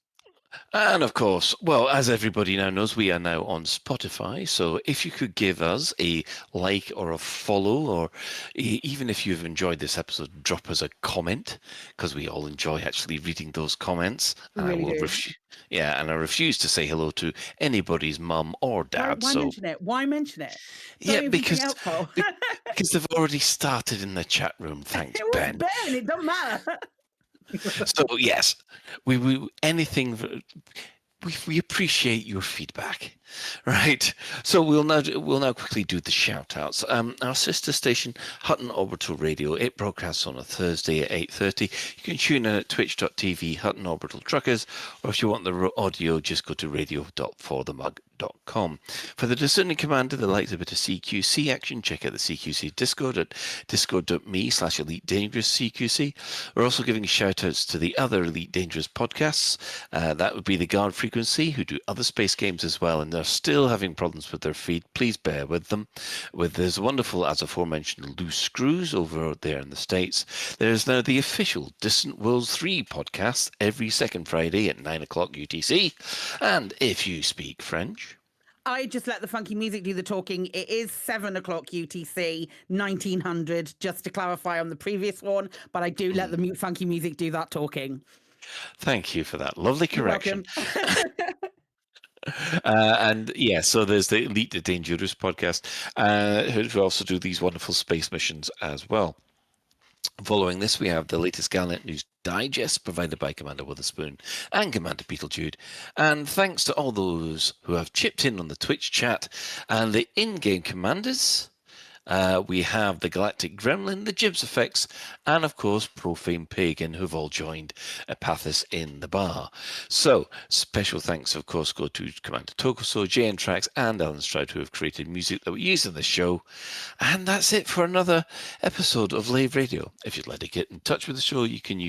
And of course, well, as everybody now knows, we are now on Spotify. So if you could give us a like or a follow, or even if you've enjoyed this episode, drop us a comment, because we all enjoy actually reading those comments. And I refuse to say hello to anybody's mum or dad. Why mention it? Why mention it? Yeah, because they've already started in the chat room. Thanks, Ben. Ben, it doesn't matter. So yes, we anything. We appreciate your feedback, right? So we'll now quickly do the shout outs. Our sister station, Hutton Orbital Radio, it broadcasts on a Thursday at 8:30. You can tune in at twitch.tv Hutton Orbital Truckers, or if you want the audio, just go to radio.forthemug.com. For the discerning commander that likes a bit of CQC action, check out the CQC Discord at discord.me/Elite Dangerous CQC. We're also giving shout outs to the other Elite Dangerous podcasts. That would be the Guard Frequency, who do other space games as well, and they're still having problems with their feed. Please bear with them. There's wonderful, as aforementioned, Loose Screws over there in the States. There's now the official Distant Worlds 3 podcast every second Friday at 9 o'clock UTC. And if you speak French, I just let the funky music do the talking. It is 7 o'clock UTC, 1900, just to clarify on the previous one, but I do let the funky music do that talking. Thank you for that lovely You're correction. welcome. And yeah, so there's the Elite the Dangerous podcast, who also do these wonderful space missions as well. Following this, we have the latest Galnet News Digest provided by Commander Witherspoon and Commander Beetlejude. And thanks to all those who have chipped in on the Twitch chat and the in-game commanders. We have the Galactic Gremlin, the Jibs Effects, and of course Profane Pagan, who've all joined Apathis in the bar. So, special thanks, of course, go to Commander Tokuso, JN Trax, and Alan Stroud, who have created music that we use in the show. And that's it for another episode of Lave Radio. If you'd like to get in touch with the show, you can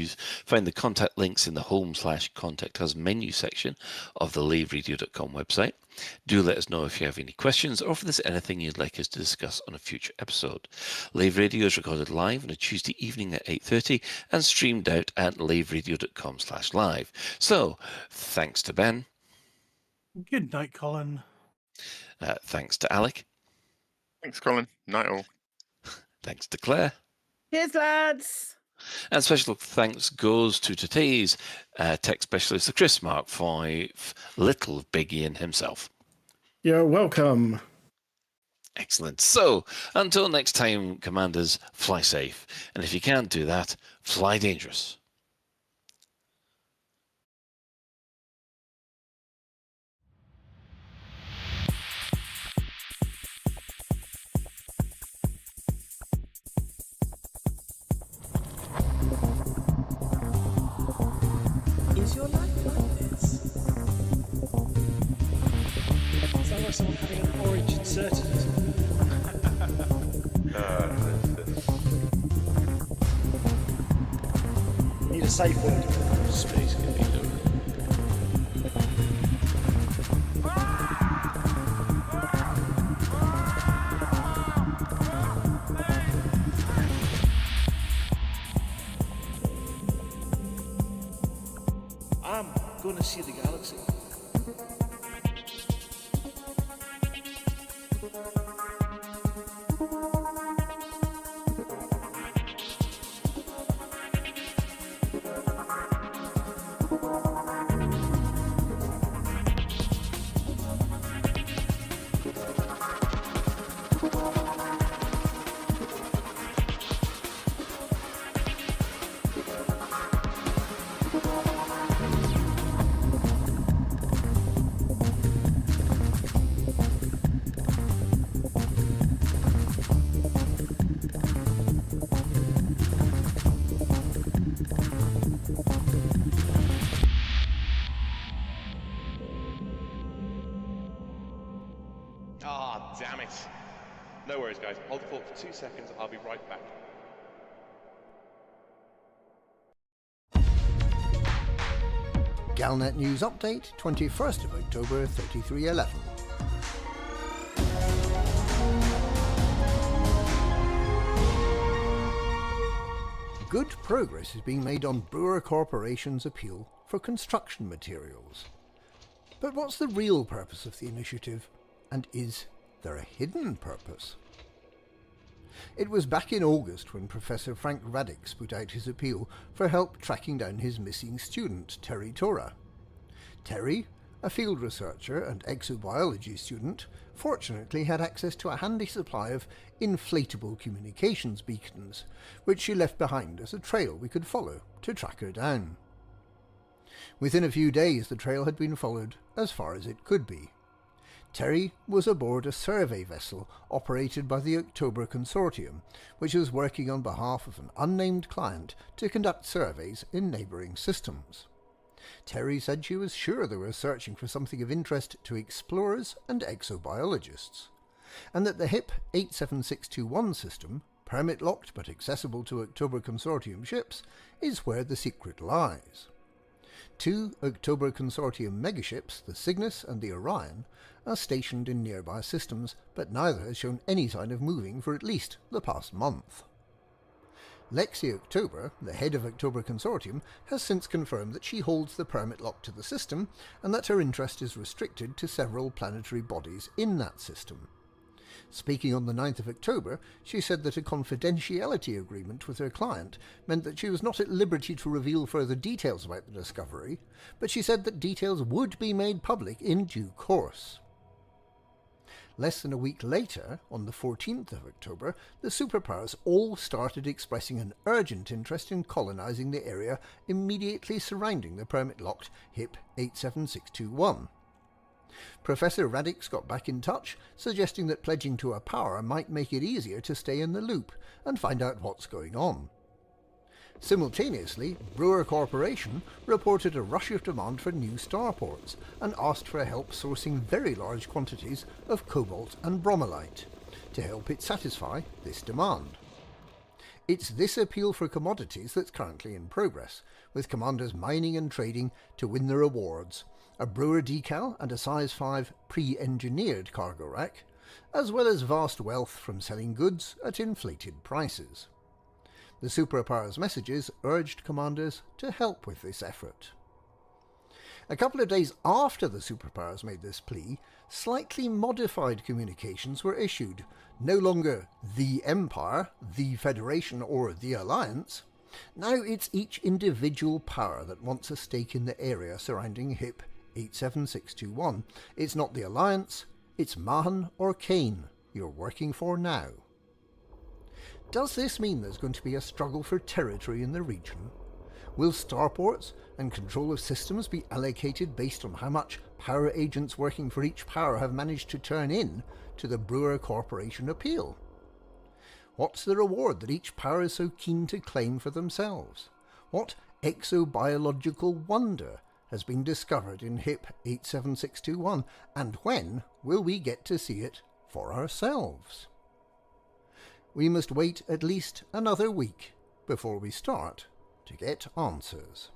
find the contact links in the home/contact us menu section of the laveradio.com website. Do let us know if you have any questions or if there's anything you'd like us to discuss on a future episode. Lave Radio is recorded live on a Tuesday evening at 8:30 and streamed out at laveradio.com/live. So, thanks to Ben. Good night, Colin. Thanks to Alec. Thanks, Colin. Night all. Thanks to Claire. Cheers, lads. And special thanks goes to today's tech specialist, the Chris Mark V, little Big Ian himself. You're welcome. Excellent. So, until next time, Commanders, fly safe. And if you can't do that, fly dangerous. Is your life like this? Sounds like someone having an orange inserted. Need a safe word. Space can be done. I'm gonna see the galaxy. Ah, damn it. No worries, guys. Hold the fort for 2 seconds. I'll be right back. Galnet News Update, 21st of October, 3311. Good progress is being made on Brewer Corporation's appeal for construction materials. But what's the real purpose of the initiative? And is there a hidden purpose? It was back in August when Professor Frank Radix put out his appeal for help tracking down his missing student, Terry Tora. Terry, a field researcher and exobiology student, fortunately had access to a handy supply of inflatable communications beacons, which she left behind as a trail we could follow to track her down. Within a few days the trail had been followed as far as it could be. Terry was aboard a survey vessel operated by the October Consortium, which was working on behalf of an unnamed client to conduct surveys in neighbouring systems. Terry said she was sure they were searching for something of interest to explorers and exobiologists, and that the HIP 87621 system, permit-locked but accessible to October Consortium ships, is where the secret lies. 2 October Consortium megaships, the Cygnus and the Orion, are stationed in nearby systems, but neither has shown any sign of moving for at least the past month. Lexi October, the head of October Consortium, has since confirmed that she holds the permit lock to the system and that her interest is restricted to several planetary bodies in that system. Speaking on the 9th of October, she said that a confidentiality agreement with her client meant that she was not at liberty to reveal further details about the discovery, but she said that details would be made public in due course. Less than a week later, on the 14th of October, the superpowers all started expressing an urgent interest in colonising the area immediately surrounding the permit-locked HIP 87621. Professor Radix got back in touch, suggesting that pledging to a power might make it easier to stay in the loop and find out what's going on. Simultaneously, Brewer Corporation reported a rush of demand for new starports and asked for help sourcing very large quantities of cobalt and bromellite to help it satisfy this demand. It's this appeal for commodities that's currently in progress, with commanders mining and trading to win the rewards, a Brewer decal and a size 5 pre-engineered cargo rack, as well as vast wealth from selling goods at inflated prices. The superpowers' messages urged commanders to help with this effort. A couple of days after the superpowers made this plea, slightly modified communications were issued, no longer the Empire, the Federation or the Alliance. Now it's each individual power that wants a stake in the area surrounding HIP 87621. It's not the Alliance, it's Mahan or Kane you're working for now. Does this mean there's going to be a struggle for territory in the region? Will starports and control of systems be allocated based on how much power agents working for each power have managed to turn in to the Brewer Corporation appeal? What's the reward that each power is so keen to claim for themselves? What exobiological wonder has been discovered in HIP 87621, and when will we get to see it for ourselves? We must wait at least another week before we start to get answers.